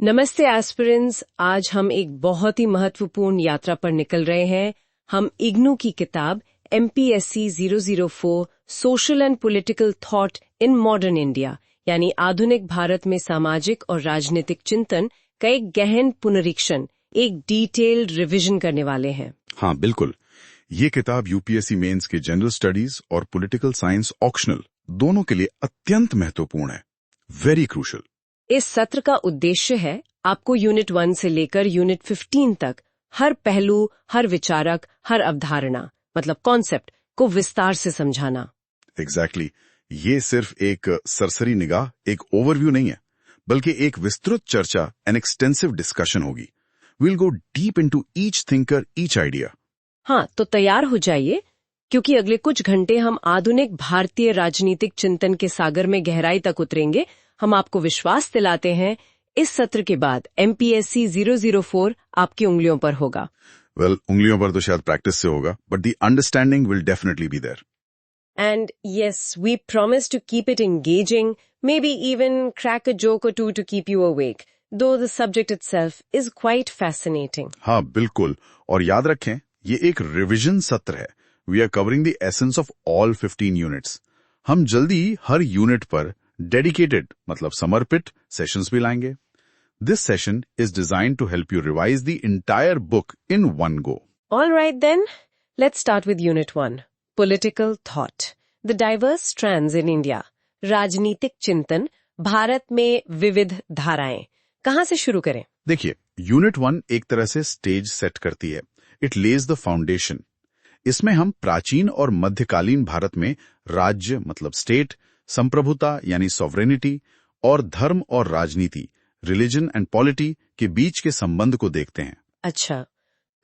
नमस्ते एस्पिरेंट्स। आज हम एक बहुत ही महत्वपूर्ण यात्रा पर निकल रहे हैं। हम इग्नू की किताब MPSC 004 social and political thought in modern India यानी आधुनिक भारत में सामाजिक और राजनीतिक चिंतन का एक गहन पुनरीक्षण, एक डिटेल्ड रिवीजन करने वाले हैं। हाँ बिल्कुल, ये किताब यूपीएससी मेंस के जनरल स्टडीज और पॉलिटिकल साइंस ऑप्शनल दोनों के लिए अत्यंत महत्वपूर्ण है। Very crucial. इस सत्र का उद्देश्य है आपको यूनिट 1 से लेकर यूनिट 15 तक हर पहलू, हर विचारक, हर अवधारणा मतलब कॉन्सेप्ट को विस्तार से समझाना। एग्जैक्टली ये सिर्फ एक सरसरी निगाह, एक ओवरव्यू नहीं है, बल्कि एक विस्तृत चर्चा, एन एक्सटेंसिव डिस्कशन होगी। Will go deep into each thinker, each idea. हाँ, तो तैयार हो जाइए, क्योंकि अगले कुछ घंटे हम आधुनिक भारतीय राजनीतिक चिंतन के सागर में गहराई तक उतरेंगे। हम आपको विश्वास दिलाते हैं, इस सत्र के बाद MPSC 004 आपकी उंगलियों पर होगा। वेल, उंगलियों पर तो शायद प्रैक्टिस से होगा, but the understanding will definitely be there. And yes, we promise to keep it engaging, maybe even crack a joke or two to keep you awake, though the subject itself is quite fascinating. हाँ बिल्कुल, और याद रखें ये एक revision सत्र है। We are covering the essence of all 15 units. हम जल्दी हर यूनिट पर डेडिकेटेड मतलब समर्पित सेशंस भी लाएंगे। This session is designed to help you revise the entire book in one go. All right then, let's start with Unit 1, Political Thought, the diverse strands in India. राजनीतिक चिंतन, भारत में विविध धाराएं। कहाँ से शुरू करें? देखिए, यूनिट 1 एक तरह से स्टेज सेट करती है। It Lay's the foundation. इसमें हम प्राचीन और मध्यकालीन भारत में राज्य मतलब स्टेट, संप्रभुता यानी सॉवरेनिटी और धर्म और राजनीति, रिलीजन एंड पॉलिटी के बीच के संबंध को देखते हैं। अच्छा,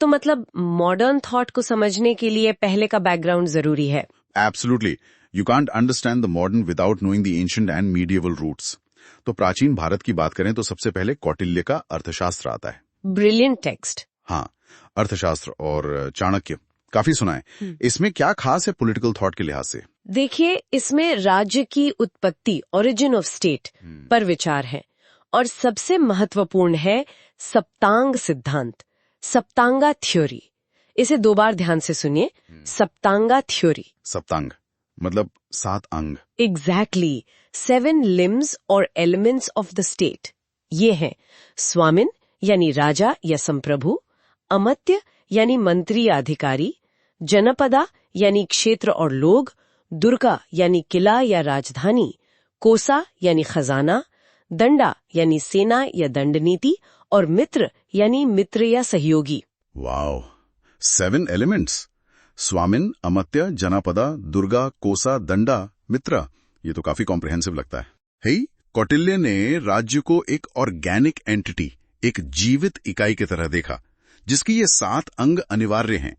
तो मतलब मॉडर्न थॉट को समझने के लिए पहले का बैकग्राउंड जरूरी है। Absolutely, you can't understand the modern without knowing the ancient and medieval roots. तो प्राचीन भारत की बात करें तो सबसे पहले कौटिल्य का अर्थशास्त्र आता है। Brilliant text. हाँ, अर्थशास्त्र और चाणक्य काफी सुना है। इसमें क्या खास है पॉलिटिकल थॉट के लिहाज से? देखिए, इसमें राज्य की उत्पत्ति, ओरिजिन ऑफ स्टेट पर विचार है, और सबसे महत्वपूर्ण है सप्तांग सिद्धांत, सप्तांगा थ्योरी। इसे 2 बार ध्यान से सुनिए, सप्तांगा थ्योरी। सप्तांग मतलब 7 अंग। एग्जैक्टली, 7 लिम्स और एलिमेंट्स ऑफ द स्टेट। ये हैं स्वामिन यानी राजा या संप्रभु, अमत्य यानी मंत्री या अधिकारी, जनपदा यानी क्षेत्र और लोग, दुर्गा यानी किला या राजधानी, कोसा यानी खजाना, दंडा यानी सेना या दंड नीति, और मित्र यानी मित्र या सहयोगी। Wow, 7 elements. स्वामिन, अमत्य, जनपदा, दुर्गा, कोसा, दंडा, मित्र। ये तो काफी कॉम्प्रिहेंसिव लगता है। हे, कौटिल्य ने राज्य को एक ऑर्गेनिक एंटिटी, एक जीवित इकाई की तरह देखा, जिसकी ये 7 अंग अनिवार्य हैं।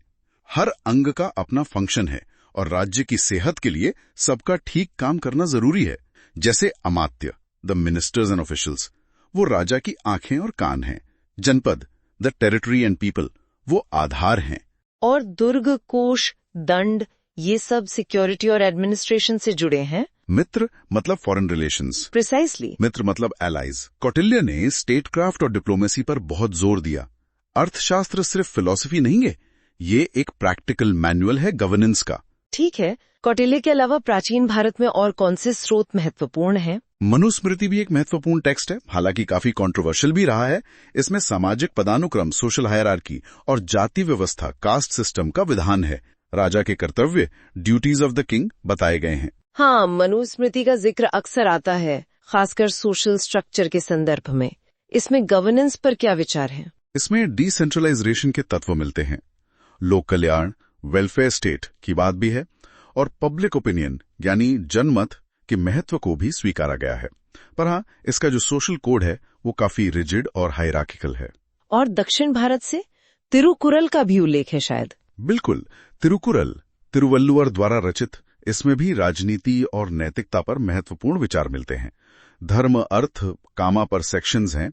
हर अंग का अपना फंक्शन है और राज्य की सेहत के लिए सबका ठीक काम करना जरूरी है। जैसे अमात्य, द मिनिस्टर्स एंड ऑफिशियल्स, वो राजा की आंखें और कान हैं। जनपद, द टेरिटरी एंड पीपल, वो आधार हैं। और दुर्ग, कोश, दंड, ये सब सिक्योरिटी और एडमिनिस्ट्रेशन से जुड़े हैं। मित्र मतलब फॉरेन रिलेशंस। प्रिसाइसली। मित्र मतलब एलाइज। कौटिल्य ने स्टेटक्राफ्ट और डिप्लोमेसी पर बहुत जोर दिया। अर्थशास्त्र सिर्फ फिलॉसफी नहीं है, ये एक प्रैक्टिकल मैनुअल है गवर्नेंस का। ठीक है, कौटिल्य के अलावा प्राचीन भारत में और कौन से स्रोत महत्वपूर्ण हैं? मनुस्मृति भी एक महत्वपूर्ण टेक्स्ट है, हालांकि काफी कंट्रोवर्शियल भी रहा है। इसमें सामाजिक पदानुक्रम, सोशल हायरार्की और जाति व्यवस्था, कास्ट सिस्टम का विधान है। राजा के कर्तव्य, ड्यूटीज ऑफ द किंग बताए गए हैं। हाँ, मनुस्मृति का जिक्र अक्सर आता है, खासकर सोशल स्ट्रक्चर के संदर्भ में। इसमें गवर्नेंस पर क्या विचार है? इसमें डिसेंट्रलाइजेशन के तत्व मिलते हैं, लोक कल्याण, वेलफेयर स्टेट की बात भी है, और पब्लिक ओपिनियन यानी जनमत के महत्व को भी स्वीकारा गया है। पर हाँ, इसका जो सोशल कोड है वो काफी रिजिड और हायरार्किकल है। और दक्षिण भारत से तिरुकुरल का भी उल्लेख है शायद। बिल्कुल, तिरुकुरल तिरुवल्लुवर द्वारा रचित। इसमें भी राजनीति और नैतिकता पर महत्वपूर्ण विचार मिलते हैं। धर्म, अर्थ, कामा पर सेक्शंस हैं।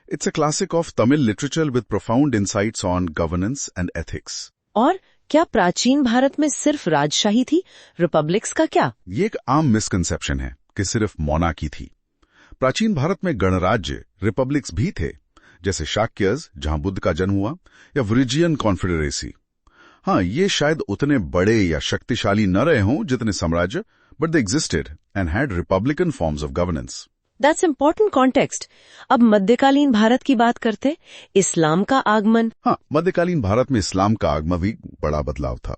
It's a classic of Tamil literature with profound insights on governance and ethics. और क्या प्राचीन भारत में सिर्फ राजशाही थी, रिपब्लिक्स का क्या? ये एक आम मिसकंसेप्शन है कि सिर्फ मोनार्की थी। प्राचीन भारत में गणराज्य रिपब्लिक्स भी थे, जैसे शाक्यज जहां बुद्ध का जन्म हुआ, या वृजियन कॉन्फेडरेसी। हाँ, ये शायद उतने बड़े या शक्तिशाली न रहे हों जितने साम्राज्य, but they existed and had Republican forms of governance. That's important context. अब मध्यकालीन भारत की बात करते, इस्लाम का आगमन। हाँ, मध्यकालीन भारत में इस्लाम का आगमन भी बड़ा बदलाव था।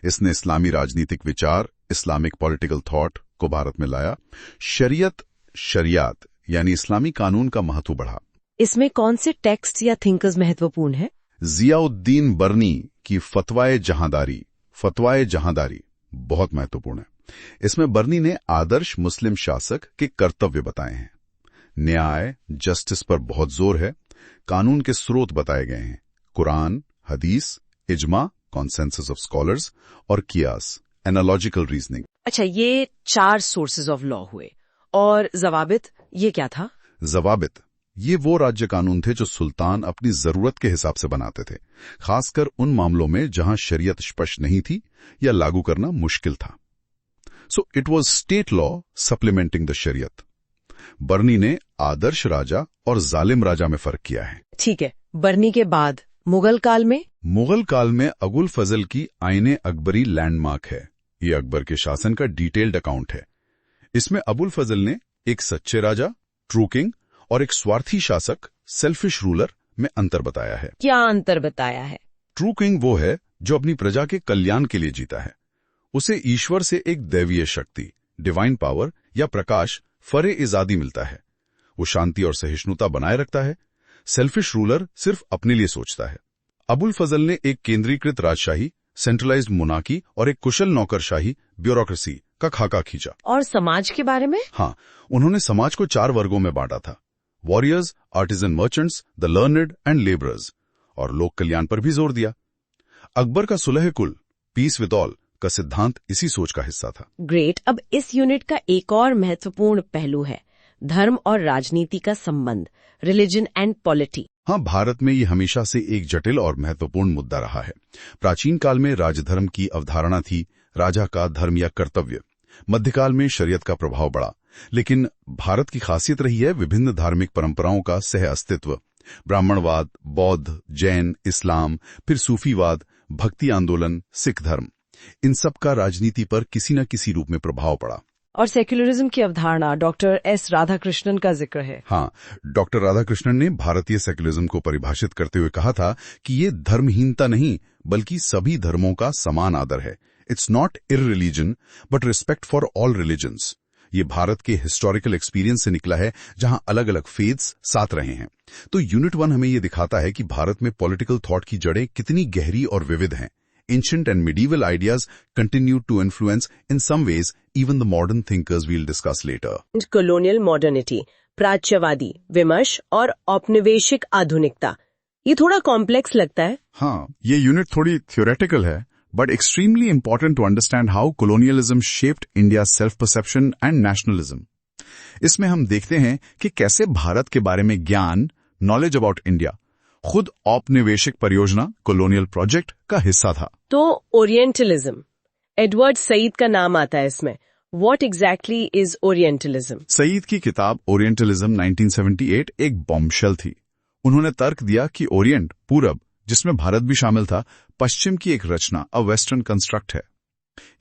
इसने इस्लामी राजनीतिक विचार, इस्लामिक पॉलिटिकल थॉट को भारत में लाया। शरियत यानी इस्लामी कानून का महत्व बढ़ा। इसमें कौन से टेक्स्ट या थिंकर्स महत्वपूर्ण है? जियाउद्दीन बरनी की फतवाए जहांदारी बहुत महत्वपूर्ण है। इसमें बरनी ने आदर्श मुस्लिम शासक के कर्तव्य बताए हैं। न्याय, जस्टिस पर बहुत जोर है। कानून के स्रोत बताए गए हैं, कुरान, हदीस, इजमा, कॉन्सेंसस ऑफ स्कॉलर्स और कियास, एनालॉजिकल रीजनिंग। अच्छा, ये 4 सोर्सेज ऑफ लॉ हुए। और जवाबित, ये क्या था? जवाबित ये वो राज्य कानून थे जो सुल्तान अपनी जरूरत के हिसाब से बनाते थे, खासकर उन मामलों में जहां शरीयत स्पष्ट नहीं थी या लागू करना मुश्किल था। So it was state law supplementing the शरीयत। बरनी ने आदर्श राजा और जालिम राजा में फर्क किया है। ठीक है, बरनी के बाद मुगल काल में? मुगल काल में अबुल फजल की आईने अकबरी लैंडमार्क है। ये अकबर के शासन का डिटेल्ड अकाउंट है। इसमें अबुल फजल ने एक सच्चे राजा, ट्रू किंग, और एक स्वार्थी शासक, सेल्फिश रूलर में अंतर बताया है। क्या अंतर बताया है? ट्रू किंग वो है जो अपनी प्रजा के कल्याण के लिए जीता है। उसे ईश्वर से एक दैवीय शक्ति, डिवाइन पावर या प्रकाश, फरे-इजादी मिलता है। वो शांति और सहिष्णुता बनाए रखता है। सेल्फिश रूलर सिर्फ अपने लिए सोचता है। अबुल फजल ने एक केंद्रीकृत राजशाही, सेंट्रलाइज्ड मोनार्की और एक कुशल नौकरशाही, ब्यूरोक्रेसी का खाका खींचा। और समाज के बारे में? हाँ, उन्होंने समाज को 4 वर्गों में बांटा था, warriors, artisan merchants, the learned and labourers, और लोक कल्याण पर भी जोर दिया। अकबर का सुलह कुल, पीस विद ऑल का सिद्धांत इसी सोच का हिस्सा था। ग्रेट। अब इस यूनिट का एक और महत्वपूर्ण पहलू है धर्म और राजनीति का संबंध, रिलीजन एंड पॉलिटी। हाँ, भारत में ये हमेशा से एक जटिल और महत्वपूर्ण मुद्दा रहा है। प्राचीन काल में राजधर्म की अवधारणा थी, राजा का धर्म या कर्तव्य। मध्यकाल में शरीयत का प्रभाव बढ़ा, लेकिन भारत की खासियत रही है विभिन्न धार्मिक परंपराओं का सह अस्तित्व। ब्राह्मणवाद, बौद्ध, जैन, इस्लाम, फिर सूफीवाद, भक्ति आंदोलन, सिख धर्म, इन सब का राजनीति पर किसी न किसी रूप में प्रभाव पड़ा। और सेक्युलरिज्म की अवधारणा डॉक्टर एस राधाकृष्णन का जिक्र है। हाँ, डॉक्टर राधाकृष्णन ने भारतीय सेक्युलरिज्म को परिभाषित करते हुए कहा था कि ये धर्महीनता नहीं, बल्कि सभी धर्मों का समान आदर है। It's not irreligion but respect for all religions. ये भारत के हिस्टोरिकल एक्सपीरियंस से निकला है, जहां अलग अलग फेथ्स साथ रहे हैं। तो यूनिट 1 हमें ये दिखाता है कि भारत में पॉलिटिकल थॉट की जड़ें कितनी गहरी और विविध हैं। Ancient and medieval ideas continued to influence in some ways even the modern thinkers we'll discuss later. Colonial modernity, प्राच्यवादी विमर्श और औपनिवेशिक आधुनिकता, ये थोड़ा कॉम्प्लेक्स लगता है। हाँ, ये यूनिट थोड़ी theoretical है, but extremely important to understand how colonialism shaped India's self-perception and nationalism. इसमें हम देखते हैं कि कैसे भारत के बारे में ज्ञान, knowledge about India, खुद औपनिवेशिक परियोजना कॉलोनियल प्रोजेक्ट का हिस्सा था। तो ओरिएंटलिज्म, एडवर्ड सईद का नाम आता है इसमें। What exactly is orientalism? Said की किताब ओरिएंटलिज्म 1978 एक बॉम्बशेल थी। उन्होंने तर्क दिया कि ओरिएंट, पूरब, जिसमें भारत भी शामिल था, पश्चिम की एक रचना, अ वेस्टर्न कंस्ट्रक्ट है।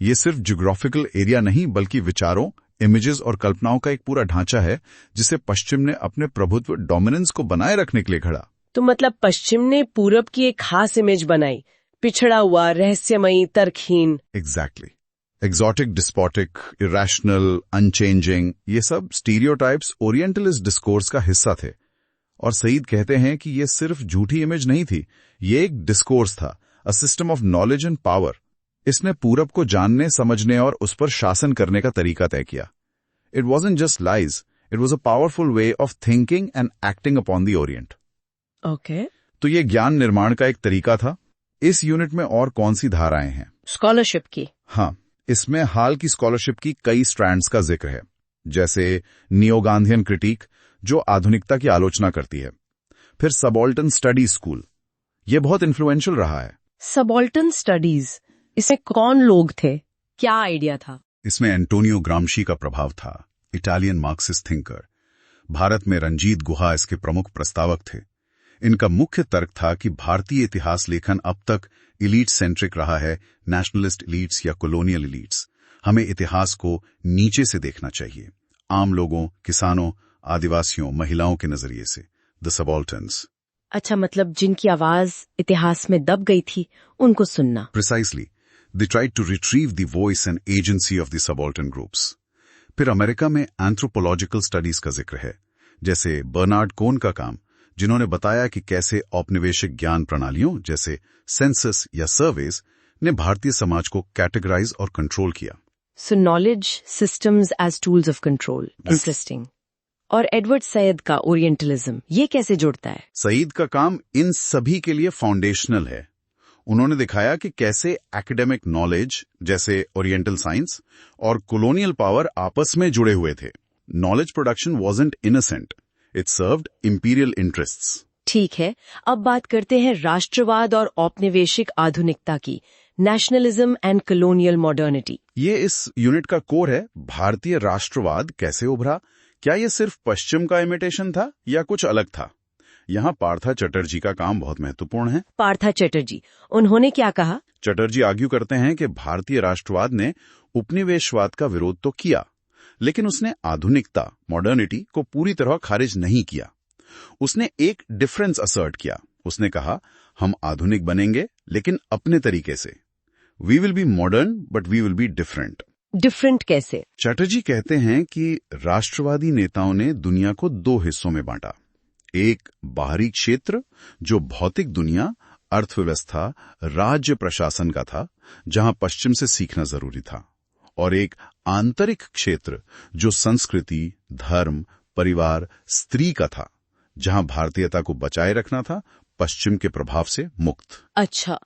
ये सिर्फ ज्योग्राफिकल एरिया नहीं, बल्कि विचारों, इमेजेस और कल्पनाओं का एक पूरा ढांचा है, जिसे पश्चिम ने अपने प्रभुत्व, डोमिनेंस को बनाए रखने के लिए घड़ा। तो मतलब पश्चिम ने पूरब की एक खास इमेज बनाई, पिछड़ा हुआ, रहस्यमयी, तर्कहीन। Exactly. Exotic, despotic, irrational, unchanging, ये सब स्टीरियोटाइप्स ओरिएंटलिस्ट डिस्कोर्स का हिस्सा थे। और सईद कहते हैं कि ये सिर्फ झूठी इमेज नहीं थी, ये एक डिस्कोर्स था, a system of knowledge and power. इसने पूरब को जानने, समझने और उस पर शासन करने का तरीका तय किया। It wasn't just lies, it was a powerful way of thinking and acting upon the Orient. Okay. तो ये ज्ञान निर्माण का एक तरीका था। इस यूनिट में और कौन सी धाराएं हैं? स्कॉलरशिप की। हाँ, इसमें हाल की स्कॉलरशिप की कई स्ट्रैंड्स का जिक्र है, जैसे नियो गांधीयन क्रिटिक, जो आधुनिकता की आलोचना करती है। फिर सबॉल्टन स्टडीज स्कूल, ये बहुत इन्फ्लुएंशियल रहा है। सबॉल्टन स्टडीज, इसमें कौन लोग थे, क्या आइडिया था? इसमें एंटोनियो ग्रामशी का प्रभाव था, इटालियन मार्क्सिस्ट थिंकर। भारत में रंजीत गुहा इसके प्रमुख प्रस्तावक थे। इनका मुख्य तर्क था कि भारतीय इतिहास लेखन अब तक इलीट सेंट्रिक रहा है, नेशनलिस्ट इलीट्स या कॉलोनियल इलीट्स। हमें इतिहास को नीचे से देखना चाहिए, आम लोगों, किसानों, आदिवासियों, महिलाओं के नजरिए से, द सबॉल्टर्न्स। अच्छा, मतलब जिनकी आवाज इतिहास में दब गई थी उनको सुनना। Precisely. They tried to retrieve the voice and agency of the subaltern groups. फिर अमेरिका में एंथ्रोपोलॉजिकल स्टडीज का जिक्र है, जैसे बर्नार्ड कोन का काम, जिन्होंने बताया कि कैसे औपनिवेशिक ज्ञान प्रणालियों जैसे सेंसस या सर्वेज ने भारतीय समाज को कैटेगराइज और कंट्रोल किया। So knowledge systems as tools of control, interesting. और एडवर्ड सैयद का ओरिएंटलिज्म, ये कैसे जुड़ता है? सईद का काम इन सभी के लिए फाउंडेशनल है। उन्होंने दिखाया कि कैसे एकेडमिक नॉलेज जैसे ओरिएंटल साइंस और कॉलोनियल पावर आपस में जुड़े हुए थे। Knowledge production wasn't innocent, it served imperial interests. ठीक है, अब बात करते हैं राष्ट्रवाद और औपनिवेशिक आधुनिकता की, नेशनलिज्म एंड कॉलोनियल मॉडर्निटी। ये इस यूनिट का कोर है। भारतीय राष्ट्रवाद कैसे उभरा? क्या ये सिर्फ पश्चिम का इमिटेशन था या कुछ अलग था? यहाँ पार्था चटर्जी का काम बहुत महत्वपूर्ण है। पार्था चटर्जी, उन्होंने क्या कहा? चटर्जी आर्ग्यू करते हैं कि भारतीय राष्ट्रवाद ने उपनिवेशवाद का विरोध तो किया, लेकिन उसने आधुनिकता, मॉडर्निटी को पूरी तरह खारिज नहीं किया। उसने एक डिफरेंस असर्ट किया। उसने कहा, हम आधुनिक बनेंगे लेकिन अपने तरीके से। We will be modern but we will be different. Different कैसे? चटर्जी कहते हैं कि राष्ट्रवादी नेताओं ने दुनिया को दो हिस्सों में बांटा। एक बाहरी क्षेत्र जो भौतिक दुनिया, अर्थव्यवस्था, राज्य प्रशासन का था, जहां पश्चिम से सीखना जरूरी था, और एक आंतरिक क्षेत्र जो संस्कृति, धर्म, परिवार, स्त्री का था, जहां भारतीयता को बचाए रखना था, पश्चिम के प्रभाव से मुक्त। अच्छा,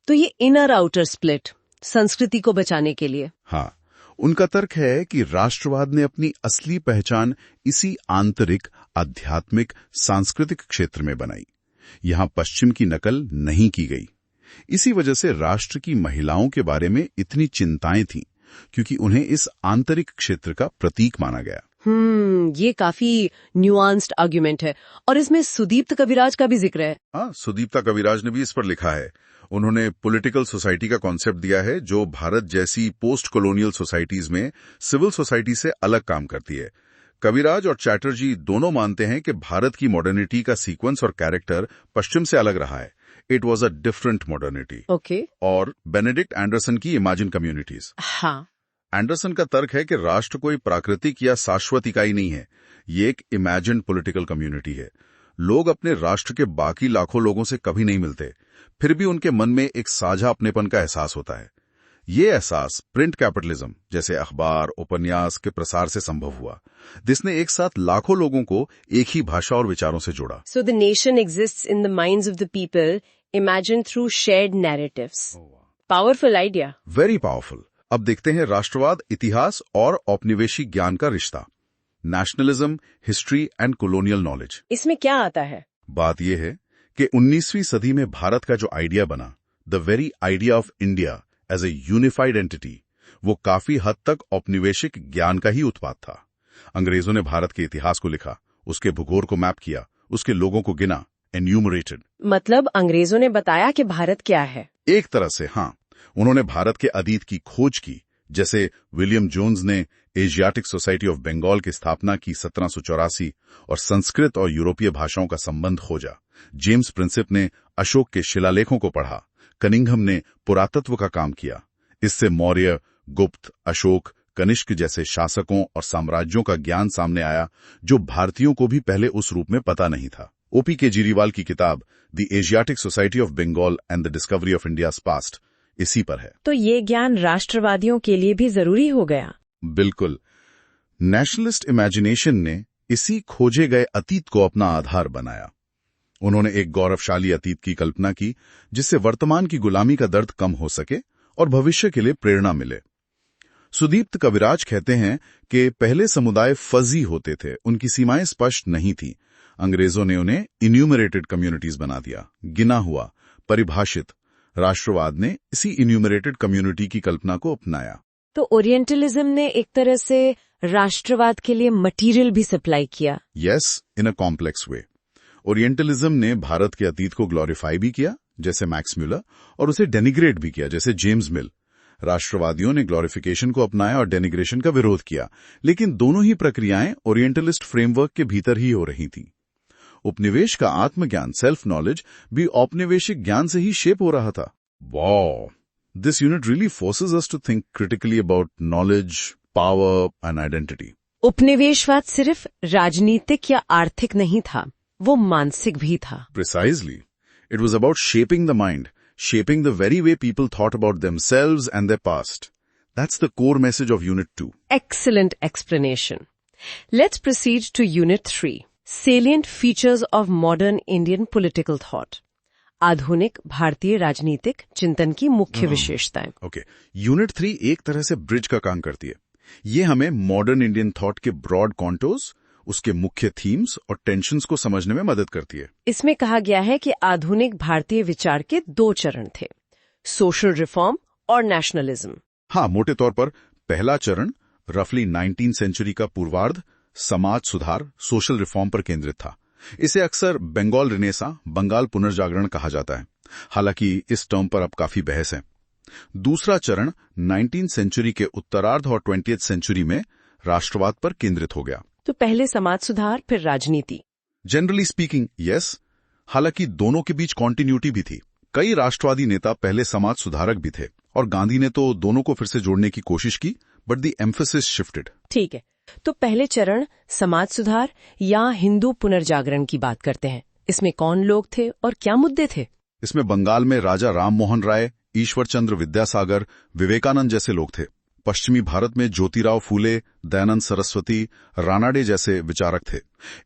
तो ये इनर आउटर स्प्लिट संस्कृति को बचाने के लिए। हाँ, उनका तर्क है कि राष्ट्रवाद ने अपनी असली पहचान इसी आंतरिक, आध्यात्मिक, सांस्कृतिक क्षेत्र में बनाई। यहां पश्चिम की नकल नहीं की गई। इसी वजह से राष्ट्र की महिलाओं के बारे में इतनी चिंताएं थीं, क्योंकि उन्हें इस आंतरिक क्षेत्र का प्रतीक माना गया। ये काफी न्यूआंस्ड आर्ग्यूमेंट है। और इसमें सुदीप्त कविराज का भी जिक्र है। हाँ, सुदीप्ता कविराज ने भी इस पर लिखा है। उन्होंने पॉलिटिकल सोसाइटी का कॉन्सेप्ट दिया है, जो भारत जैसी पोस्ट कॉलोनियल सोसाइटीज में सिविल सोसाइटी से अलग काम करती है। कविराज और चैटर्जी दोनों मानते हैं कि भारत की मॉडर्निटी का सीक्वेंस और कैरेक्टर पश्चिम से अलग रहा है। It was a different modernity. Okay. और बेनेडिक्ट एंडरसन की इमेजिन कम्युनिटीज। हाँ, एंडरसन का तर्क है कि राष्ट्र कोई प्राकृतिक या शाश्वत इकाई नहीं है, ये एक इमेजिन्ड पॉलिटिकल कम्युनिटी है। लोग अपने राष्ट्र के बाकी लाखों लोगों से कभी नहीं मिलते, फिर भी उनके मन में एक साझा अपनेपन का एहसास होता है। ये एहसास प्रिंट कैपिटलिज्म जैसे अखबार, उपन्यास के प्रसार से संभव हुआ, जिसने एक साथ लाखों लोगों को एक ही भाषा और विचारों से जोड़ा। So the nation exists in the minds of the people, imagined through shared narratives. Powerful idea. Very powerful. अब देखते हैं राष्ट्रवाद, इतिहास और औपनिवेशिक ज्ञान का रिश्ता। Nationalism, history and colonial knowledge. इसमें क्या आता है? बात यह है कि 19वीं सदी में भारत का जो आइडिया बना, the very idea of India as a unified entity, वो काफी हद तक औपनिवेशिक ज्ञान का ही उत्पाद था। अंग्रेजों ने भारत के इतिहास को लिखा, उसके भूगोल को मैप किया, उसके लोगों को गिना, एन्यूमरेटेड। मतलब अंग्रेजों ने बताया कि भारत क्या है। एक तरह से हाँ, उन्होंने भारत के अतीत की खोज की, जैसे विलियम जोन्स ने एशियाटिक सोसाइटी ऑफ बंगाल की स्थापना की 1784 और संस्कृत और यूरोपीय भाषाओं का संबंध खोजा। जेम्स प्रिंसिप ने अशोक के शिलालेखों को पढ़ा। कनिंघम ने पुरातत्व का काम किया। इससे मौर्य, गुप्त, अशोक, कनिष्क जैसे शासकों और साम्राज्यों का ज्ञान सामने आया, जो भारतीयों को भी पहले उस रूप में पता नहीं था। ओपी केजरीवाल की किताब the Asiatic Society of Bengal and the discovery of India's past इसी पर है। तो ये ज्ञान राष्ट्रवादियों के लिए भी जरूरी हो गया। बिल्कुल। नेशनलिस्ट इमेजिनेशन ने इसी खोजे गए अतीत को अपना आधार बनाया। उन्होंने एक गौरवशाली अतीत की कल्पना की, जिससे वर्तमान की गुलामी का दर्द कम हो सके और भविष्य के लिए प्रेरणा मिले। सुदीप्त कविराज कहते हैं कि पहले समुदाय फजी होते थे, उनकी सीमाएं स्पष्ट नहीं थीं। अंग्रेजों ने उन्हें इन्यूमरेटेड कम्युनिटीज बना दिया, गिना हुआ, परिभाषित। राष्ट्रवाद ने इसी इन्यूमरेटेड कम्युनिटी की कल्पना को अपनाया। तो ओरिएंटलिज्म ने एक तरह से राष्ट्रवाद के लिए मटेरियल भी सप्लाई किया। Yes, in a complex way. Orientalism ने भारत के अतीत को ग्लोरीफाई भी किया, जैसे मैक्स म्यूलर, और उसे डेनिग्रेट भी किया, जैसे जेम्स मिल। राष्ट्रवादियों ने ग्लोरिफिकेशन को अपनाया और डेनिग्रेशन का विरोध किया, लेकिन दोनों ही प्रक्रियाएं ओरिएंटलिस्ट फ्रेमवर्क के भीतर ही हो रही थी। उपनिवेश का आत्मज्ञान, सेल्फ नॉलेज, भी औपनिवेशिक ज्ञान से ही शेप हो रहा था। Wow, this unit really forces us to think critically about knowledge, power and identity. उपनिवेशवाद सिर्फ राजनीतिक या आर्थिक नहीं था, वो मानसिक भी था। Precisely. It was about shaping the mind, shaping the very way people thought about themselves and their past. That's the core message of Unit 2. Excellent explanation. Let's proceed to Unit 3. Salient features of modern Indian political thought. आधुनिक भारतीय राजनीतिक चिंतन की मुख्य विशेषताएं। Okay. Unit 3 एक तरह से ब्रिज का काम करती है। ये हमें मॉडर्न इंडियन थॉट के ब्रॉड कॉन्टोर्स, उसके मुख्य थीम्स और टेंशन्स को समझने में मदद करती है। इसमें कहा गया है कि आधुनिक भारतीय विचार के 2 चरण थे, सोशल रिफॉर्म और नेशनलिज्म। हाँ, मोटे तौर पर पहला चरण रफली 19th सेंचुरी का पूर्वार्ध समाज सुधार, सोशल रिफॉर्म पर केंद्रित था। इसे अक्सर बंगाल रिनेसा, बंगाल पुनर्जागरण कहा जाता है। हालांकि इस टर्म पर अब काफी बहस है। दूसरा चरण 19th सेंचुरी के उत्तरार्ध और 20th सेंचुरी में राष्ट्रवाद पर केंद्रित हो गया। तो पहले समाज सुधार, फिर राजनीति। Generally speaking, yes. हालांकि दोनों के बीच कॉन्टिन्यूटी भी थी। कई राष्ट्रवादी नेता पहले समाज सुधारक भी थे और गांधी ने तो दोनों को फिर से जोड़ने की कोशिश की, बट द एम्फेसिस शिफ्टेड। ठीक है, तो पहले चरण समाज सुधार या हिंदू पुनर्जागरण की बात करते हैं। इसमें कौन लोग थे और क्या मुद्दे थे? इसमें बंगाल में राजा राम मोहन राय, ईश्वर चंद्र विद्यासागर, विवेकानंद जैसे लोग थे। पश्चिमी भारत में ज्योतिराव फूले, दयानंद सरस्वती, रानाडे जैसे विचारक थे।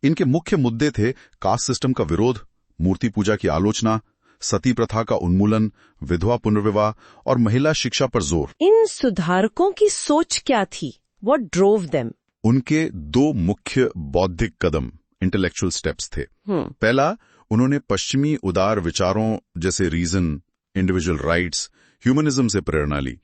इनके मुख्य मुद्दे थे कास्ट सिस्टम का विरोध, मूर्ति पूजा की आलोचना, सती प्रथा का उन्मूलन, विधवा पुनर्विवाह और महिला शिक्षा पर जोर। इन सुधारकों की सोच क्या थी? What drove them? उनके 2 मुख्य बौद्धिक कदम, इंटेलेक्चुअल स्टेप्स थे। पहला, उन्होंने पश्चिमी उदार विचारों जैसे रीजन, इंडिविजुअल राइट्स, ह्यूमनिज्म से प्रेरणा ली।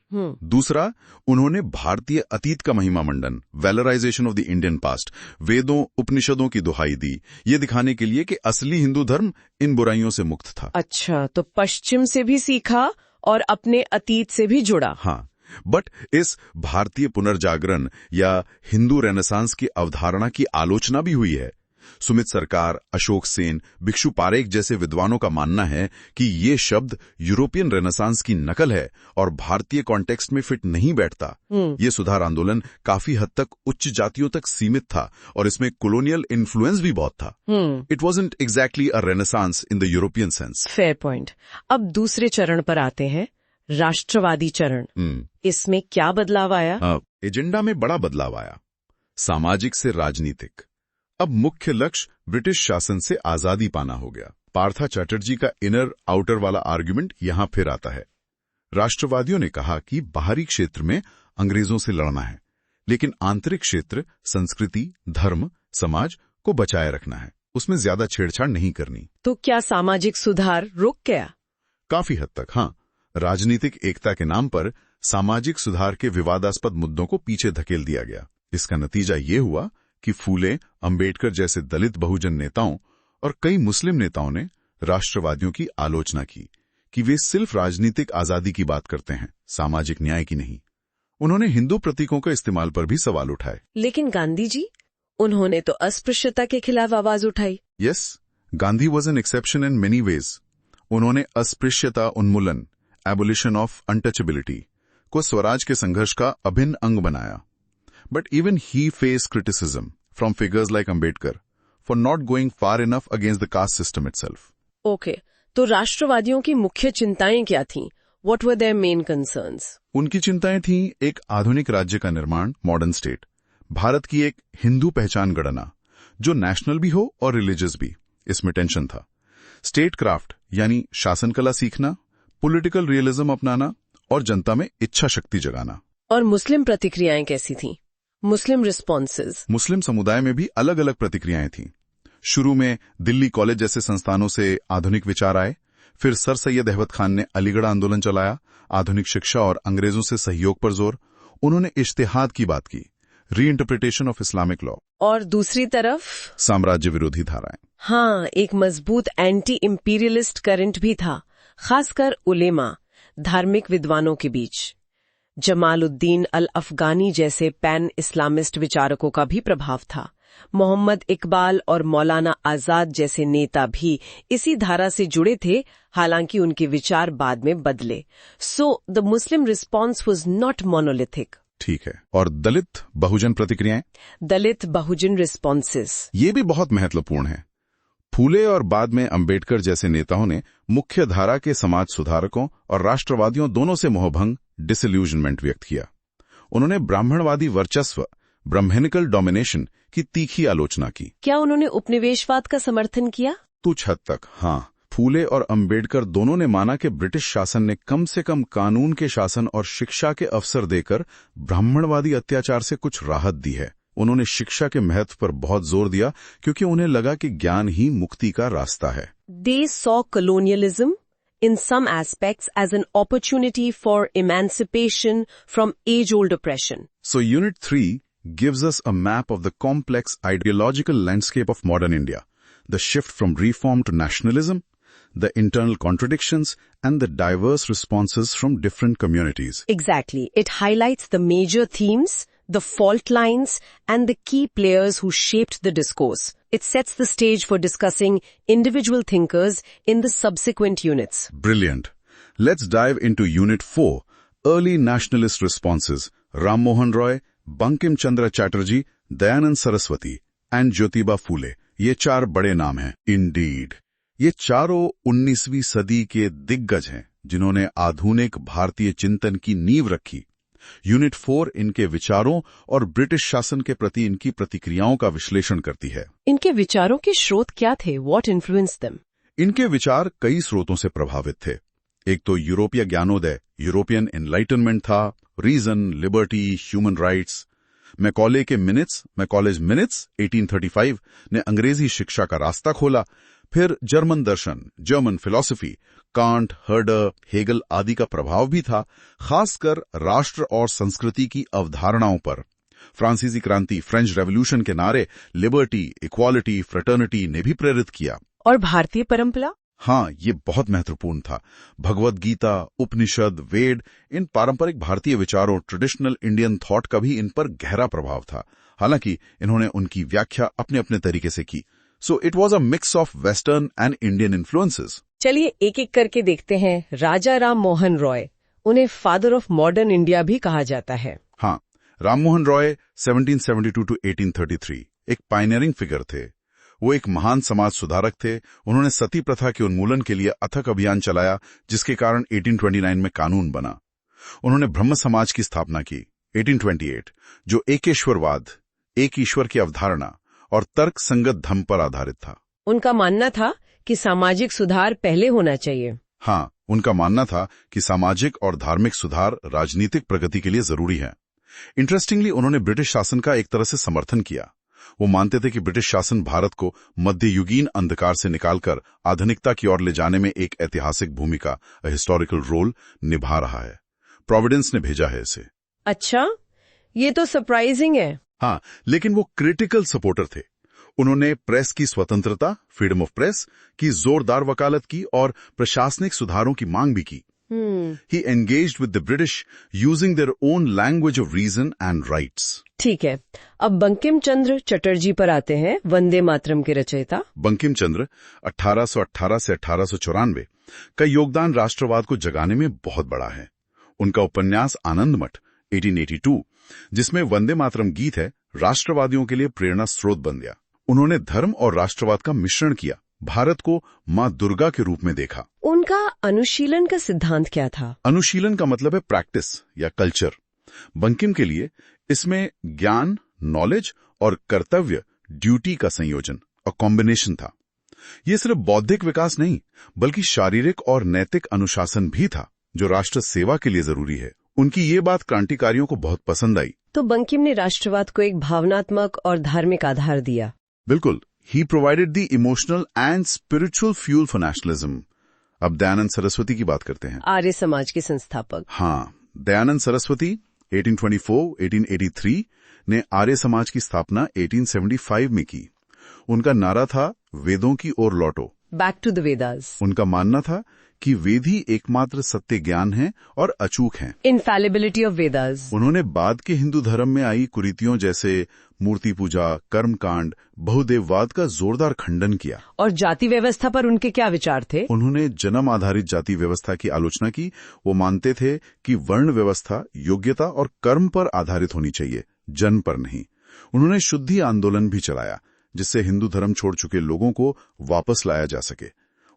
दूसरा, उन्होंने भारतीय अतीत का महिमा मंडन, वैलराइजेशन ऑफ द इंडियन पास्ट, वेदों उपनिषदों की दुहाई दी, ये दिखाने के लिए कि असली हिंदू धर्म इन बुराइयों से मुक्त था। अच्छा, तो पश्चिम से भी सीखा और अपने अतीत से भी जुड़ा। हाँ, बट इस भारतीय पुनर्जागरण या हिंदू रेनेसांस की अवधारणा की आलोचना भी हुई है। सुमित सरकार, अशोक सेन, भिक्षु पारेख जैसे विद्वानों का मानना है कि ये शब्द यूरोपियन रेनेसांस की नकल है और भारतीय कॉन्टेक्स्ट में फिट नहीं बैठता। ये सुधार आंदोलन काफी हद तक उच्च जातियों तक सीमित था और इसमें कॉलोनियल इन्फ्लुएंस भी बहुत था। It wasn't exactly a renaissance in the European sense. Fair point. अब दूसरे चरण पर आते हैं, राष्ट्रवादी चरण। इसमें क्या बदलाव आया? एजेंडा में बड़ा बदलाव आया, सामाजिक से राजनीतिक। अब मुख्य लक्ष्य ब्रिटिश शासन से आजादी पाना हो गया। पार्था चैटर्जी का इनर आउटर वाला आर्ग्यूमेंट यहां फिर आता है। राष्ट्रवादियों ने कहा कि बाहरी क्षेत्र में अंग्रेजों से लड़ना है, लेकिन आंतरिक क्षेत्र, संस्कृति, धर्म, समाज को बचाए रखना है, उसमें ज्यादा छेड़छाड़ नहीं करनी। तो क्या सामाजिक सुधार रुक गया? काफी हद तक हाँ। राजनीतिक एकता के नाम पर सामाजिक सुधार के विवादास्पद मुद्दों को पीछे धकेल दिया गया। इसका नतीजा ये हुआ कि फूले, अंबेडकर जैसे दलित बहुजन नेताओं और कई मुस्लिम नेताओं ने राष्ट्रवादियों की आलोचना की कि वे सिर्फ राजनीतिक आजादी की बात करते हैं, सामाजिक न्याय की नहीं। उन्होंने हिंदू प्रतीकों का इस्तेमाल पर भी सवाल उठाए। लेकिन गांधी जी, उन्होंने तो अस्पृश्यता के खिलाफ आवाज उठाई। Yes, Gandhi was an exception in many ways. उन्होंने अस्पृश्यता उन्मूलन, एबोलिशन ऑफ अनटचेबिलिटी को स्वराज के संघर्ष का अभिन्न अंग बनाया। But even he faced criticism from figures like Ambedkar for not going far enough against the caste system itself. Okay, तो राष्ट्रवादियों की मुख्य चिंताएं क्या थीं? What were their main concerns? उनकी चिंताएं थीं एक आधुनिक राज्य का निर्माण, मॉडर्न स्टेट, भारत की एक हिंदू पहचान गणना जो नेशनल भी हो और रिलीजियस भी, इसमें टेंशन था। स्टेट क्राफ्ट यानी शासन कला सीखना, पॉलिटिकल रियलिज्म अपनाना और जनता में इच्छा शक्ति जगाना। और मुस्लिम प्रतिक्रियाएं कैसी थीं? मुस्लिम रिस्पॉन्सेज। मुस्लिम समुदाय में भी अलग अलग प्रतिक्रियाएं थीं। शुरू में दिल्ली कॉलेज जैसे संस्थानों से आधुनिक विचार आए, फिर सर सैयद अहमद खान ने अलीगढ़ आंदोलन चलाया, आधुनिक शिक्षा और अंग्रेजों से सहयोग पर जोर। उन्होंने इज्तिहाद की बात की, रीइंटरप्रिटेशन ऑफ इस्लामिक लॉ। और दूसरी तरफ साम्राज्य विरोधी धाराएं। हाँ, एक मजबूत एंटी इंपीरियलिस्ट करंट भी था, खासकर उलेमा, धार्मिक विद्वानों के बीच। जमालुद्दीन अल अफगानी जैसे पैन इस्लामिस्ट विचारकों का भी प्रभाव था। मोहम्मद इकबाल और मौलाना आजाद जैसे नेता भी इसी धारा से जुड़े थे, हालांकि उनके विचार बाद में बदले। So the Muslim response was not monolithic. ठीक है। और दलित बहुजन प्रतिक्रियाएं? दलित बहुजन रिस्पॉन्सेस ये भी बहुत महत्वपूर्ण है। फूले और बाद में अंबेडकर जैसे नेताओं ने मुख्य धारा के समाज सुधारकों और राष्ट्रवादियों दोनों से मोहभंग, डिसइल्यूजनमेंट व्यक्त किया। उन्होंने ब्राह्मणवादी वर्चस्व, ब्राह्मणिकल डोमिनेशन की तीखी आलोचना की। क्या उन्होंने उपनिवेशवाद का समर्थन किया? कुछ हद तक, हाँ। फूले और अंबेडकर दोनों ने माना कि ब्रिटिश शासन ने कम से कम कानून के शासन और शिक्षा के अवसर देकर ब्राह्मणवादी अत्याचार से कुछ राहत दी है। उन्होंने शिक्षा के महत्व पर बहुत जोर दिया क्योंकि उन्हें लगा कि ज्ञान ही मुक्ति का रास्ता है। They saw colonialism in some aspects as an opportunity for emancipation from age-old oppression. So Unit 3 gives us a map of the complex ideological landscape of modern India, the shift from reform to nationalism, the internal contradictions, and the diverse responses from different communities. Exactly. It highlights the major themes, the fault lines, and the key players who shaped the discourse. It sets the stage for discussing individual thinkers in the subsequent units. Brilliant. Let's dive into Unit 4, Early Nationalist Responses, Ram Mohan Roy, Bankim Chandra Chatterjee, Dayanand Saraswati, and Jyotiba Phule. ये चार बड़े नाम हैं। Indeed. ये चारों 19वीं सदी के दिग्गज हैं जिन्होंने आधुनिक भारतीय चिंतन की नींव रखी। यूनिट 4 इनके विचारों और ब्रिटिश शासन के प्रति इनकी प्रतिक्रियाओं का विश्लेषण करती है। इनके विचारों के स्रोत क्या थे? What influenced them? इनके विचार कई स्रोतों से प्रभावित थे। एक तो यूरोपीय ज्ञानोदय, यूरोपियन एनलाइटनमेंट था, reason, liberty, human rights. Macaulay के मैकॉलेज मिनट्स 1835 ने अंग्रेजी शिक्षा का रास्ता खोला। फिर German Darshan, German philosophy, can't, हर्डर, Hegel आदि का प्रभाव भी था, खासकर राष्ट्र और संस्कृति की अवधारणाओं पर। फ्रांसीसी क्रांति, फ्रेंच रेवोल्यूशन के नारे लिबर्टी, इक्वालिटी, फ्रेटर्निटी ने भी प्रेरित किया। और भारतीय परंपरा? हाँ, ये बहुत महत्वपूर्ण था। भगवत गीता, उपनिषद, वेद, इन पारंपरिक भारतीय विचारों, ट्रेडिशनल इंडियन थॉट का भी इन पर गहरा प्रभाव था। हालांकि इन्होंने उनकी व्याख्या अपने अपने तरीके से की। So it was a mix of western and Indian influences. चलिए एक एक करके देखते हैं। राजा राम मोहन रॉय, उन्हें फादर ऑफ मॉडर्न इंडिया भी कहा जाता है। हाँ, राम मोहन रॉय 1772 to 1833 एक पायनियरिंग फिगर थे। वो एक महान समाज सुधारक थे। उन्होंने सती प्रथा के उन्मूलन के लिए अथक अभियान चलाया, जिसके कारण 1829 में कानून बना। उन्होंने ब्रह्म समाज की स्थापना की 1828, जो एकेश्वरवाद, एक ईश्वर की अवधारणा और तर्क संगत धर्म पर आधारित था। उनका मानना था कि सामाजिक सुधार पहले होना चाहिए। हाँ, उनका मानना था कि सामाजिक और धार्मिक सुधार राजनीतिक प्रगति के लिए जरूरी है। इंटरेस्टिंगली, उन्होंने ब्रिटिश शासन का एक तरह से समर्थन किया। वो मानते थे कि ब्रिटिश शासन भारत को मध्ययुगीन अंधकार से निकालकर आधुनिकता की ओर ले जाने में एक ऐतिहासिक भूमिका, हिस्टोरिकल रोल निभा रहा है। प्रोविडेंस ने भेजा है इसे। अच्छा, ये तो सरप्राइजिंग है। हाँ, लेकिन वो क्रिटिकल सपोर्टर थे। उन्होंने प्रेस की स्वतंत्रता, फ्रीडम ऑफ प्रेस की जोरदार वकालत की और प्रशासनिक सुधारों की मांग भी की। He engaged with the British using their own language of reason and rights. ठीक है, अब बंकिम चंद्र चटर्जी पर आते हैं, वंदे मातरम के रचयिता। बंकिम चंद्र 1818 से 1894 का योगदान राष्ट्रवाद को जगाने में बहुत बड़ा है। उनका उपन्यास आनंदमठ 1882, जिसमें वंदे मातरम गीत है, राष्ट्रवादियों के लिए प्रेरणा स्रोत बन गया। उन्होंने धर्म और राष्ट्रवाद का मिश्रण किया, भारत को मां दुर्गा के रूप में देखा। उनका अनुशीलन का सिद्धांत क्या था? अनुशीलन का मतलब है प्रैक्टिस या कल्चर। बंकिम के लिए इसमें ज्ञान, नॉलेज और कर्तव्य, ड्यूटी का संयोजन और कॉम्बिनेशन था। ये सिर्फ बौद्धिक विकास नहीं, बल्कि शारीरिक और नैतिक अनुशासन भी था, जो राष्ट्र सेवा के लिए जरूरी है। उनकी ये बात क्रांतिकारियों को बहुत पसंद आई। तो बंकिम ने राष्ट्रवाद को एक भावनात्मक और धार्मिक आधार दिया। बिल्कुल, he provided the emotional and spiritual fuel for nationalism. अब दयानंद सरस्वती की बात करते हैं। आर्य समाज के संस्थापक। हाँ, दयानंद सरस्वती 1824-1883 ने आर्य समाज की स्थापना 1875 में की। उनका नारा था वेदों की ओर लौटो, बैक टू द वेदास। उनका मानना था कि वेद ही एकमात्र सत्य ज्ञान है और अचूक हैं। इनफैलिबिलिटी ऑफ वेदास। उन्होंने बाद के हिंदू धर्म में आई कुरीतियों जैसे मूर्ति पूजा, कर्मकांड, बहुदेववाद का जोरदार खंडन किया। और जाति व्यवस्था पर उनके क्या विचार थे? उन्होंने जन्म आधारित जाति व्यवस्था की आलोचना की। वो मानते थे कि वर्ण व्यवस्था योग्यता और कर्म पर आधारित होनी चाहिए, जन्म पर नहीं। उन्होंने शुद्धि आंदोलन भी चलाया, जिससे हिंदू धर्म छोड़ चुके लोगों को वापस लाया जा सके।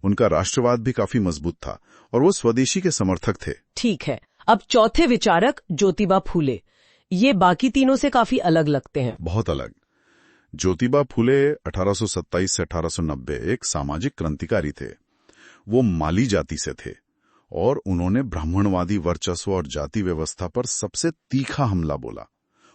उनका राष्ट्रवाद भी काफी मजबूत था और वो स्वदेशी के समर्थक थे। ठीक है, अब चौथे विचारक ज्योतिबा फूले। ये बाकी तीनों से काफी अलग लगते हैं। बहुत अलग। ज्योतिबा फूले 1827 से 1890 एक सामाजिक क्रांतिकारी थे। वो माली जाति से थे और उन्होंने ब्राह्मणवादी वर्चस्व और जाति व्यवस्था पर सबसे तीखा हमला बोला।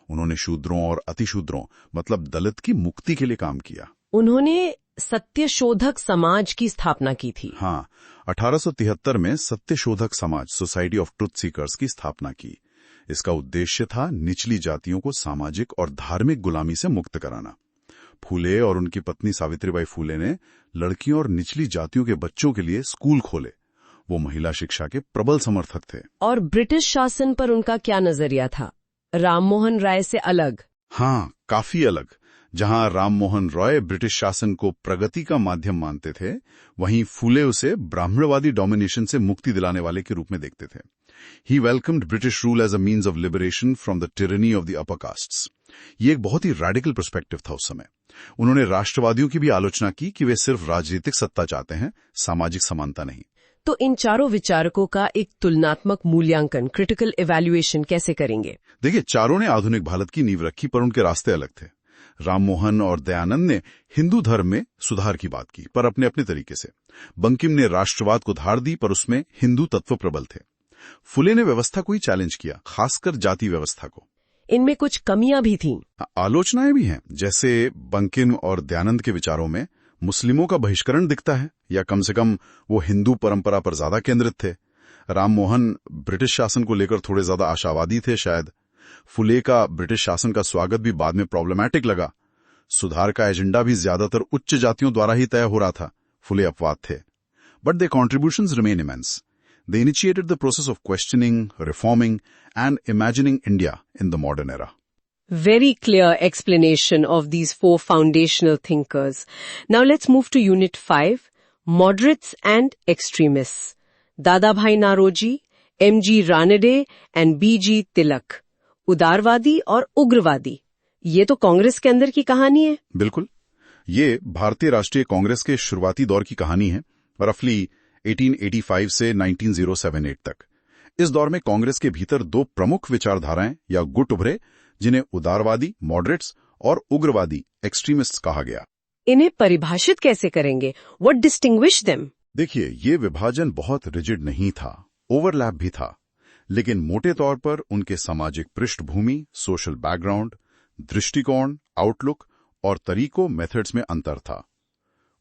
उन्होंने शूद्रों और अतिशूद्रों मतलब दलित की मुक्ति के लिए काम किया। उन्होंने सत्यशोधक समाज की स्थापना की थी। हाँ, 1873 में Satyashodhak Samaj society of truth seekers की स्थापना की। इसका उद्देश्य था निचली जातियों को सामाजिक और धार्मिक गुलामी से मुक्त कराना। फूले और उनकी पत्नी सावित्रीबाई फूले ने लड़कियों और निचली जातियों के बच्चों के लिए स्कूल खोले। वो महिला शिक्षा के प्रबल समर्थक थे। और ब्रिटिश शासन पर उनका क्या नजरिया था? राममोहन राय से अलग? हाँ, काफी अलग। जहां राममोहन रॉय ब्रिटिश शासन को प्रगति का माध्यम मानते थे, वहीं फूले उसे ब्राह्मणवादी डोमिनेशन से मुक्ति दिलाने वाले के रूप में देखते थे। He welcomed British rule as a means of liberation from the tyranny of the upper castes. ये एक बहुत ही रेडिकल पर्सपेक्टिव था उस समय। उन्होंने राष्ट्रवादियों की भी आलोचना की कि वे सिर्फ राजनीतिक सत्ता चाहते हैं, सामाजिक समानता नहीं। तो इन चारों विचारकों का एक तुलनात्मक मूल्यांकन, क्रिटिकल इवैल्यूएशन कैसे करेंगे? देखिए, चारों ने आधुनिक भारत की नींव रखी, पर उनके रास्ते अलग थे। राममोहन और दयानंद ने हिंदू धर्म में सुधार की बात की, पर अपने अपने तरीके से। बंकिम ने राष्ट्रवाद को धार दी, पर उसमें हिंदू तत्व प्रबल थे। फुले ने व्यवस्था को ही चैलेंज किया, खासकर जाति व्यवस्था को। इनमें कुछ कमियां भी थीं। आलोचनाएं भी हैं, जैसे बंकिम और दयानंद के विचारों में मुस्लिमों का बहिष्करण दिखता है, या कम से कम वो हिंदू परंपरा पर ज्यादा केंद्रित थे। राममोहन ब्रिटिश शासन को लेकर थोड़े ज्यादा आशावादी थे शायद। फुले का ब्रिटिश शासन का स्वागत भी बाद में प्रॉब्लमैटिक लगा। सुधार का एजेंडा भी ज्यादातर उच्च जातियों द्वारा ही तय हो रहा था। फुले अपवाद थे, but their contributions remain immense. They initiated the process of questioning, reforming, and imagining India in the modern era. Very clear explanation of these four foundational thinkers. Now let's move to Unit 5, Moderates and Extremists. Dadabhai Naoroji, M.G. Ranade, and B.G. Tilak. उदारवादी और उग्रवादी, ये तो कांग्रेस के अंदर की कहानी है। बिल्कुल, ये भारतीय राष्ट्रीय कांग्रेस के शुरुआती दौर की कहानी है, रफली 1885 से 1907-8 तक। इस दौर में कांग्रेस के भीतर दो प्रमुख विचारधाराएं या गुट उभरे, जिन्हें उदारवादी मॉडरेट्स और उग्रवादी एक्सट्रीमिस्ट्स कहा गया। इन्हें परिभाषित कैसे करेंगे? What distinguish them? देखिए, ये विभाजन बहुत रिजिड नहीं था, ओवरलैप भी था, लेकिन मोटे तौर पर उनके सामाजिक पृष्ठभूमि, सोशल बैकग्राउंड, दृष्टिकोण, आउटलुक और तरीकों, मेथड्स में अंतर था।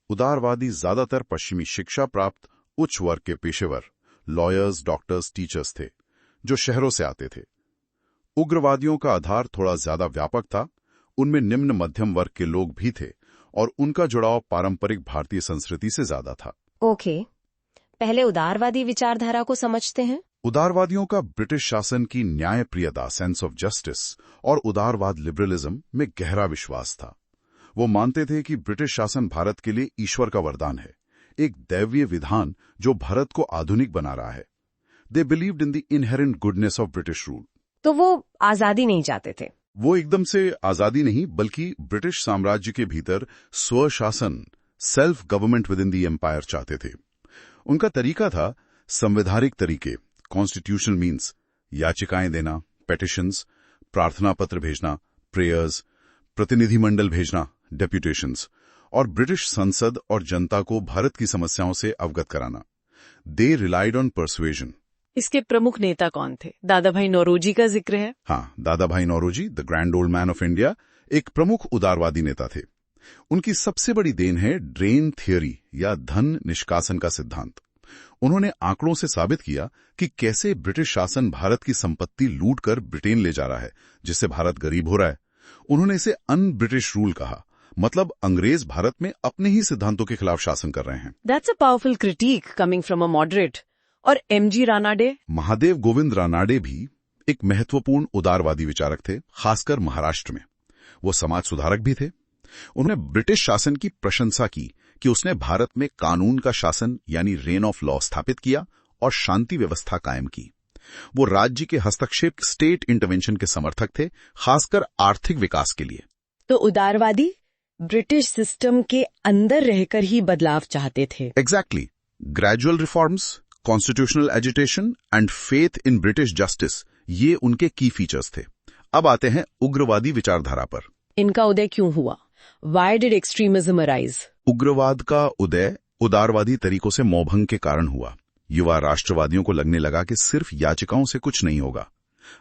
उदारवादी ज्यादातर पश्चिमी शिक्षा प्राप्त उच्च वर्ग के पेशेवर, लॉयर्स, डॉक्टर्स, टीचर्स थे, जो शहरों से आते थे। उग्रवादियों का आधार थोड़ा ज्यादा व्यापक था, उनमें निम्न मध्यम वर्ग के लोग भी थे और उनका जुड़ाव पारंपरिक भारतीय संस्कृति से ज्यादा था। ओके, पहले उदारवादी विचारधारा को समझते हैं। उदारवादियों का ब्रिटिश शासन की न्यायप्रियता, सेंस ऑफ जस्टिस और उदारवाद लिबरलिज्म में गहरा विश्वास था। वो मानते थे कि ब्रिटिश शासन भारत के लिए ईश्वर का वरदान है, एक दैवीय विधान जो भारत को आधुनिक बना रहा है। They believed in the inherent goodness of British rule. तो वो आजादी नहीं चाहते थे। वो एकदम से आजादी नहीं, बल्कि ब्रिटिश साम्राज्य के भीतर स्वशासन, self government within the empire चाहते थे। उनका तरीका था संवैधानिक तरीके, कॉन्स्टिट्यूशनल मीन्स, याचिकाएं देना, पेटिशंस, प्रार्थना पत्र भेजना, प्रेयर्स, प्रतिनिधिमंडल भेजना, डेप्यूटेशंस, और ब्रिटिश संसद और जनता को भारत की समस्याओं से अवगत कराना। दे रिलाइड ऑन परसुएजन। इसके प्रमुख नेता कौन थे? दादाभाई नौरोजी का जिक्र है। हाँ, Dadabhai Naoroji, the grand old man of India, एक प्रमुख उदारवादी नेता थे। उनकी सबसे बड़ी देन है ड्रेन थियोरी या धन निष्कासन का सिद्धांत। उन्होंने आंकड़ों से साबित किया कि कैसे ब्रिटिश शासन भारत की संपत्ति लूट कर ब्रिटेन ले जा रहा है, जिससे भारत गरीब हो रहा है। उन्होंने इसे अन ब्रिटिश रूल कहा, मतलब अंग्रेज भारत में अपने ही सिद्धांतों के खिलाफ शासन कर रहे हैं। That's a powerful critic coming from a moderate. और एमजी रानाडे? महादेव गोविंद रानाडे भी एक महत्वपूर्ण उदारवादी विचारक थे, खासकर महाराष्ट्र में। वो समाज सुधारक भी थे। उन्होंने ब्रिटिश शासन की प्रशंसा की कि उसने भारत में कानून का शासन यानी रेन ऑफ लॉ स्थापित किया और शांति व्यवस्था कायम की। वो राज्य के हस्तक्षेप, स्टेट इंटरवेंशन के समर्थक थे, खासकर आर्थिक विकास के लिए। तो उदारवादी ब्रिटिश सिस्टम के अंदर रहकर ही बदलाव चाहते थे। Exactly. Gradual reforms, constitutional agitation and faith in British justice, ये उनके की फीचर्स थे। अब आते हैं उग्रवादी विचारधारा पर। इनका उदय क्यों हुआ? Why did extremism arise? उग्रवाद का उदय उदारवादी तरीकों से मोहभंग के कारण हुआ। युवा राष्ट्रवादियों को लगने लगा कि सिर्फ याचिकाओं से कुछ नहीं होगा।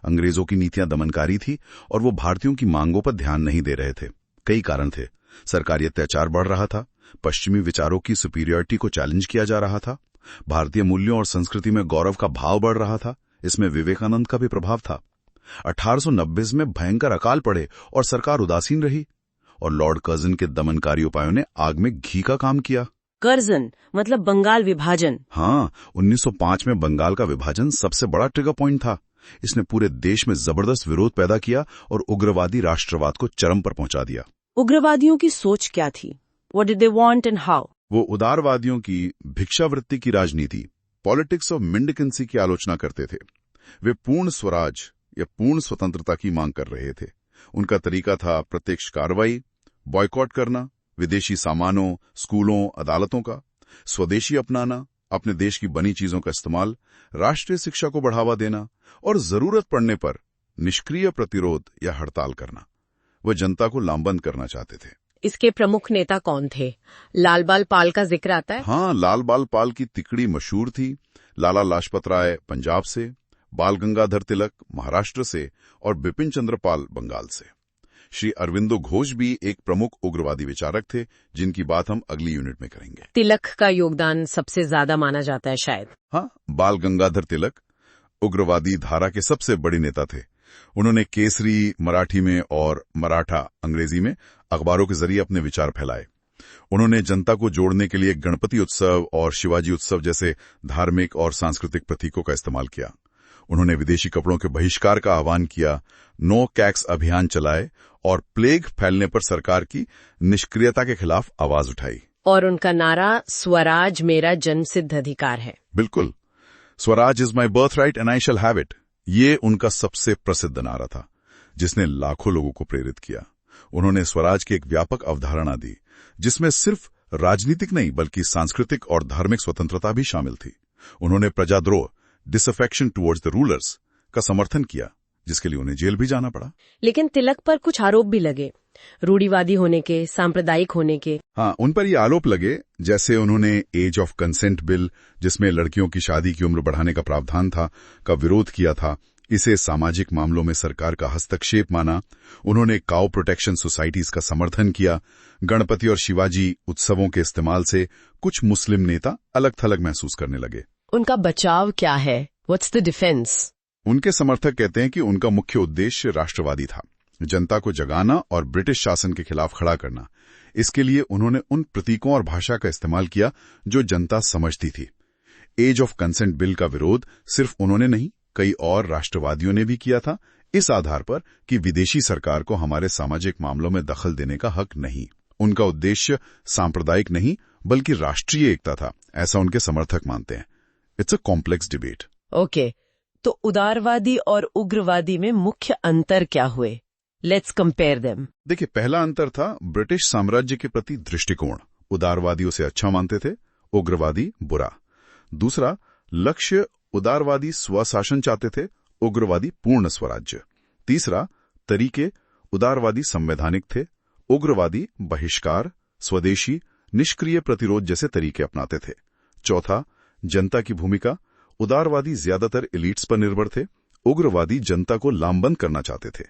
अंग्रेजों की नीतियां दमनकारी थी और वो भारतीयों की मांगों पर ध्यान नहीं दे रहे थे। कई कारण थे। सरकारी अत्याचार बढ़ रहा था, पश्चिमी विचारों की सुपीरियरिटी को चैलेंज किया जा रहा था, भारतीय मूल्यों और संस्कृति में गौरव का भाव बढ़ रहा था। इसमें विवेकानंद का भी प्रभाव था। 1890 में भयंकर अकाल पड़े और सरकार उदासीन रही, और लॉर्ड कर्जन के दमनकारी उपायों ने आग में घी का काम किया। कर्जन मतलब बंगाल विभाजन? हाँ, 1905 में बंगाल का विभाजन सबसे बड़ा ट्रिगर पॉइंट था। इसने पूरे देश में जबरदस्त विरोध पैदा किया और उग्रवादी राष्ट्रवाद को चरम पर पहुंचा दिया। उग्रवादियों की सोच क्या थी? What did they want and how? वो उदारवादियों की भिक्षावृत्ति की राजनीति, पॉलिटिक्स ऑफ मेंडिकेंसी की आलोचना करते थे। वे पूर्ण स्वराज या पूर्ण स्वतंत्रता की मांग कर रहे थे। उनका तरीका था प्रत्यक्ष कार्रवाई, बॉयकॉट करना, विदेशी सामानों, स्कूलों, अदालतों का, स्वदेशी अपनाना, अपने देश की बनी चीजों का इस्तेमाल, राष्ट्रीय शिक्षा को बढ़ावा देना और जरूरत पड़ने पर निष्क्रिय प्रतिरोध या हड़ताल करना। वह जनता को लामबंद करना चाहते थे। इसके प्रमुख नेता कौन थे? लाल बाल पाल का जिक्र आता है। हाँ, लाल बाल पाल की तिकड़ी मशहूर थी। लाला लाजपत राय पंजाब से, बाल गंगाधर तिलक महाराष्ट्र से और बिपिन चंद्र पाल बंगाल से। श्री अरविंदो घोष भी एक प्रमुख उग्रवादी विचारक थे, जिनकी बात हम अगली यूनिट में करेंगे। तिलक का योगदान सबसे ज्यादा माना जाता है शायद। हाँ, बाल गंगाधर तिलक उग्रवादी धारा के सबसे बड़े नेता थे। उन्होंने केसरी मराठी में और मराठा अंग्रेजी में अखबारों के जरिए अपने विचार फैलाए। उन्होंने जनता को जोड़ने के लिए गणपति उत्सव और शिवाजी उत्सव जैसे धार्मिक और सांस्कृतिक प्रतीकों का इस्तेमाल किया। उन्होंने विदेशी कपड़ों के बहिष्कार का आह्वान किया, नो कैक्स अभियान चलाए और प्लेग फैलने पर सरकार की निष्क्रियता के खिलाफ आवाज उठाई। और उनका नारा स्वराज मेरा जन्मसिद्ध अधिकार है। बिल्कुल, Swaraj is my birth right and I shall have it, ये उनका सबसे प्रसिद्ध नारा था, जिसने लाखों लोगों को प्रेरित किया। उन्होंने स्वराज की एक व्यापक अवधारणा दी, जिसमें सिर्फ राजनीतिक नहीं बल्कि सांस्कृतिक और धार्मिक स्वतंत्रता भी शामिल थी। उन्होंने प्रजाद्रोह, डिसअफेक्शन टुवर्ड्स द रूलर्स का समर्थन किया, जिसके लिए उन्हें जेल भी जाना पड़ा। लेकिन तिलक पर कुछ आरोप भी लगे, रूढ़िवादी होने के, सांप्रदायिक होने के। हाँ, उन पर ये आरोप लगे, जैसे उन्होंने एज ऑफ कंसेंट बिल, जिसमें लड़कियों की शादी की उम्र बढ़ाने का प्रावधान था, का विरोध किया था। इसे सामाजिक मामलों में सरकार का हस्तक्षेप माना। उन्होंने काउ प्रोटेक्शन सोसाइटीज का समर्थन किया। गणपति और शिवाजी उत्सवों के इस्तेमाल से कुछ मुस्लिम नेता अलग थलग महसूस करने लगे। उनका बचाव क्या है? What's the defence? उनके समर्थक कहते हैं कि उनका मुख्य उद्देश्य राष्ट्रवादी था, जनता को जगाना और ब्रिटिश शासन के खिलाफ खड़ा करना। इसके लिए उन्होंने उन प्रतीकों और भाषा का इस्तेमाल किया जो जनता समझती थी। एज ऑफ कंसेंट बिल का विरोध सिर्फ उन्होंने नहीं, कई और राष्ट्रवादियों ने भी किया था, इस आधार पर कि विदेशी सरकार को हमारे सामाजिक मामलों में दखल देने का हक नहीं। उनका उद्देश्य सांप्रदायिक नहीं बल्कि राष्ट्रीय एकता था, ऐसा उनके समर्थक मानते हैं। It's a complex debate. Okay, तो उदारवादी और उग्रवादी में मुख्य अंतर क्या हुए? Let's compare them. देखिए, पहला अंतर था ब्रिटिश साम्राज्य के प्रति दृष्टिकोण। उदारवादी उसे अच्छा मानते थे, उग्रवादी बुरा। दूसरा, लक्ष्य उदारवादी स्वशासन चाहते थे, उग्रवादी पूर्ण स्वराज्य। तीसरा, तरीके उदारवादी संवैधानिक थे, उग्रवादी बहिष्कार, स्वदेशी, निष्क्रिय प्रतिरोध जैसे तरीके अपनाते थे। चौथा, जनता की भूमिका उदारवादी ज्यादातर एलिट्स पर निर्भर थे, उग्रवादी जनता को लामबंद करना चाहते थे।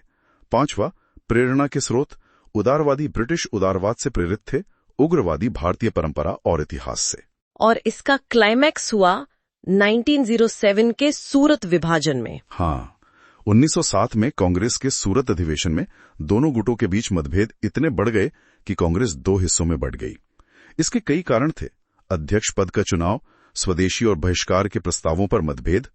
पांचवा, प्रेरणा के स्रोत उदारवादी ब्रिटिश उदारवाद से प्रेरित थे, उग्रवादी भारतीय परंपरा और इतिहास से। और इसका क्लाइमैक्स हुआ 1907 के सूरत विभाजन में। हाँ, 1907 में कांग्रेस के सूरत अधिवेशन में दोनों गुटों के बीच मतभेद इतने बढ़ गए कि कांग्रेस दो हिस्सों में बंट गई। इसके कई कारण थे। अध्यक्ष पद का चुनाव, स्वदेशी और बहिष्कार के प्रस्तावों पर मतभेद।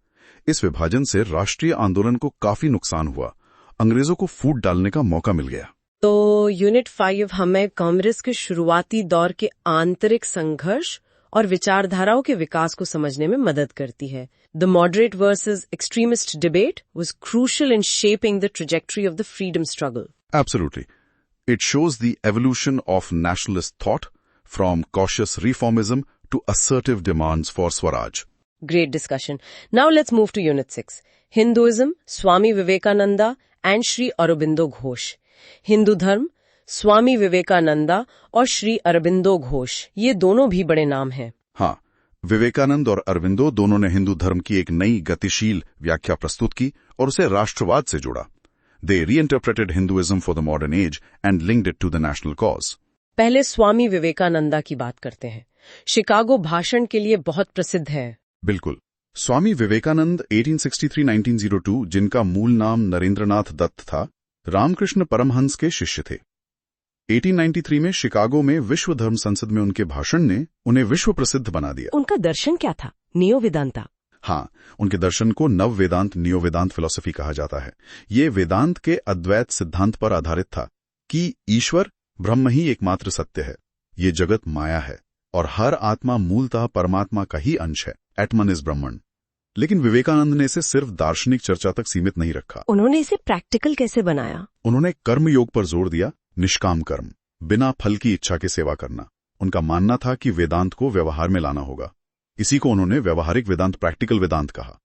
इस विभाजन से राष्ट्रीय आंदोलन को काफी नुकसान हुआ। अंग्रेजों को फूट डालने का मौका मिल गया। तो यूनिट 5 हमें कांग्रेस के शुरुआती दौर के आंतरिक संघर्ष और विचारधाराओं के विकास को समझने में मदद करती है। The moderate versus extremist debate was crucial in shaping the trajectory of the freedom struggle. Absolutely. It shows the evolution of nationalist thought from cautious reformism to assertive demands for Swaraj. Great discussion. Now let's move to Unit 6. Hinduism, Swami Vivekananda and Sri Aurobindo Ghosh. Hindu धर्म, स्वामी विवेकानंदा और श्री अरबिंदो घोष, ये दोनों भी बड़े नाम हैं। हाँ, विवेकानंद और अरबिंदो दोनों ने हिंदू धर्म की एक नई गतिशील व्याख्या प्रस्तुत की और उसे राष्ट्रवाद से जोड़ा। They reinterpreted Hinduism for the modern age and linked it to the national cause. पहले स्वामी विवेकानंदा की बात करते हैं। शिकागो भाषण के लिए बहुत प्रसिद्ध है। बिल्कुल। स्वामी विवेकानंद 1863-1902, जिनका मूल नाम नरेंद्रनाथ दत्त था, रामकृष्ण परमहंस के शिष्य थे। 1893 में शिकागो में विश्व धर्म संसद में उनके भाषण ने उन्हें विश्व प्रसिद्ध बना दिया। उनका दर्शन क्या था? नियो वेदांता। हाँ, उनके दर्शन को नव वेदांत, नियो वेदांत फिलॉसफी कहा जाता है। ये वेदांत के अद्वैत सिद्धांत पर आधारित था कि ईश्वर ब्रह्म ही एकमात्र सत्य है, ये जगत माया है और हर आत्मा मूलतः परमात्मा का ही अंश है। एटमन इज ब्रह्मन। लेकिन विवेकानंद ने इसे सिर्फ दार्शनिक चर्चा तक सीमित नहीं रखा। उन्होंने इसे प्रैक्टिकल कैसे बनाया? उन्होंने कर्म योग पर जोर दिया, निष्काम कर्म, बिना फल की इच्छा के सेवा करना। उनका मानना था कि वेदांत को व्यवहार में लाना होगा। इसी को उन्होंने व्यवहारिक वेदांत, प्रैक्टिकल वेदांत कहा।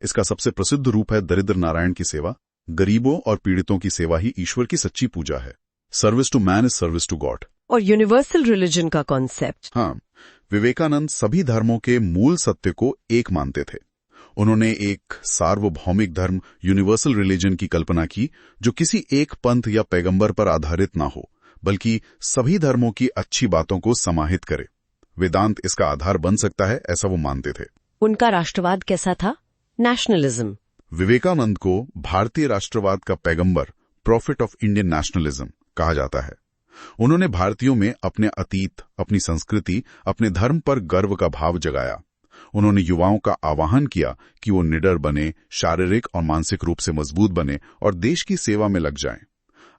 इसका सबसे प्रसिद्ध रूप है दरिद्र नारायण की सेवा। गरीबों और पीड़ितों की सेवा ही ईश्वर की सच्ची पूजा है। Service to man is service to God. और यूनिवर्सल रिलीजन का कॉन्सेप्ट? हाँ, विवेकानंद सभी धर्मों के मूल सत्य को एक मानते थे। उन्होंने एक सार्वभौमिक धर्म, यूनिवर्सल रिलीजन की कल्पना की जो किसी एक पंथ या पैगंबर पर आधारित ना हो, बल्कि सभी धर्मों की अच्छी बातों को समाहित करे। वेदांत इसका आधार बन सकता है, ऐसा वो मानते थे। उनका राष्ट्रवाद कैसा था? नेशनलिज्म। विवेकानंद को भारतीय राष्ट्रवाद का पैगंबर, प्रॉफिट ऑफ इंडियन नेशनलिज्म कहा जाता है। उन्होंने भारतीयों में अपने अतीत, अपनी संस्कृति, अपने धर्म पर गर्व का भाव जगाया। उन्होंने युवाओं का आह्वान किया कि वो निडर बने, शारीरिक और मानसिक रूप से मजबूत बने और देश की सेवा में लग जाएं।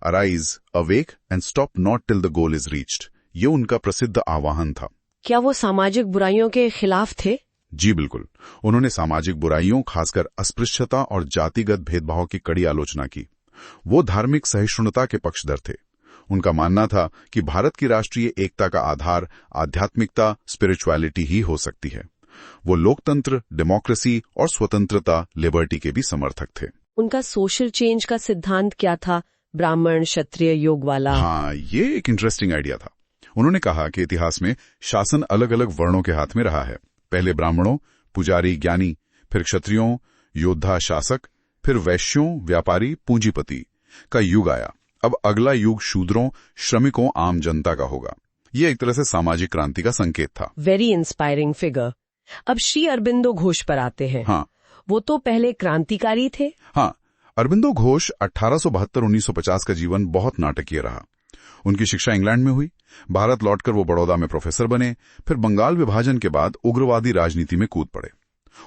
Arise, awake and stop not till the goal is reached, ये उनका प्रसिद्ध आह्वान था। क्या वो सामाजिक बुराइयों के खिलाफ थे? जी बिल्कुल। उन्होंने सामाजिक बुराइयों, खासकर अस्पृश्यता और जातिगत भेदभाव की कड़ी आलोचना की। वो धार्मिक सहिष्णुता के पक्षधर थे। उनका मानना था कि भारत की राष्ट्रीय एकता का आधार आध्यात्मिकता, स्पिरिचुअलिटी ही हो सकती है। वो लोकतंत्र, डेमोक्रेसी और स्वतंत्रता, लिबर्टी के भी समर्थक थे। उनका सोशल चेंज का सिद्धांत क्या था? ब्राह्मण, क्षत्रिय योग वाला। हाँ, ये एक इंटरेस्टिंग आइडिया था। उन्होंने कहा कि इतिहास में शासन अलग अलग वर्णों के हाथ में रहा है। पहले ब्राह्मणों, पुजारी, ज्ञानी, फिर क्षत्रियों, योद्धा, शासक, फिर वैश्यों, व्यापारी, पूंजीपति का युग आया। अब अगला युग शूद्रों, श्रमिकों, आम जनता का होगा। ये एक तरह से सामाजिक क्रांति का संकेत था। Very inspiring figure. अब श्री अरबिंदो घोष पर आते हैं। हाँ, वो तो पहले क्रांतिकारी थे। हाँ, अरबिंदो घोष 1872-1950 का जीवन बहुत नाटकीय रहा। उनकी शिक्षा इंग्लैंड में हुई। भारत लौटकर वो बड़ौदा में प्रोफेसर बने। फिर बंगाल विभाजन के बाद उग्रवादी राजनीति में कूद पड़े।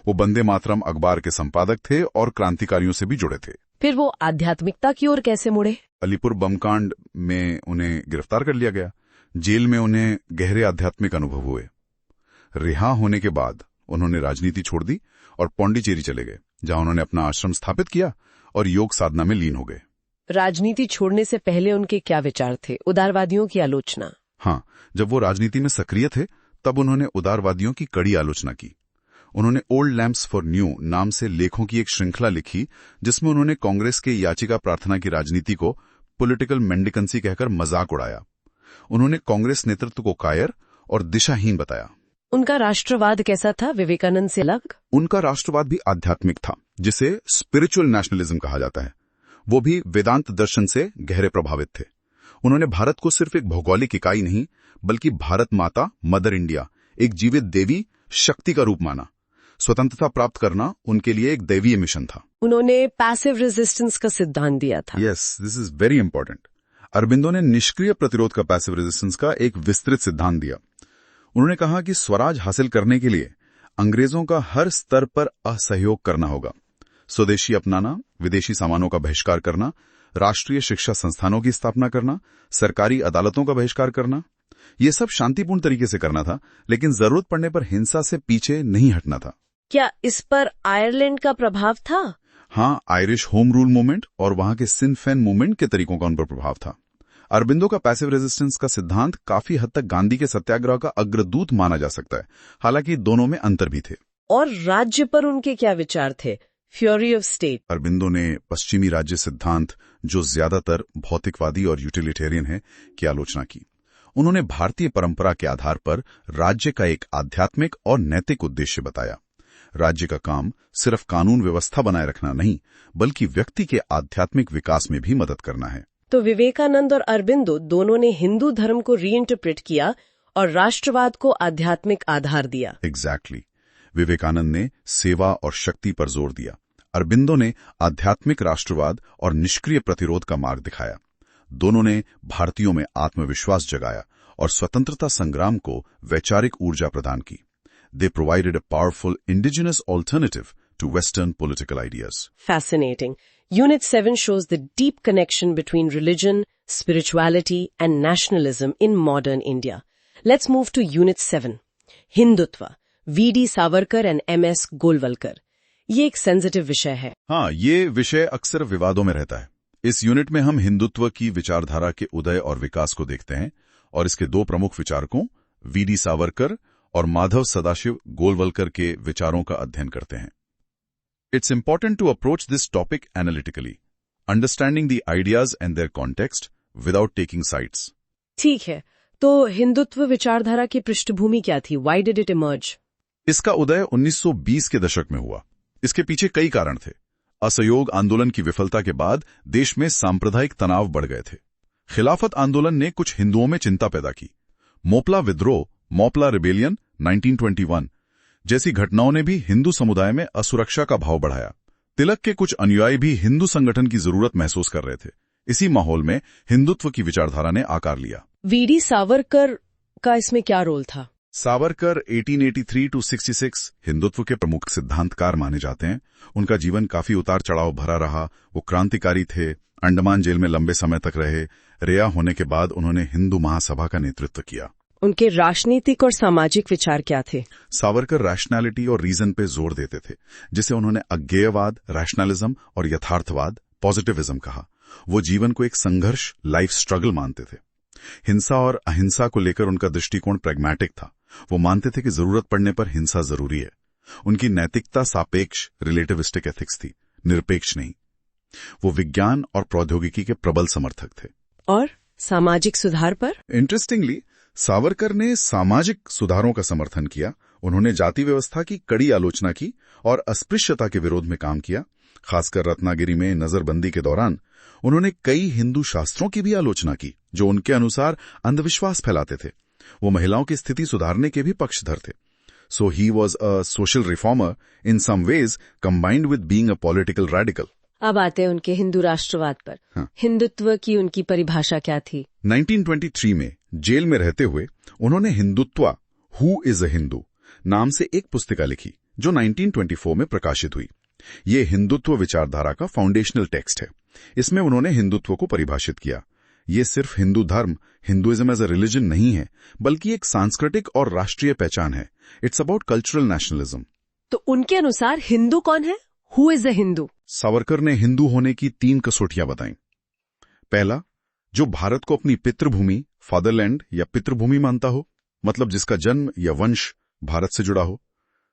वो वंदे मातरम अखबार के संपादक थे और क्रांतिकारियों से भी जुड़े थे। फिर वो आध्यात्मिकता की ओर कैसे मुड़े? अलीपुर बमकांड में उन्हें गिरफ्तार कर लिया गया। जेल में उन्हें गहरे आध्यात्मिक अनुभव हुए। रिहा होने के बाद उन्होंने राजनीति छोड़ दी और पौंडीचेरी चले गए, जहां उन्होंने अपना आश्रम स्थापित किया और योग साधना में लीन हो गए। राजनीति छोड़ने से पहले उनके क्या विचार थे? उदारवादियों की आलोचना। हाँ, जब वो राजनीति में सक्रिय थे तब उन्होंने उदारवादियों की कड़ी आलोचना की। उन्होंने ओल्ड लैम्प्स फॉर न्यू नाम से लेखों की एक श्रृंखला लिखी, जिसमें उन्होंने कांग्रेस के याचिका प्रार्थना की राजनीति को पॉलिटिकल मेंडिकेंसी कहकर मजाक उड़ाया। उन्होंने कांग्रेस नेतृत्व को कायर और दिशाहीन बताया। उनका राष्ट्रवाद कैसा था विवेकानंद से अलग? उनका राष्ट्रवाद भी आध्यात्मिक था, जिसे स्पिरिचुअल नेशनलिज्म कहा जाता है। वो भी वेदांत दर्शन से गहरे प्रभावित थे। उन्होंने भारत को सिर्फ एक भौगोलिक इकाई नहीं, बल्कि भारत माता, मदर इंडिया, एक जीवित देवी शक्ति का रूप माना। स्वतंत्रता प्राप्त करना उनके लिए एक दैवीय मिशन था। उन्होंने पैसिव रेजिस्टेंस का सिद्धांत दिया था। Yes, this is very important. Aurobindo ने निष्क्रिय प्रतिरोध का, पैसिव रेजिस्टेंस का एक विस्तृत सिद्धांत दिया। उन्होंने कहा कि स्वराज हासिल करने के लिए अंग्रेजों का हर स्तर पर असहयोग करना होगा। स्वदेशी अपनाना, विदेशी सामानों का बहिष्कार करना, राष्ट्रीय शिक्षा संस्थानों की स्थापना करना, सरकारी अदालतों का बहिष्कार करना, ये सब शांतिपूर्ण तरीके से करना था, लेकिन जरूरत पड़ने पर हिंसा से पीछे नहीं हटना था। क्या इस पर आयरलैंड का प्रभाव था? हाँ, आयरिश होम रूल मूवमेंट और वहां के सिन फेन मूवमेंट के तरीकों का उन पर प्रभाव था। अरबिंदो का पैसिव रेजिस्टेंस का सिद्धांत काफी हद तक गांधी के सत्याग्रह का अग्रदूत माना जा सकता है, हालांकि दोनों में अंतर भी थे। और राज्य पर उनके क्या विचार थे? Fury of state. अरबिंदो ने पश्चिमी राज्य सिद्धांत, जो ज्यादातर भौतिकवादी और यूटिलिटेरियन है, की आलोचना की। उन्होंने भारतीय परंपरा के आधार पर राज्य का एक आध्यात्मिक और नैतिक उद्देश्य बताया। राज्य का काम सिर्फ कानून व्यवस्था बनाए रखना नहीं, बल्कि व्यक्ति के आध्यात्मिक विकास में भी मदद करना है। तो विवेकानंद और अरबिंदो दोनों ने हिंदू धर्म को रीइंटरप्रेट किया और राष्ट्रवाद को आध्यात्मिक आधार दिया। एग्जैक्टली। विवेकानंद ने सेवा और शक्ति पर जोर दिया। अरबिंदो ने आध्यात्मिक राष्ट्रवाद और निष्क्रिय प्रतिरोध का मार्ग दिखाया। दोनों ने भारतीयों में आत्मविश्वास जगाया और स्वतंत्रता संग्राम को वैचारिक ऊर्जा प्रदान की। They provided a powerful indigenous alternative to Western political ideas. Fascinating. Unit 7 shows the deep connection between religion, spirituality, and nationalism in modern India. Let's move to Unit 7. Hindutva. V.D. Savarkar and M.S. Golwalkar. ये एक sensitive विषय है। हाँ, ये विषय अक्सर विवादों में रहता है। इस यूनिट में हम हिंदुत्व की विचारधारा के उदय और विकास को देखते हैं और इसके दो प्रमुख विचारकों V.D. सावरकर और माधव सदाशिव गोलवलकर के विचारों का अध्ययन करते हैं। It's important to approach this topic analytically, understanding the ideas and their context without taking sides. ठीक है, तो हिंदुत्व विचारधारा की पृष्ठभूमि क्या थी? Why did it emerge? इसका उदय 1920 के दशक में हुआ। इसके पीछे कई कारण थे। असहयोग आंदोलन की विफलता के बाद देश में सांप्रदायिक तनाव बढ़ गए थे। खिलाफत आंदोलन ने कुछ हिंदुओं में चिंता पैदा की। मोपला विद्रोह, मोपला रिबेलियन 1921 जैसी घटनाओं ने भी हिंदू समुदाय में असुरक्षा का भाव बढ़ाया। तिलक के कुछ अनुयायी भी हिंदू संगठन की जरूरत महसूस कर रहे थे। इसी माहौल में हिंदुत्व की विचारधारा ने आकार लिया। V.D. सावरकर का इसमें क्या रोल था? सावरकर 1883 to 66 हिंदुत्व के प्रमुख सिद्धांतकार माने जाते हैं। उनका जीवन काफी उतार चढ़ाव भरा रहा। वो क्रांतिकारी थे, अंडमान जेल में लंबे समय तक रहे। रिहा होने के बाद उन्होंने हिंदू महासभा का नेतृत्व किया। उनके राजनीतिक और सामाजिक विचार क्या थे? सावरकर रैशनैलिटी और रीजन पे जोर देते थे, जिसे उन्होंने अज्ञेयवाद, रैशनलिज्म और यथार्थवाद, पॉजिटिविज्म कहा। वो जीवन को एक संघर्ष, लाइफ स्ट्रगल मानते थे। हिंसा और अहिंसा को लेकर उनका दृष्टिकोण प्रैग्मैटिक था। वो मानते थे कि जरूरत पड़ने पर हिंसा जरूरी है। उनकी नैतिकता सापेक्ष, रिलेटिविस्टिक एथिक्स थी, निरपेक्ष नहीं। वो विज्ञान और प्रौद्योगिकी के प्रबल समर्थक थे। और सामाजिक सुधार पर? इंटरेस्टिंगली, सावरकर ने सामाजिक सुधारों का समर्थन किया। उन्होंने जाति व्यवस्था की कड़ी आलोचना की और अस्पृश्यता के विरोध में काम किया। खासकर रत्नागिरी में नजरबंदी के दौरान उन्होंने कई हिंदू शास्त्रों की भी आलोचना की, जो उनके अनुसार अंधविश्वास फैलाते थे। वो महिलाओं की स्थिति सुधारने के भी पक्षधर थे। So he was a social reformer in some ways, combined with being a political radical. अब आते हैं उनके हिंदू राष्ट्रवाद पर। हाँ। हिंदुत्व की उनकी परिभाषा क्या थी? 1923 में जेल में रहते हुए उन्होंने Hindutva, who is a Hindu नाम से एक पुस्तिका लिखी, जो 1924 में प्रकाशित हुई। ये हिंदुत्व विचारधारा का फाउंडेशनल टेक्स्ट है। इसमें उन्होंने हिंदुत्व को परिभाषित किया। ये सिर्फ हिंदू धर्म, हिंदुइज्म एज अ रिलीजन नहीं है, बल्कि एक सांस्कृतिक और राष्ट्रीय पहचान है। It's about cultural nationalism. तो उनके अनुसार हिंदू कौन है? Who is a Hindu? Savarkar ने हिंदू होने की 3 कसौटियां बताई। पहला, जो भारत को अपनी पितृभूमि, फादरलैंड या पितृभूमि मानता हो, मतलब जिसका जन्म या वंश भारत से जुड़ा हो।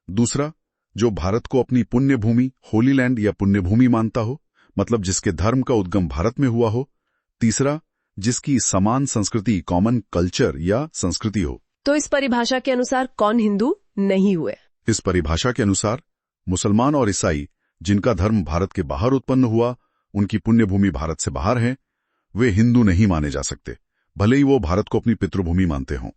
दूसरा, जो भारत को अपनी पुण्य भूमि, होली लैंड या पुण्य भूमि मानता हो, मतलब जिसके धर्म का उद्गम भारत में हुआ हो। तीसरा, जिसकी समान संस्कृति, कॉमन कल्चर या संस्कृति हो। तो इस परिभाषा के अनुसार कौन हिंदू नहीं हुए? इस परिभाषा के अनुसार मुसलमान और ईसाई, जिनका धर्म भारत के बाहर उत्पन्न हुआ, उनकी पुण्य भूमि भारत से बाहर है, वे हिंदू नहीं माने जा सकते, भले ही वो भारत को अपनी पितृभूमि मानते हों।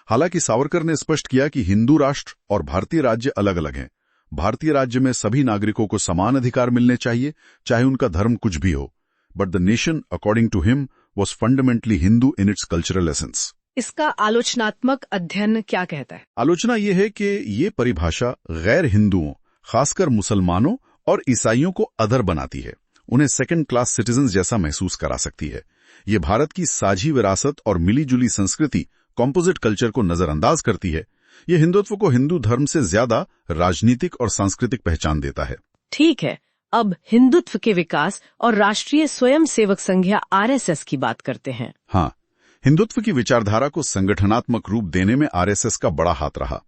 हालांकि सावरकर ने स्पष्ट किया कि हिंदू राष्ट्र और भारतीय राज्य अलग अलग हैं। भारतीय राज्य में सभी नागरिकों को समान अधिकार मिलने चाहिए, चाहे उनका धर्म कुछ भी हो। But the nation, according to him, was fundamentally Hindu in its cultural essence. इसका आलोचनात्मक अध्ययन क्या कहता है? आलोचना यह है कि ये परिभाषा गैर हिंदुओं, खासकर मुसलमानों और ईसाइयों को अदर बनाती है, उन्हें सेकंड क्लास सिटीजन्स जैसा महसूस करा सकती है। ये भारत की साझी विरासत और मिलीजुली संस्कृति, कॉम्पोजिट कल्चर को नजरअंदाज करती है। ये हिंदुत्व को हिंदू धर्म से ज्यादा राजनीतिक और सांस्कृतिक पहचान देता है। ठीक है, अब हिंदुत्व के विकास और राष्ट्रीय स्वयंसेवक संघ या आरएसएस की बात करते हैं। हाँ, हिंदुत्व की विचारधारा को संगठनात्मक रूप देने में आरएसएस का बड़ा हाथ रहा।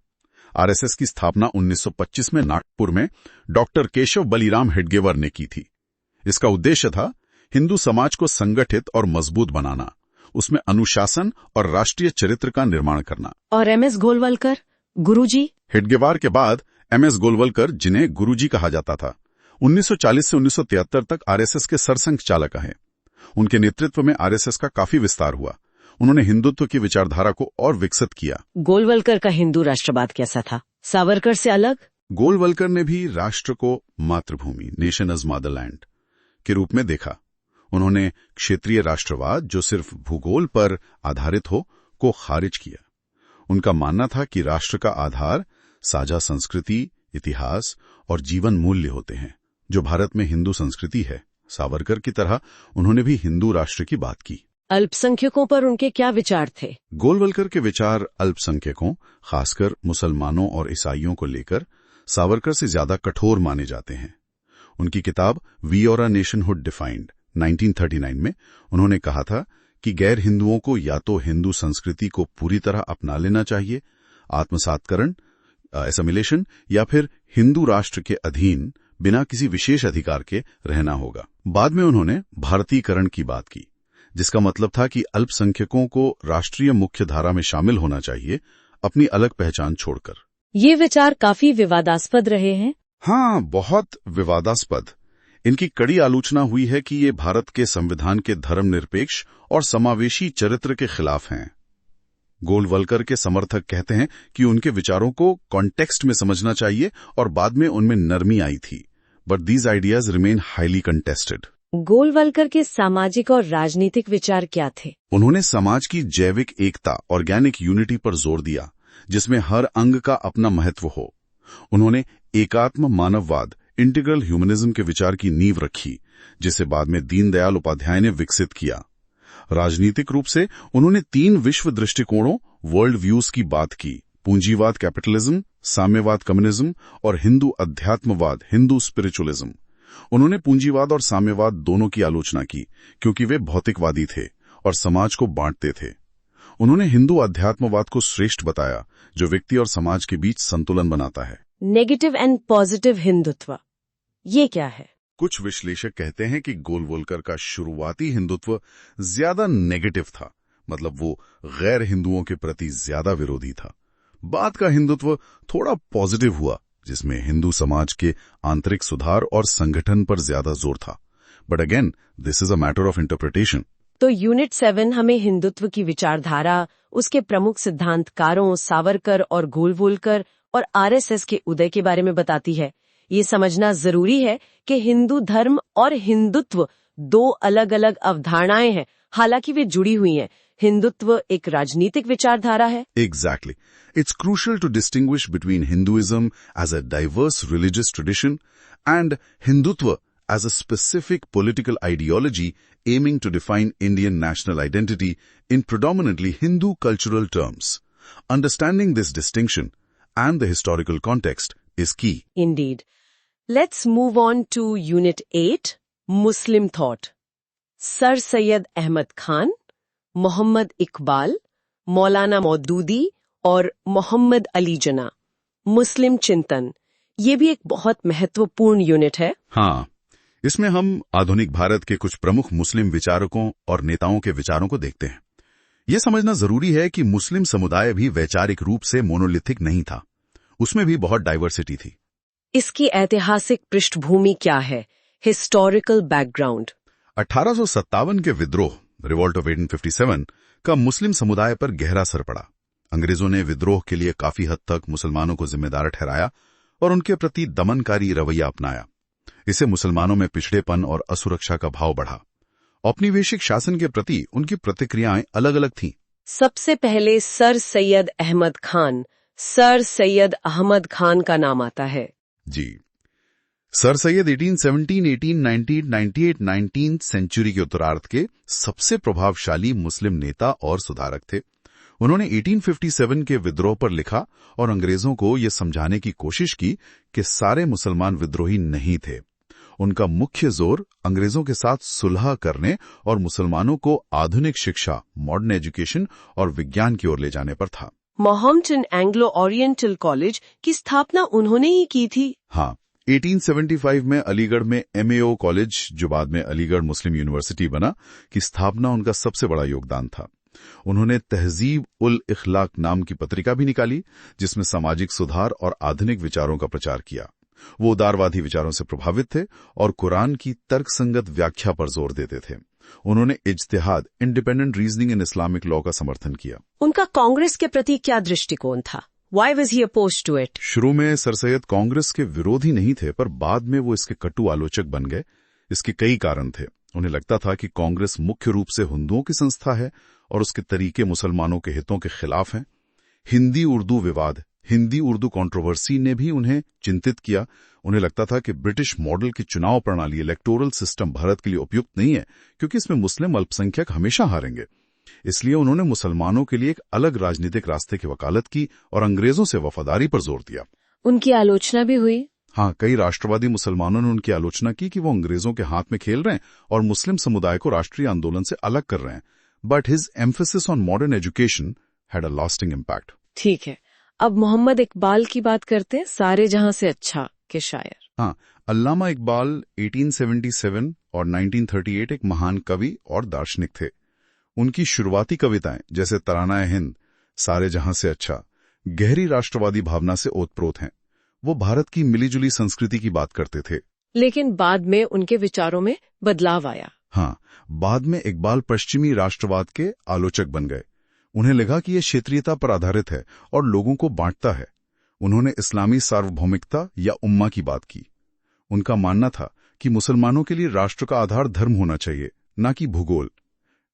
आरएसएस की स्थापना 1925 में नागपुर में डॉक्टर केशव बलिराम हेडगेवार ने की थी। इसका उद्देश्य था हिंदू समाज को संगठित और मजबूत बनाना, उसमें अनुशासन और राष्ट्रीय चरित्र का निर्माण करना। और एमएस गोलवलकर, गुरुजी? हेडगेवार के बाद एमएस गोलवलकर, जिन्हें गुरुजी कहा जाता था, 1940 से 1973 तक आरएसएस के सरसंघ चालक हैं। उनके नेतृत्व में आरएसएस का काफी विस्तार हुआ। उन्होंने हिंदुत्व की विचारधारा को और विकसित किया। गोलवलकर का हिंदू राष्ट्रवाद कैसा था, सावरकर से अलग? गोलवलकर ने भी राष्ट्र को मातृभूमि, नेशन एज मदरलैंड, के रूप में देखा। उन्होंने क्षेत्रीय राष्ट्रवाद, जो सिर्फ भूगोल पर आधारित हो, को खारिज किया। उनका मानना था कि राष्ट्र का आधार साझा संस्कृति, इतिहास और जीवन मूल्य होते हैं, जो भारत में हिंदू संस्कृति है। सावरकर की तरह उन्होंने भी हिंदू राष्ट्र की बात की। अल्पसंख्यकों पर उनके क्या विचार थे? गोलवलकर के विचार अल्पसंख्यकों, खासकर मुसलमानों और ईसाइयों को लेकर सावरकर से ज्यादा कठोर माने जाते हैं। उनकी किताब वी और अ नेशनहुड डिफाइंड 1939 में उन्होंने कहा था कि गैर हिंदुओं को या तो हिंदू संस्कृति को पूरी तरह अपना लेना चाहिए, आत्मसातकरण, एसिमिलेशन, या फिर हिंदू राष्ट्र के अधीन बिना किसी विशेष अधिकार के रहना होगा। बाद में उन्होंने भारतीयकरण की बात की, जिसका मतलब था कि अल्पसंख्यकों को राष्ट्रीय मुख्य धारा में शामिल होना चाहिए, अपनी अलग पहचान छोड़कर। ये विचार काफी विवादास्पद रहे हैं। हाँ, बहुत विवादास्पद। इनकी कड़ी आलोचना हुई है कि ये भारत के संविधान के धर्मनिरपेक्ष और समावेशी चरित्र के खिलाफ हैं। गोलवलकर के समर्थक कहते हैं कि उनके विचारों को कॉन्टेक्स्ट में समझना चाहिए और बाद में उनमें नरमी आई थी, but these ideas remain highly contested. Golwalkar के सामाजिक और राजनीतिक विचार क्या थे? उन्होंने समाज की जैविक एकता, ऑर्गेनिक यूनिटी पर जोर दिया, जिसमें हर अंग का अपना महत्व हो। उन्होंने एकात्म मानववाद, इंटीग्रल ह्यूमनिज्म के विचार की नींव रखी, जिसे बाद में दीनदयाल उपाध्याय ने विकसित किया। राजनीतिक रूप से उन्होंने 3 विश्व दृष्टिकोणों, वर्ल्ड व्यूज की बात की: पूंजीवाद कैपिटलिज्म, साम्यवाद कम्युनिज्म और हिंदू अध्यात्मवाद, हिंदू स्पिरिचुअलिज्म। उन्होंने पूंजीवाद और साम्यवाद दोनों की आलोचना की, क्योंकि वे भौतिकवादी थे और समाज को बांटते थे। उन्होंने हिंदू अध्यात्मवाद को श्रेष्ठ बताया, जो व्यक्ति और समाज के बीच संतुलन बनाता है। नेगेटिव एंड पॉजिटिव हिंदुत्व, ये क्या है? कुछ विश्लेषक कहते हैं कि गोलवलकर का शुरुआती हिंदुत्व ज्यादा नेगेटिव था, मतलब वो गैर हिंदुओं के प्रति ज्यादा विरोधी था। बाद का हिंदुत्व थोड़ा पॉजिटिव हुआ, जिसमें हिंदू समाज के आंतरिक सुधार और संगठन पर ज्यादा जोर था। But again, this is a matter of interpretation. तो यूनिट 7 हमें हिंदुत्व की विचारधारा, उसके प्रमुख सिद्धांतकारों सावरकर और गोलवलकर और आरएसएस के उदय के बारे में बताती है। ये समझना जरूरी है कि हिंदू धर्म और हिंदुत्व 2 अलग-अलग अवधारणाएं हैं, हालांकि वे जुड़ी हुई हैं। हिंदुत्व एक राजनीतिक विचारधारा है। Exactly. It's crucial to distinguish between Hinduism as a diverse religious tradition and Hindutva as a specific political ideology aiming to define Indian national identity in predominantly Hindu cultural terms. Understanding this distinction and the historical context is key. Indeed. Let's move on to Unit 8, Muslim Thought. Sir Syed Ahmad Khan, Mohammad Iqbal, मौलाना मौदूदी और मोहम्मद अली जना, मुस्लिम चिंतन, ये भी एक बहुत महत्वपूर्ण unit है। हाँ, इसमें हम आधुनिक भारत के कुछ प्रमुख मुस्लिम विचारकों और नेताओं के विचारों को देखते हैं। यह समझना जरूरी है कि मुस्लिम समुदाय भी वैचारिक रूप से मोनोलिथिक नहीं था, उसमें भी बहुत डाइवर्सिटी थी। इसकी ऐतिहासिक पृष्ठभूमि क्या है, हिस्टोरिकल बैकग्राउंड? 1857 के विद्रोह, रिवॉल्ट ऑफ 1857 का मुस्लिम समुदाय पर गहरा असर पड़ा। अंग्रेजों ने विद्रोह के लिए काफी हद तक मुसलमानों को जिम्मेदार ठहराया और उनके प्रति दमनकारी रवैया अपनाया। इससे मुसलमानों में पिछड़ेपन और असुरक्षा का भाव बढ़ा। औपनिवेशिक शासन के प्रति उनकी प्रतिक्रियाएं अलग अलग थीं। सबसे पहले सर सैयद अहमद खान का नाम आता है। जी, सर सैयद 1817, 1898, 98, 19th सेंचुरी के उत्तरार्ध के सबसे प्रभावशाली मुस्लिम नेता और सुधारक थे। उन्होंने 1857 के विद्रोह पर लिखा और अंग्रेजों को यह समझाने की कोशिश की कि सारे मुसलमान विद्रोही नहीं थे। उनका मुख्य जोर अंग्रेजों के साथ सुलह करने और मुसलमानों को आधुनिक शिक्षा, मॉडर्न एजुकेशन और विज्ञान की ओर ले जाने पर था। मोहम्मडन एंग्लो ओरिएंटल कॉलेज की स्थापना उन्होंने ही की थी। हाँ, 1875 में अलीगढ़ में MAO कॉलेज, जो बाद में अलीगढ़ मुस्लिम यूनिवर्सिटी बना, की स्थापना उनका सबसे बड़ा योगदान था। उन्होंने तहजीब उल इखलाक नाम की पत्रिका भी निकाली, जिसमें सामाजिक सुधार और आधुनिक विचारों का प्रचार किया। वो उदारवादी विचारों से प्रभावित थे और कुरान की तर्कसंगत व्याख्या पर जोर देते थे। उन्होंने इज्तिहाद, independent reasoning in Islamic law का समर्थन किया। उनका कांग्रेस के प्रति क्या दृष्टिकोण था? Why was he opposed to it? शुरू में सर सैयद कांग्रेस के विरोधी नहीं थे, पर बाद में वो इसके कटु आलोचक बन गए। इसके कई कारण थे। उन्हें लगता था कि कांग्रेस मुख्य रूप से हिंदुओं की संस्था है और उसके तरीके मुसलमानों के हितों के खिलाफ हैं। हिंदी उर्दू विवाद, हिंदी उर्दू कंट्रोवर्सी ने भी उन्हें चिंतित किया। उन्हें लगता था कि ब्रिटिश मॉडल की चुनाव प्रणाली, इलेक्टोरल सिस्टम भारत के लिए उपयुक्त नहीं है, क्योंकि इसमें मुस्लिम अल्पसंख्यक हमेशा हारेंगे। इसलिए उन्होंने मुसलमानों के लिए एक अलग राजनीतिक रास्ते की वकालत की और अंग्रेजों से वफादारी पर जोर दिया। उनकी आलोचना भी हुई। हाँ, कई राष्ट्रवादी मुसलमानों ने उनकी आलोचना की कि वो अंग्रेजों के हाथ में खेल रहे हैं और मुस्लिम समुदाय को राष्ट्रीय आंदोलन से अलग कर रहे हैं। But his emphasis on modern education had a lasting impact. ठीक है, अब मोहम्मद इकबाल की बात करते हैं, सारे जहां से अच्छा के शायर। हाँ, अल्लामा इकबाल 1877 और 1938 एक महान कवि और दार्शनिक थे। उनकी शुरुआती कविताएं जैसे तराना-ए-हिंद, सारे जहां से अच्छा, गहरी राष्ट्रवादी भावना से ओतप्रोत हैं। वो भारत की मिलीजुली संस्कृति की बात करते थे। लेकिन बाद में उनके विचारों में बदलाव आया। हाँ, बाद में इकबाल पश्चिमी राष्ट्रवाद के आलोचक बन गए। उन्हें लगा कि यह क्षेत्रीयता पर आधारित है और लोगों को बांटता है। उन्होंने इस्लामी सार्वभौमिकता या उम्मा की बात की। उनका मानना था कि मुसलमानों के लिए राष्ट्र का आधार धर्म होना चाहिए, न कि भूगोल।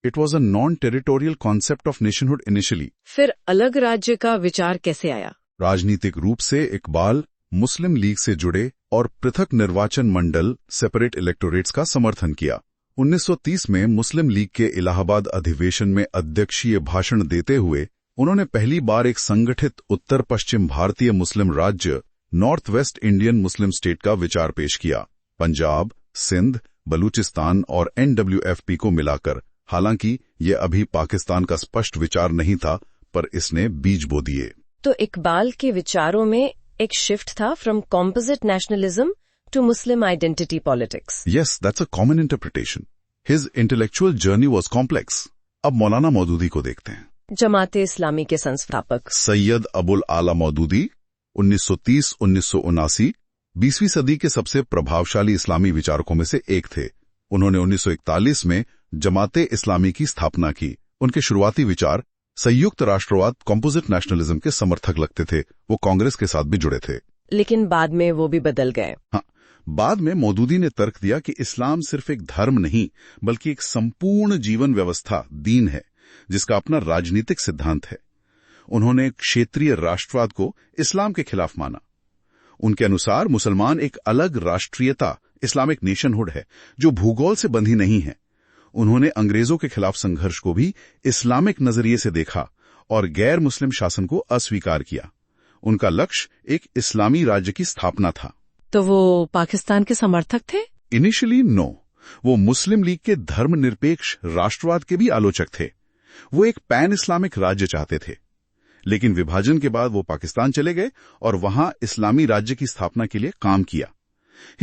It was a non territorial concept of nationhood initially. फिर अलग राज्य का विचार कैसे आया? राजनीतिक रूप से इकबाल मुस्लिम लीग से जुड़े और पृथक निर्वाचन मंडल, सेपरेट इलेक्टोरेट्स का समर्थन किया। 1930 में मुस्लिम लीग के इलाहाबाद अधिवेशन में अध्यक्षीय भाषण देते हुए उन्होंने पहली बार एक संगठित उत्तर पश्चिम भारतीय मुस्लिम राज्य, north West Indian Muslim state का विचार पेश किया। पंजाब, सिंध, बलूचिस्तान और NWFP को मिलाकर। हालांकि ये अभी पाकिस्तान का स्पष्ट विचार नहीं था, पर इसने बीज बो दिए। तो इकबाल के विचारों में एक शिफ्ट था from composite nationalism to Muslim identity politics. Yes, that's a common interpretation. His intellectual journey was complex. अब मौलाना मौदूदी को देखते हैं। जमाते इस्लामी के संस्थापक सैयद अबुल आला मौदूदी 1930-1979 20वीं सदी के सबसे प्रभावशाली इस्लामी विचारकों में से एक थे। उन्होंने 1941 में जमाते इस्लामी की स्थापना की। उनके शुरुआती विचार संयुक्त राष्ट्रवाद, कॉम्पोजिट नेशनलिज्म के समर्थक लगते थे। वो कांग्रेस के साथ भी जुड़े थे, लेकिन बाद में वो भी बदल गए। हाँ, बाद में मौदूदी ने तर्क दिया कि इस्लाम सिर्फ एक धर्म नहीं, बल्कि एक संपूर्ण जीवन व्यवस्था, दीन है, जिसका अपना राजनीतिक सिद्धांत है। उन्होंने क्षेत्रीय राष्ट्रवाद को इस्लाम के खिलाफ माना। उनके अनुसार मुसलमान एक अलग राष्ट्रीयता, इस्लामिक नेशनहुड है, जो भूगोल से बंधी नहीं है। उन्होंने अंग्रेजों के खिलाफ संघर्ष को भी इस्लामिक नजरिए से देखा और गैर मुस्लिम शासन को अस्वीकार किया। उनका लक्ष्य एक इस्लामी राज्य की स्थापना था। तो वो पाकिस्तान के समर्थक थे? इनिशियली नो, वो मुस्लिम लीग के धर्मनिरपेक्ष राष्ट्रवाद के भी आलोचक थे। वो एक पैन इस्लामिक राज्य चाहते थे, लेकिन विभाजन के बाद वो पाकिस्तान चले गए और वहां इस्लामी राज्य की स्थापना के लिए काम किया।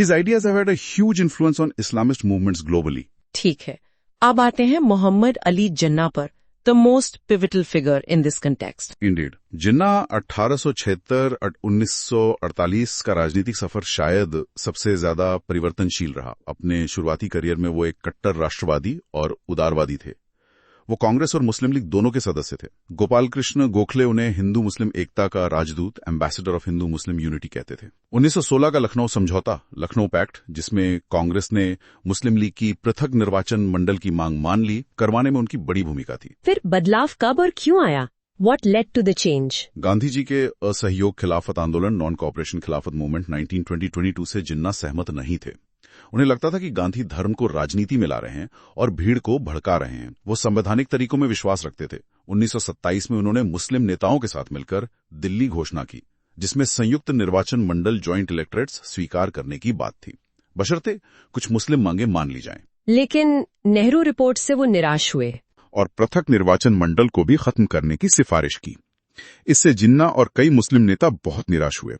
His ideas have had a huge influence on Islamist movements globally. ठीक है, अब आते हैं मोहम्मद अली जिन्ना पर, the most pivotal figure in this context. Indeed, जिन्ना 1876 और 1948 का राजनीतिक सफर शायद सबसे ज्यादा परिवर्तनशील रहा। अपने शुरुआती करियर में वो एक कट्टर राष्ट्रवादी और उदारवादी थे। वो कांग्रेस और मुस्लिम लीग दोनों के सदस्य थे। गोपाल कृष्ण गोखले उन्हें हिंदू मुस्लिम एकता का राजदूत, ambassador of Hindu Muslim unity कहते थे। 1916 का लखनऊ समझौता, लखनऊ पैक्ट, जिसमें कांग्रेस ने मुस्लिम लीग की पृथक निर्वाचन मंडल की मांग मान ली, करवाने में उनकी बड़ी भूमिका थी। फिर बदलाव कब और क्यों आया? What led to the change? Gandhi ji के असहयोग खिलाफत आंदोलन, नॉन कोऑपरेशन खिलाफत मूवमेंट 1920-22 से जिन्ना सहमत नहीं थे। उन्हें लगता था कि गांधी धर्म को राजनीति में ला रहे हैं और भीड़ को भड़का रहे हैं। वो संवैधानिक तरीकों में विश्वास रखते थे। 1927 में उन्होंने मुस्लिम नेताओं के साथ मिलकर दिल्ली घोषणा की, जिसमें संयुक्त निर्वाचन मंडल, जॉइंट इलेक्टोरेट्स स्वीकार करने की बात थी, बशर्ते कुछ मुस्लिम मांगे मान ली जाएं। लेकिन नेहरू रिपोर्ट से वो निराश हुए और पृथक निर्वाचन मंडल को भी खत्म करने की सिफारिश की। इससे जिन्ना और कई मुस्लिम नेता बहुत निराश हुए।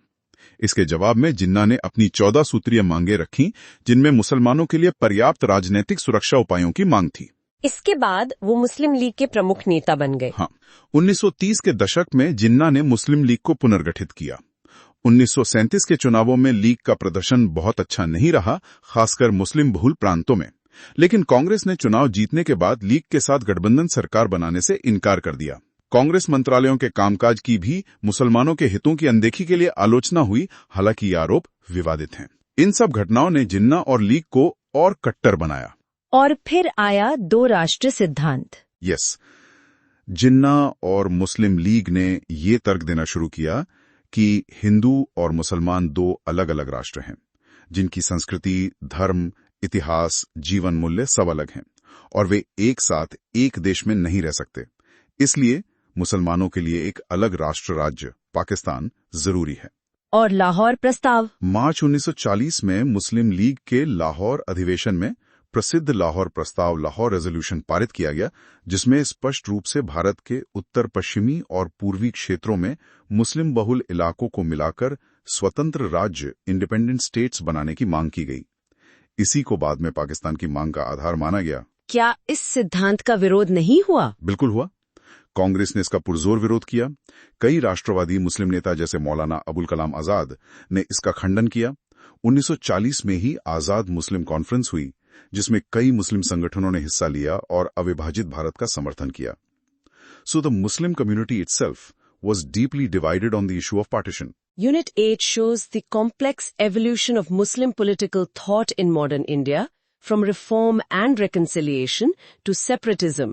इसके जवाब में जिन्ना ने अपनी 14 सूत्रीय मांगे रखी, जिनमें मुसलमानों के लिए पर्याप्त राजनीतिक सुरक्षा उपायों की मांग थी। इसके बाद वो मुस्लिम लीग के प्रमुख नेता बन गए। हाँ, 1930 के दशक में जिन्ना ने मुस्लिम लीग को पुनर्गठित किया। 1937 के चुनावों में लीग का प्रदर्शन बहुत अच्छा नहीं रहा, खासकर मुस्लिम बहुल प्रांतों में। लेकिन कांग्रेस ने चुनाव जीतने के बाद लीग के साथ गठबंधन सरकार बनाने से इनकार कर दिया। कांग्रेस मंत्रालयों के कामकाज की भी मुसलमानों के हितों की अनदेखी के लिए आलोचना हुई, हालांकि ये आरोप विवादित हैं। इन सब घटनाओं ने जिन्ना और लीग को और कट्टर बनाया। और फिर आया 2 राष्ट्र सिद्धांत। यस, जिन्ना और मुस्लिम लीग ने ये तर्क देना शुरू किया कि हिंदू और मुसलमान 2 अलग अलग राष्ट्र हैं, जिनकी संस्कृति, धर्म, इतिहास, जीवन मूल्य सब अलग हैं और वे एक साथ एक देश में नहीं रह सकते। इसलिए मुसलमानों के लिए एक अलग राष्ट्र राज्य पाकिस्तान जरूरी है। और लाहौर प्रस्ताव। मार्च 1940 में मुस्लिम लीग के लाहौर अधिवेशन में प्रसिद्ध लाहौर प्रस्ताव, लाहौर रेजोल्यूशन पारित किया गया, जिसमें स्पष्ट रूप से भारत के उत्तर पश्चिमी और पूर्वी क्षेत्रों में मुस्लिम बहुल इलाकों को मिलाकर स्वतंत्र राज्य, इंडिपेंडेंट स्टेट्स बनाने की मांग की गई। इसी को बाद में पाकिस्तान की मांग का आधार माना गया। क्या इस सिद्धांत का विरोध नहीं हुआ? बिल्कुल हुआ। कांग्रेस ने इसका पुरजोर विरोध किया। कई राष्ट्रवादी मुस्लिम नेता जैसे मौलाना अबुल कलाम आजाद ने इसका खंडन किया। 1940 में ही आजाद मुस्लिम कॉन्फ्रेंस हुई, जिसमें कई मुस्लिम संगठनों ने हिस्सा लिया और अविभाजित भारत का समर्थन किया। So the Muslim community itself was deeply divided on the issue of partition. Unit 8 shows the complex evolution of Muslim political thought in modern India, from reform and reconciliation to separatism.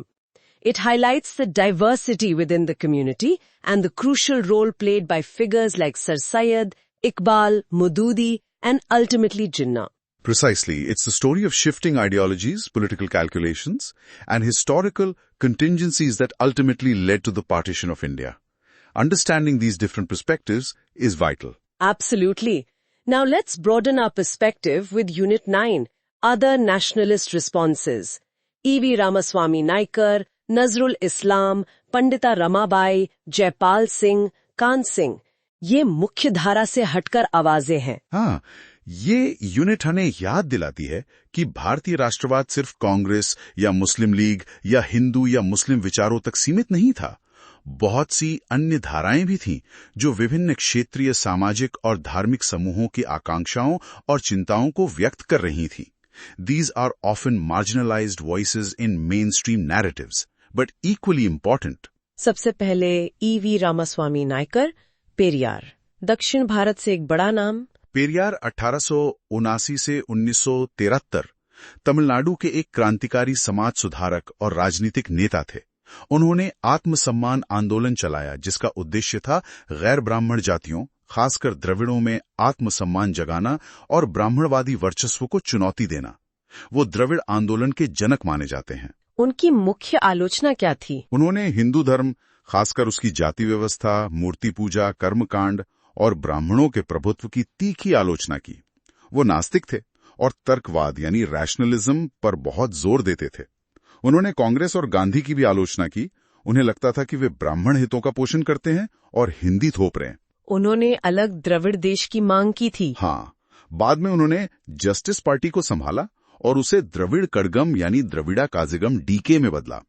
It highlights the diversity within the community and the crucial role played by figures like Sir Syed, Iqbal, Maududi, and ultimately Jinnah. Precisely. It's the story of shifting ideologies, political calculations, and historical contingencies that ultimately led to the partition of India. Understanding these different perspectives is vital. Absolutely. Now let's broaden our perspective with Unit 9, Other Nationalist Responses. E.V. Ramaswamy Naikar, Nazrul Islam, Pandita Ramabai, Jaipal Singh, Khan Singh. ये मुख्य धारा से हटकर आवाजें हैं। हाँ, ये unit हमें याद दिलाती है कि भारतीय राष्ट्रवाद सिर्फ कांग्रेस या मुस्लिम लीग या हिंदू या मुस्लिम विचारों तक सीमित नहीं था। बहुत सी अन्य धाराएं भी थीं जो विभिन्न क्षेत्रीय, सामाजिक और धार्मिक समूहों की आकांक्षाओं और चिंताओं को व्यक्त कर रही थीं। These are often marginalized voices in mainstream narratives, but equally important. सबसे पहले E.V. रामास्वामी नायकर, पेरियार, दक्षिण भारत से एक बड़ा नाम। पेरियार 1879 से 1973 तमिलनाडु के एक क्रांतिकारी समाज सुधारक और राजनीतिक नेता थे। उन्होंने आत्मसम्मान आंदोलन चलाया, जिसका उद्देश्य था गैर ब्राह्मण जातियों, खासकर द्रविड़ों में आत्मसम्मान जगाना और ब्राह्मणवादी वर्चस्व को चुनौती देना। वो द्रविड़ आंदोलन के जनक माने जाते हैं। उनकी मुख्य आलोचना क्या थी? उन्होंने हिंदू धर्म, खासकर उसकी जाति व्यवस्था, मूर्ति पूजा, कर्मकांड और ब्राह्मणों के प्रभुत्व की तीखी आलोचना की। वो नास्तिक थे और तर्कवाद यानी रैशनलिज्म पर बहुत जोर देते थे। उन्होंने कांग्रेस और गांधी की भी आलोचना की। उन्हें लगता था कि वे ब्राह्मण हितों का पोषण करते हैं और हिंदी थोप रहे हैं। उन्होंने अलग द्रविड़ देश की मांग की थी। हाँ, बाद में उन्होंने जस्टिस पार्टी को संभाला और उसे द्रविड़ कड़गम यानी द्रविड़ा काजिगम डीके में बदला।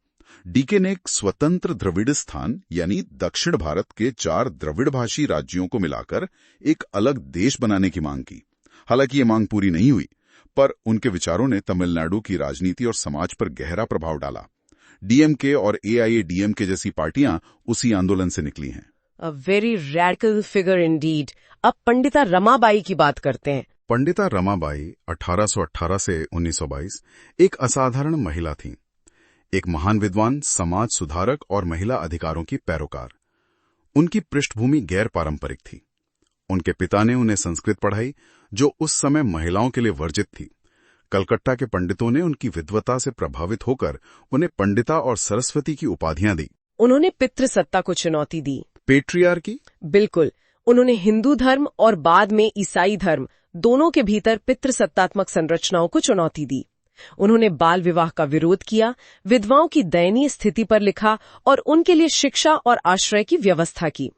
डीके ने एक स्वतंत्र द्रविड़स्थान यानी दक्षिण भारत के 4 द्रविड़भाषी राज्यों को मिलाकर एक अलग देश बनाने की मांग की। हालांकि ये मांग पूरी नहीं हुई, पर उनके विचारों ने तमिलनाडु की राजनीति और समाज पर गहरा प्रभाव डाला। डीएमके और एआईएडीएमके जैसी पार्टियां उसी आंदोलन से निकली हैं। A very radical figure Indeed. अब पंडिता रमाबाई की बात करते हैं। पंडिता रमाबाई 1818 से 1922 एक असाधारण महिला थीं। एक महान विद्वान, समाज सुधारक और महिला अधिकारों की पैरोकार। उनकी पृष्ठभूमि गैर पारंपरिक थी। उनके पिता ने उन्हें संस्कृत पढ़ाई, जो उस समय महिलाओं के लिए वर्जित थी। कलकत्ता के पंडितों ने उनकी विद्वता से प्रभावित होकर उन्हें पंडिता और सरस्वती की उपाधियां दी। उन्होंने पितृसत्ता को चुनौती दी। पेट्रियार्की? बिल्कुल। उन्होंने हिंदू धर्म और बाद में ईसाई धर्म दोनों के भीतर पितृसत्तात्मक संरचनाओं को चुनौती दी। उन्होंने बाल विवाह का विरोध किया, विधवाओं की दयनीय स्थिति पर लिखा और उनके लिए शिक्षा और आश्रय की व्यवस्था की।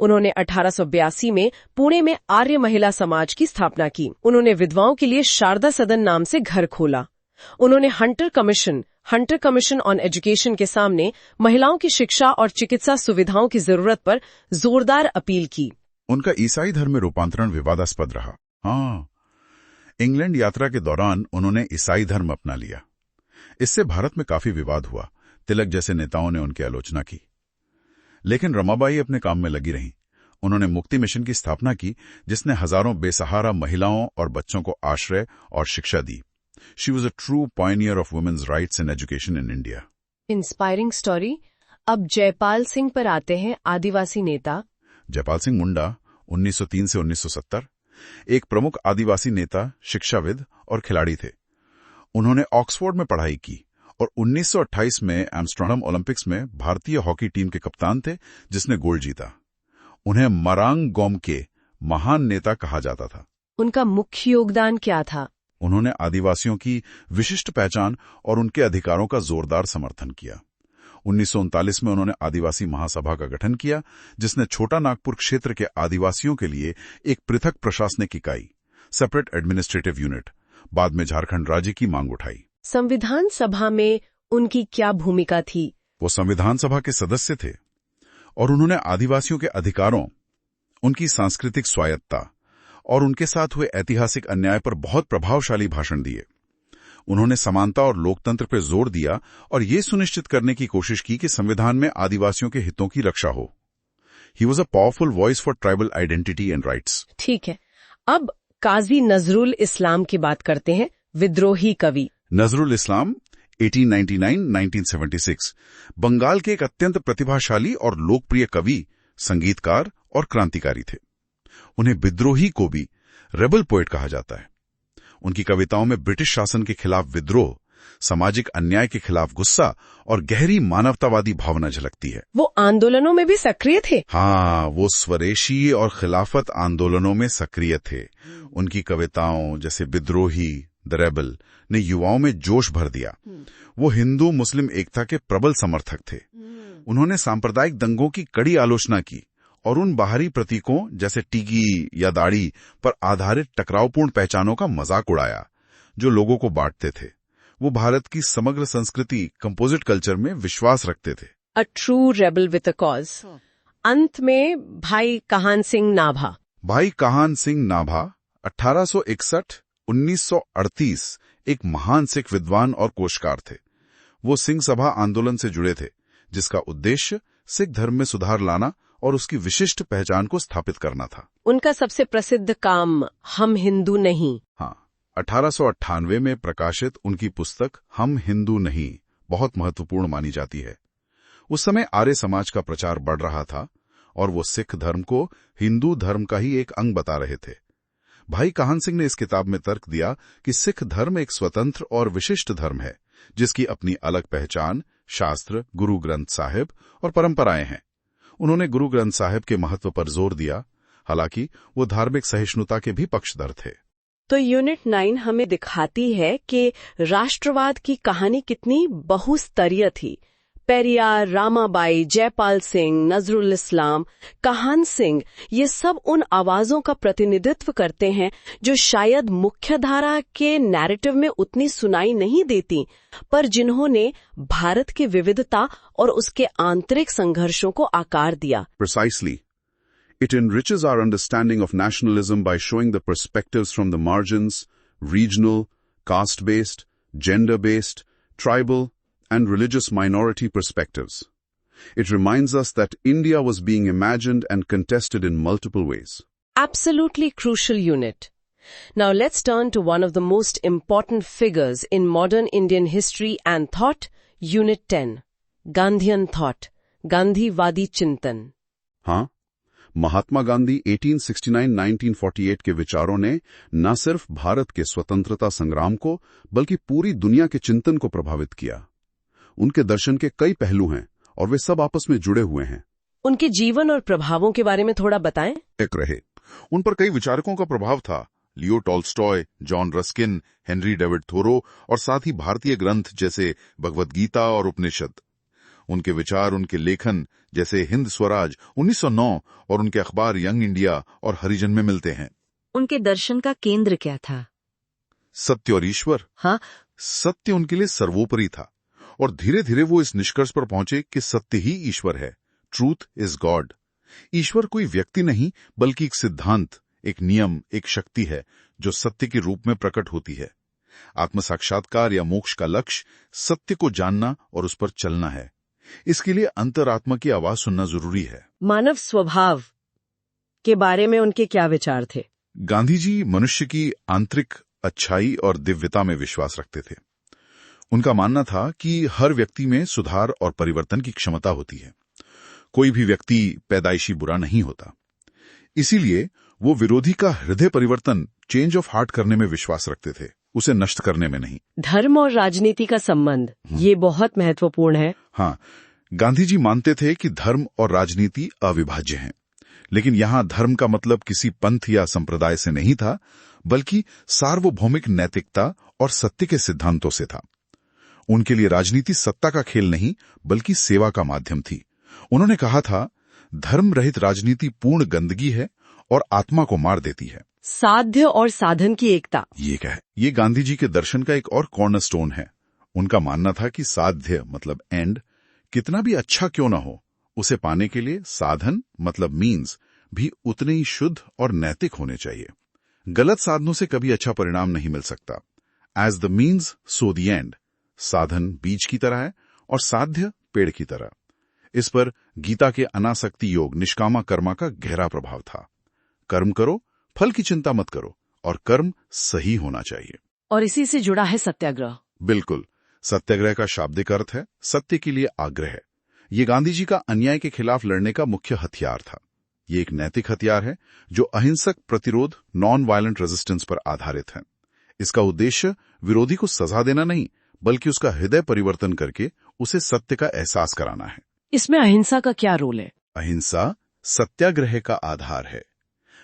उन्होंने 1882 में पुणे में आर्य महिला समाज की स्थापना की। उन्होंने विधवाओं के लिए शारदा सदन नाम से घर खोला। उन्होंने हंटर कमीशन ऑन एजुकेशन के सामने महिलाओं की शिक्षा और चिकित्सा सुविधाओं की जरूरत पर जोरदार अपील की। उनका ईसाई धर्म में रूपांतरण विवादास्पद रहा। हाँ, इंग्लैंड यात्रा के दौरान उन्होंने ईसाई धर्म अपना लिया। इससे भारत में काफी विवाद हुआ। तिलक जैसे नेताओं ने उनकी आलोचना की, लेकिन रमाबाई अपने काम में लगी रहीं। उन्होंने मुक्ति मिशन की स्थापना की, जिसने हजारों बेसहारा महिलाओं और बच्चों को आश्रय और शिक्षा दी। She was a true pioneer of women's rights in education in India. Inspiring story. अब जयपाल सिंह पर आते हैं, आदिवासी नेता। जयपाल सिंह मुंडा 1903 से 1970 एक प्रमुख आदिवासी नेता, शिक्षाविद और खिलाड़ी थे। उन्होंने ऑक्सफोर्ड में पढ़ाई की और 1928 में एम्स्टर्डम ओलंपिक्स में भारतीय हॉकी टीम के कप्तान थे, जिसने गोल्ड जीता। उन्हें मरांग गोम के महान नेता कहा जाता था। उनका मुख्य योगदान क्या था? उन्होंने आदिवासियों की विशिष्ट पहचान और उनके अधिकारों का जोरदार समर्थन किया। 1939 में उन्होंने आदिवासी महासभा का गठन किया, जिसने छोटा नागपुर क्षेत्र के आदिवासियों के लिए एक पृथक प्रशासनिक इकाई, सेपरेट एडमिनिस्ट्रेटिव यूनिट, बाद में झारखंड राज्य की मांग उठाई। संविधान सभा में उनकी क्या भूमिका थी? वो संविधान सभा के सदस्य थे और उन्होंने आदिवासियों के अधिकारों, उनकी सांस्कृतिक स्वायत्ता और उनके साथ हुए ऐतिहासिक अन्याय पर बहुत प्रभावशाली भाषण दिए। उन्होंने समानता और लोकतंत्र पर जोर दिया और ये सुनिश्चित करने की कोशिश की कि संविधान में आदिवासियों के हितों की रक्षा हो। ही was a powerful voice for tribal identity and rights. ठीक है, अब काजी नजरुल इस्लाम की बात करते हैं, विद्रोही कवि। नजरुल इस्लाम 1899-1976 बंगाल के एक अत्यंत प्रतिभाशाली और लोकप्रिय कवि, संगीतकार और क्रांतिकारी थे। उन्हें विद्रोही को भी रेबल पोएट कहा जाता है। उनकी कविताओं में ब्रिटिश शासन के खिलाफ विद्रोह, सामाजिक अन्याय के खिलाफ गुस्सा और गहरी मानवतावादी भावना झलकती है। वो आंदोलनों में भी सक्रिय थे। हाँ, वो स्वदेशी और खिलाफत आंदोलनों में सक्रिय थे। उनकी कविताओं जैसे विद्रोही, द रेबल ने युवाओं में जोश भर दिया। वो हिंदू मुस्लिम एकता के प्रबल समर्थक थे। उन्होंने सांप्रदायिक दंगों की कड़ी आलोचना की और उन बाहरी प्रतीकों जैसे टीकी या दाढ़ी पर आधारित टकरावपूर्ण पहचानों का मजाक उड़ाया, जो लोगों को बांटते थे। वो भारत की समग्र संस्कृति, कंपोजिट कल्चर में विश्वास रखते थे। A true rebel with a cause. अंत में भाई काहन सिंह नाभा। भाई काहन सिंह नाभा 1861-1938 एक महान सिख विद्वान और कोशकार थे। वो सिंह सभा आंदोलन से जुड़े थे, जिसका उद्देश्य सिख धर्म में सुधार लाना और उसकी विशिष्ट पहचान को स्थापित करना था। उनका सबसे प्रसिद्ध काम हम हिंदू नहीं। हाँ, 1898 में प्रकाशित उनकी पुस्तक हम हिंदू नहीं बहुत महत्वपूर्ण मानी जाती है। उस समय आर्य समाज का प्रचार बढ़ रहा था और वो सिख धर्म को हिंदू धर्म का ही एक अंग बता रहे थे। भाई काहन सिंह ने इस किताब में तर्क दिया कि सिख धर्म एक स्वतंत्र और विशिष्ट धर्म है, जिसकी अपनी अलग पहचान, शास्त्र, गुरु ग्रंथ साहिब और परंपराएं हैं। उन्होंने गुरु ग्रंथ साहिब के महत्व पर जोर दिया, हालांकि वो धार्मिक सहिष्णुता के भी पक्षधर थे। तो यूनिट 9 हमें दिखाती है कि राष्ट्रवाद की कहानी कितनी बहुस्तरीय थी। पेरियार, रामाबाई, जयपाल सिंह, नजरुल इस्लाम, काहन सिंह, ये सब उन आवाजों का प्रतिनिधित्व करते हैं जो शायद मुख्यधारा के नैरेटिव में उतनी सुनाई नहीं देती, पर जिन्होंने भारत की विविधता और उसके आंतरिक संघर्षों को आकार दिया। Precisely. It enriches our understanding of nationalism by showing the perspectives from the margins, regional, caste-based, gender-based, tribal, and religious minority perspectives. It reminds us that India was being imagined and contested in multiple ways. Absolutely crucial unit. Now let's turn to one of the most important figures in modern Indian history and thought, Unit 10, Gandhian thought, गांधीवादी चिंतन। हाँ, महात्मा गांधी 1869-1948 के विचारों ने न सिर्फ भारत के स्वतंत्रता संग्राम को बल्कि पूरी दुनिया के चिंतन को प्रभावित किया। उनके दर्शन के कई पहलू हैं और वे सब आपस में जुड़े हुए हैं। उनके जीवन और प्रभावों के बारे में थोड़ा बताएं। एक रहे, उन पर कई विचारकों का प्रभाव था। Leo Tolstoy, John Ruskin, Henry David Thoreau और साथ ही भारतीय ग्रंथ जैसे भगवद गीता और उपनिषद। उनके विचार, उनके लेखन जैसे हिंद स्वराज 1909 और उनके अखबार यंग इंडिया और हरिजन में मिलते हैं। उनके दर्शन का केंद्र क्या था? सत्य और ईश्वर। हाँ, सत्य उनके लिए सर्वोपरि था और धीरे धीरे वो इस निष्कर्ष पर पहुंचे कि सत्य ही ईश्वर है। Truth is God. ईश्वर कोई व्यक्ति नहीं बल्कि एक सिद्धांत, एक नियम, एक शक्ति है जो सत्य के रूप में प्रकट होती है। आत्म साक्षात्कार या मोक्ष का लक्ष्य सत्य को जानना और उस पर चलना है। इसके लिए अंतरात्मा की आवाज सुनना जरूरी है। मानव स्वभाव के बारे में उनके क्या विचार थे? गांधी जी मनुष्य की आंतरिक अच्छाई और दिव्यता में विश्वास रखते थे। उनका मानना था कि हर व्यक्ति में सुधार और परिवर्तन की क्षमता होती है। कोई भी व्यक्ति पैदाइशी बुरा नहीं होता। इसीलिए वो विरोधी का हृदय परिवर्तन, चेंज ऑफ हार्ट करने में विश्वास रखते थे, उसे नष्ट करने में नहीं। धर्म और राजनीति का संबंध, ये बहुत महत्वपूर्ण है। हाँ, गांधी जी मानते थे कि धर्म और राजनीति अविभाज्य हैं, लेकिन यहाँ धर्म का मतलब किसी पंथ या संप्रदाय से नहीं था, बल्कि सार्वभौमिक नैतिकता और सत्य के सिद्धांतों से था। उनके लिए राजनीति सत्ता का खेल नहीं बल्कि सेवा का माध्यम थी। उन्होंने कहा था, धर्म रहित राजनीति पूर्ण गंदगी है और आत्मा को मार देती है। साध्य और साधन की एकता, ये क्या है? ये गांधी जी के दर्शन का एक और कॉर्नरस्टोन है। उनका मानना था कि साध्य मतलब एंड कितना भी अच्छा क्यों ना हो, उसे पाने के लिए साधन मतलब मीन्स भी उतने ही शुद्ध और नैतिक होने चाहिए। गलत साधनों से कभी अच्छा परिणाम नहीं मिल सकता। As the means so the end. साधन बीज की तरह है और साध्य पेड़ की तरह। इस पर गीता के अनासक्ति योग, निष्कामा कर्मा का गहरा प्रभाव था। कर्म करो, फल की चिंता मत करो, और कर्म सही होना चाहिए। और इसी से जुड़ा है सत्याग्रह। बिल्कुल, सत्याग्रह का शाब्दिक अर्थ है सत्य के लिए आग्रह। ये गांधी जी का अन्याय के खिलाफ लड़ने का मुख्य हथियार था। ये एक नैतिक हथियार है जो अहिंसक प्रतिरोध, नॉन वायलेंट रेजिस्टेंस पर आधारित है। इसका उद्देश्य विरोधी को सजा देना नहीं, बल्कि उसका हृदय परिवर्तन करके उसे सत्य का एहसास कराना है। इसमें अहिंसा का क्या रोल है? अहिंसा सत्याग्रह का आधार है।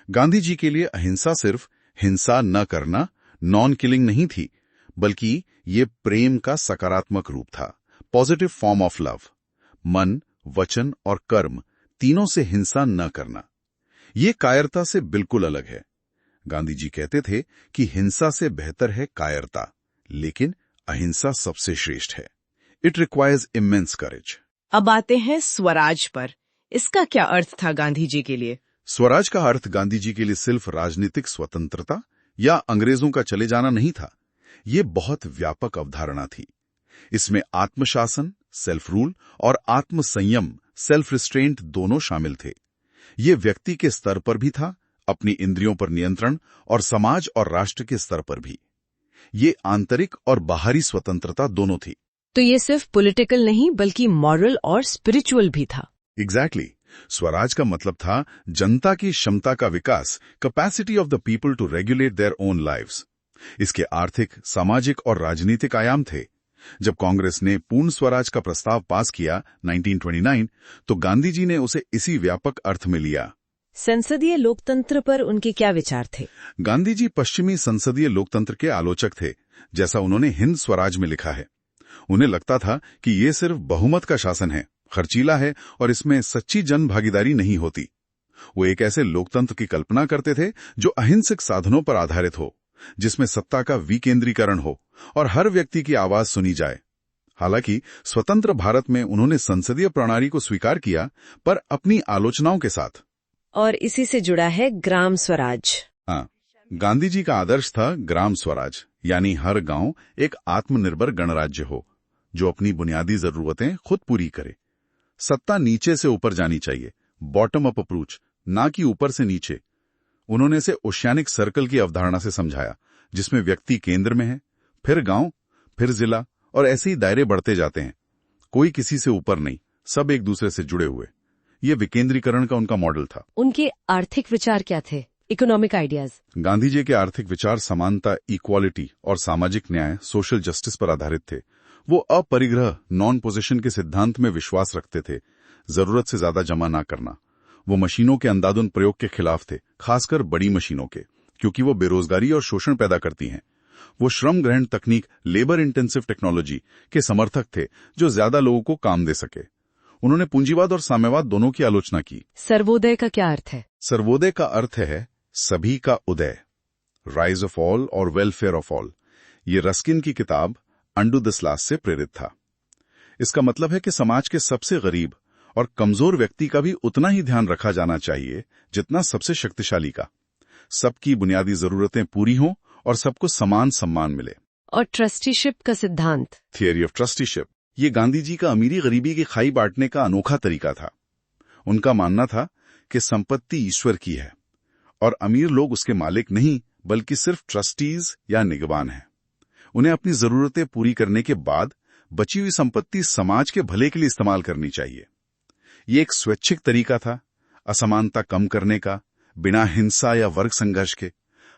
गांधी जी के लिए अहिंसा सिर्फ हिंसा न करना, नॉन किलिंग नहीं थी, बल्कि ये प्रेम का सकारात्मक रूप था, पॉजिटिव फॉर्म ऑफ लव। मन, वचन और कर्म तीनों से हिंसा न करना, ये कायरता से बिल्कुल अलग है। गांधी जी कहते थे कि हिंसा से बेहतर है कायरता, लेकिन अहिंसा सबसे श्रेष्ठ है। इट रिक्वायर्स इमेंस करेज। अब आते हैं स्वराज पर। इसका क्या अर्थ था गांधी जी के लिए? स्वराज का अर्थ गांधी जी के लिए सिर्फ राजनीतिक स्वतंत्रता या अंग्रेजों का चले जाना नहीं था। ये बहुत व्यापक अवधारणा थी। इसमें आत्मशासन, सेल्फ रूल और आत्म संयम, सेल्फ रिस्ट्रेंट दोनों शामिल थे। ये व्यक्ति के स्तर पर भी था, अपनी इंद्रियों पर नियंत्रण, और समाज और राष्ट्र के स्तर पर भी। ये आंतरिक और बाहरी स्वतंत्रता दोनों थी। तो ये सिर्फ पॉलिटिकल नहीं बल्कि मॉरल और स्पिरिचुअल भी था। एग्जैक्टली। स्वराज का मतलब था जनता की क्षमता का विकास, capacity of the people to regulate their own lives. इसके आर्थिक, सामाजिक और राजनीतिक आयाम थे। जब कांग्रेस ने पूर्ण स्वराज का प्रस्ताव पास किया 1929, तो गांधी जी ने उसे इसी व्यापक अर्थ में लिया। संसदीय लोकतंत्र पर उनके क्या विचार थे? गांधी जी पश्चिमी संसदीय लोकतंत्र के आलोचक थे, जैसा उन्होंने हिंद स्वराज में लिखा है। उन्हें लगता था कि ये सिर्फ बहुमत का शासन है, खर्चीला है और इसमें सच्ची जन भागीदारी नहीं होती। वो एक ऐसे लोकतंत्र की कल्पना करते थे जो अहिंसक साधनों पर आधारित हो, जिसमें सत्ता का विकेंद्रीकरण हो और हर व्यक्ति की आवाज सुनी जाए। हालांकि स्वतंत्र भारत में उन्होंने संसदीय प्रणाली को स्वीकार किया, पर अपनी आलोचनाओं के साथ। और इसी से जुड़ा है ग्राम स्वराज। हाँ, गांधी जी का आदर्श था ग्राम स्वराज, यानी हर गांव एक आत्मनिर्भर गणराज्य हो। जो अपनी बुनियादी जरूरतें खुद पूरी करे। सत्ता नीचे से ऊपर जानी चाहिए, बॉटम अप अप्रोच, ना कि ऊपर से नीचे। उन्होंने इसे ओशियानिक सर्कल की अवधारणा से समझाया, जिसमें व्यक्ति केंद्र में है, फिर गांव, फिर जिला, और ऐसे ही दायरे बढ़ते जाते हैं। कोई किसी से ऊपर नहीं, सब एक दूसरे से जुड़े हुए। ये विकेंद्रीकरण का उनका मॉडल था। उनके आर्थिक विचार क्या थे? Economic ideas? गांधी जी के आर्थिक विचार समानता, इक्वालिटी और सामाजिक न्याय, सोशल जस्टिस पर आधारित थे। वो अपरिग्रह, नॉन पोजेशन के सिद्धांत में विश्वास रखते थे, जरूरत से ज्यादा जमा ना करना। वो मशीनों के अंधाधुंध प्रयोग के खिलाफ थे, खासकर बड़ी मशीनों के, क्योंकि वो बेरोजगारी और शोषण पैदा करती हैं। वो श्रम ग्रहण तकनीक, लेबर इंटेंसिव टेक्नोलॉजी के समर्थक थे, जो ज्यादा लोगों को काम दे सके। उन्होंने पूंजीवाद और साम्यवाद दोनों की आलोचना की। सर्वोदय का क्या अर्थ है? सर्वोदय का अर्थ है सभी का उदय, राइज ऑफ ऑल और वेलफेयर ऑफ ऑल। ये रस्किन की किताब अंडू दिस लास्ट से प्रेरित था। इसका मतलब है कि समाज के सबसे गरीब और कमजोर व्यक्ति का भी उतना ही ध्यान रखा जाना चाहिए जितना सबसे शक्तिशाली का। सबकी बुनियादी जरूरतें पूरी हों और सबको समान सम्मान मिले। और ट्रस्टीशिप का सिद्धांत? थियरी ऑफ ट्रस्टीशिप, ये गांधी जी का अमीरी गरीबी की खाई बांटने का अनोखा तरीका था। उनका मानना था कि संपत्ति ईश्वर की है और अमीर लोग उसके मालिक नहीं, बल्कि सिर्फ ट्रस्टीज या निगरान हैं। उन्हें अपनी जरूरतें पूरी करने के बाद बची हुई संपत्ति समाज के भले के लिए इस्तेमाल करनी चाहिए। ये एक स्वैच्छिक तरीका था असमानता कम करने का, बिना हिंसा या वर्ग संघर्ष के।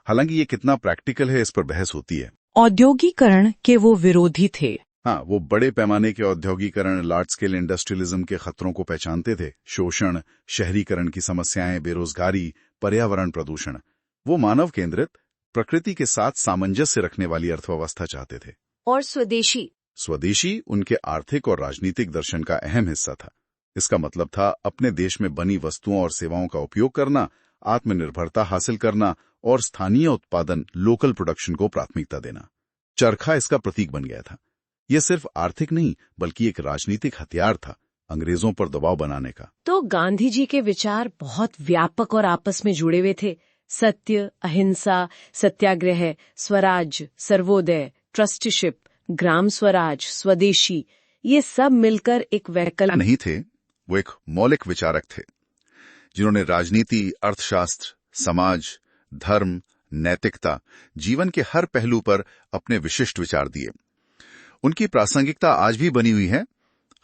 हालांकि ये कितना प्रैक्टिकल है, इस पर बहस होती है। औद्योगिकरण के वो विरोधी थे। हाँ, वो बड़े पैमाने के औद्योगिकरण, लार्ज स्केल इंडस्ट्रियलिज्म के खतरों को पहचानते थे। शोषण, शहरीकरण की समस्याएं, बेरोजगारी, पर्यावरण प्रदूषण। वो मानव केंद्रित, प्रकृति के साथ सामंजस्य रखने वाली अर्थव्यवस्था चाहते थे। और स्वदेशी उनके आर्थिक और राजनीतिक दर्शन का अहम हिस्सा था। इसका मतलब था अपने देश में बनी वस्तुओं और सेवाओं का उपयोग करना, आत्मनिर्भरता हासिल करना और स्थानीय उत्पादन, लोकल प्रोडक्शन को प्राथमिकता देना। चरखा इसका प्रतीक बन गया था। यह सिर्फ आर्थिक नहीं, बल्कि एक राजनीतिक हथियार था अंग्रेजों पर दबाव बनाने का। तो गांधी जी के विचार बहुत व्यापक और आपस में जुड़े हुए थे। सत्य, अहिंसा, सत्याग्रह, स्वराज, सर्वोदय, ट्रस्टीशिप, ग्राम स्वराज, स्वदेशी, ये सब मिलकर एक वैकल्पिक नहीं थे। वो एक मौलिक विचारक थे जिन्होंने राजनीति, अर्थशास्त्र, समाज, धर्म, नैतिकता, जीवन के हर पहलू पर अपने विशिष्ट विचार दिए। उनकी प्रासंगिकता आज भी बनी हुई है,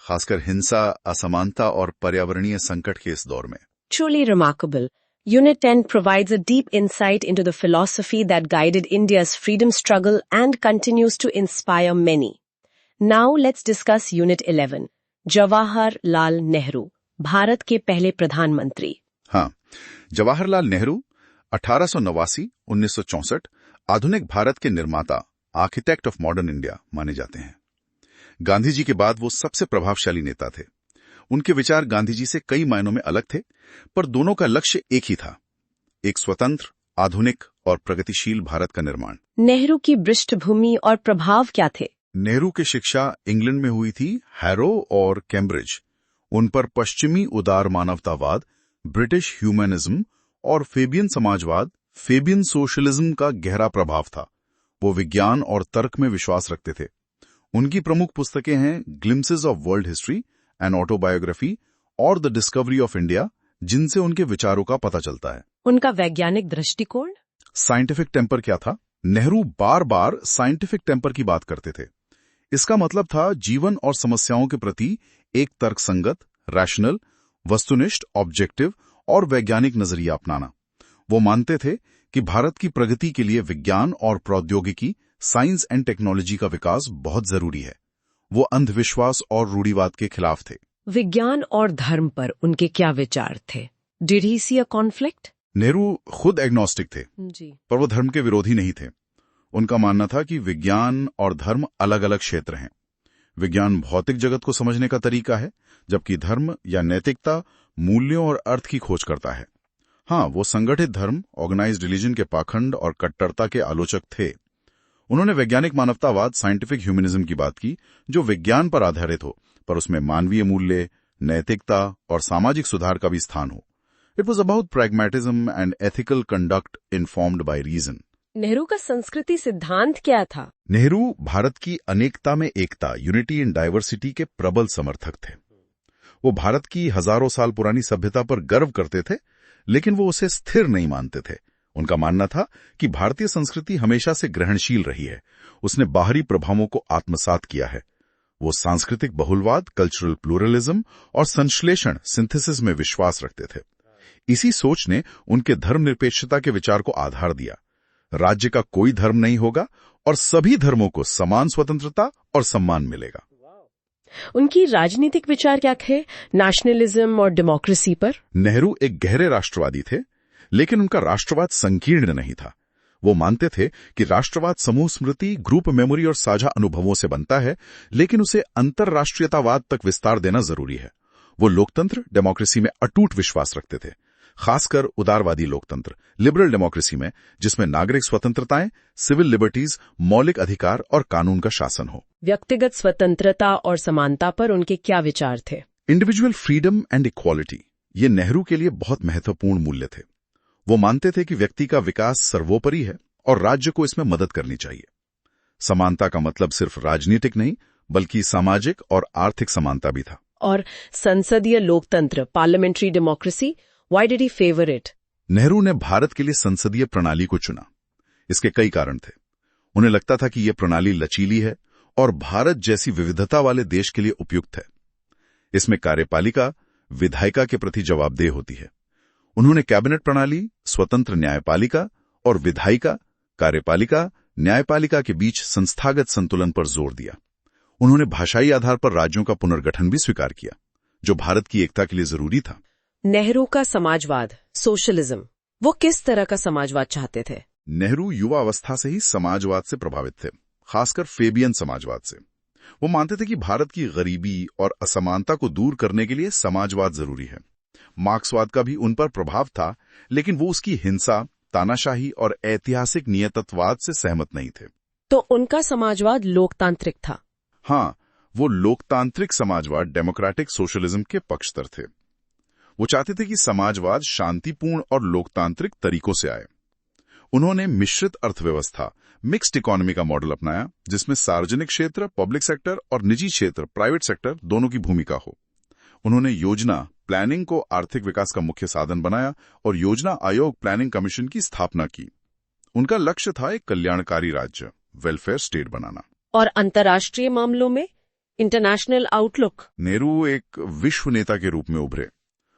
खासकर हिंसा, असमानता और पर्यावरणीय संकट के इस दौर में। Truly remarkable. Unit 10 provides a deep insight into the philosophy that guided India's freedom struggle and continues to inspire many. Now let's discuss Unit 11. Jawaharlal Nehru, Bharat के पहले प्रधानमंत्री। हाँ, जवाहरलाल नेहरू 1889-1964 आधुनिक भारत के निर्माता, आर्किटेक्ट ऑफ मॉडर्न इंडिया माने जाते हैं। गांधी जी के बाद वो सबसे प्रभावशाली नेता थे। उनके विचार गांधी जी से कई मायनों में अलग थे, पर दोनों का लक्ष्य एक ही था, एक स्वतंत्र, आधुनिक और प्रगतिशील भारत का निर्माण। नेहरू की पृष्ठभूमि और प्रभाव क्या थे? नेहरू की शिक्षा इंग्लैंड में हुई थी, हैरो और कैम्ब्रिज। उन पर पश्चिमी उदार मानवतावाद, ब्रिटिश ह्यूमनिज्म और फेबियन समाजवाद, फेबियन सोशलिज्म का गहरा प्रभाव था। वो विज्ञान और तर्क में विश्वास रखते थे। उनकी प्रमुख पुस्तकें हैं glimpses of world history, an autobiography और द डिस्कवरी ऑफ इंडिया, जिनसे उनके विचारों का पता चलता है। उनका वैज्ञानिक दृष्टिकोण? साइंटिफिक टेम्पर क्या था? नेहरू बार बार साइंटिफिक टेम्पर की बात करते थे। इसका मतलब था जीवन और समस्याओं के प्रति एक तर्कसंगत, रैशनल, वस्तुनिष्ठ, ऑब्जेक्टिव और वैज्ञानिक नजरिया अपनाना। वो मानते थे कि भारत की प्रगति के लिए विज्ञान और प्रौद्योगिकी, साइंस एंड टेक्नोलॉजी का विकास बहुत जरूरी है। वो अंधविश्वास और रूढ़िवाद के खिलाफ थे। विज्ञान और धर्म पर उनके क्या विचार थे? Did he see a conflict? Nehru खुद एग्नोस्टिक थे, जी। पर वो धर्म के विरोधी नहीं थे। उनका मानना था कि विज्ञान और धर्म अलग अलग क्षेत्र हैं। विज्ञान भौतिक जगत को समझने का तरीका है, जबकि धर्म या नैतिकता मूल्यों और अर्थ की खोज करता है। हाँ, वो संगठित धर्म, ऑर्गेनाइज्ड रिलीजन के पाखंड और कट्टरता के आलोचक थे। उन्होंने वैज्ञानिक मानवतावाद, साइंटिफिक ह्यूमनिज्म की बात की, जो विज्ञान पर आधारित हो, पर उसमें मानवीय मूल्य, नैतिकता और सामाजिक सुधार का भी स्थान हो। It was about pragmatism and ethical conduct informed by reason. Nehru का संस्कृति सिद्धांत क्या था? नेहरू भारत की अनेकता में एकता, यूनिटी इन डाइवर्सिटी के प्रबल समर्थक थे। वो भारत की हजारों साल पुरानी सभ्यता पर गर्व करते थे, लेकिन वो उसे स्थिर नहीं मानते थे। उनका मानना था कि भारतीय संस्कृति हमेशा से ग्रहणशील रही है, उसने बाहरी प्रभावों को आत्मसात किया है। वो सांस्कृतिक बहुलवाद, कल्चरल प्लूरलिज्म और संश्लेषण, सिंथेसिस में विश्वास रखते थे। इसी सोच ने उनके धर्मनिरपेक्षता के विचार को आधार दिया। राज्य का कोई धर्म नहीं होगा और सभी धर्मों को समान स्वतंत्रता और सम्मान मिलेगा। उनकी राजनीतिक विचार क्या थे नेशनलिज्म और डेमोक्रेसी पर? नेहरू एक गहरे राष्ट्रवादी थे, लेकिन उनका राष्ट्रवाद संकीर्ण नहीं था। वो मानते थे कि राष्ट्रवाद समूह स्मृति, ग्रुप मेमोरी और साझा अनुभवों से बनता है, लेकिन उसे अंतरराष्ट्रीयतावाद तक विस्तार देना जरूरी है। वो लोकतंत्र, डेमोक्रेसी में अटूट विश्वास रखते थे, खासकर उदारवादी लोकतंत्र, लिबरल डेमोक्रेसी में, जिसमें नागरिक स्वतंत्रताएं, सिविल लिबर्टीज, मौलिक अधिकार और कानून का शासन हो। व्यक्तिगत स्वतंत्रता और समानता पर उनके क्या विचार थे? इंडिविजुअल फ्रीडम एंड इक्वालिटी, ये नेहरू के लिए बहुत महत्वपूर्ण मूल्य थे। वो मानते थे कि व्यक्ति का विकास सर्वोपरि है और राज्य को इसमें मदद करनी चाहिए। समानता का मतलब सिर्फ राजनीतिक नहीं, बल्कि सामाजिक और आर्थिक समानता भी था। और संसदीय लोकतंत्र, parliamentary democracy, why did he favour it? Nehru ने भारत के लिए संसदीय प्रणाली को चुना। इसके कई कारण थे। उन्हें लगता था कि यह प्रणाली लचीली है और भारत जैसी विविधता वाले देश के लिए उपयुक्त है। इसमें कार्यपालिका विधायिका के प्रति जवाबदेह होती है। उन्होंने कैबिनेट प्रणाली, स्वतंत्र न्यायपालिका और विधायिका, कार्यपालिका, न्यायपालिका के बीच संस्थागत संतुलन पर जोर दिया। उन्होंने भाषाई आधार पर राज्यों का पुनर्गठन भी स्वीकार किया, जो भारत की एकता के लिए जरूरी था। नेहरू का समाजवाद, सोशलिज्म, वो किस तरह का समाजवाद चाहते थे? नेहरू युवा अवस्था से ही समाजवाद से प्रभावित थे, खासकर फेबियन समाजवाद से। वो मानते थे कि भारत की गरीबी और असमानता को दूर करने के लिए समाजवाद जरूरी है। मार्क्सवाद का भी उन पर प्रभाव था, लेकिन वो उसकी हिंसा, तानाशाही और ऐतिहासिक नियतत्ववाद से सहमत नहीं थे। तो उनका समाजवाद लोकतांत्रिक था? हाँ, वो लोकतांत्रिक समाजवाद, डेमोक्रेटिक सोशलिज्म के पक्षधर थे। वो चाहते थे कि समाजवाद शांतिपूर्ण और लोकतांत्रिक तरीकों से आए। उन्होंने मिश्रित अर्थव्यवस्था, मिक्स्ड इकोनॉमी का मॉडल अपनाया, जिसमें सार्वजनिक क्षेत्र, पब्लिक सेक्टर और निजी क्षेत्र, प्राइवेट सेक्टर, दोनों की भूमिका हो। उन्होंने योजना, प्लानिंग को आर्थिक विकास का मुख्य साधन बनाया और योजना आयोग, प्लानिंग कमीशन की स्थापना की। उनका लक्ष्य था एक कल्याणकारी राज्य, वेलफेयर स्टेट बनाना। और अंतर्राष्ट्रीय मामलों में इंटरनेशनल आउटलुक? नेहरू एक विश्व नेता के रूप में उभरे।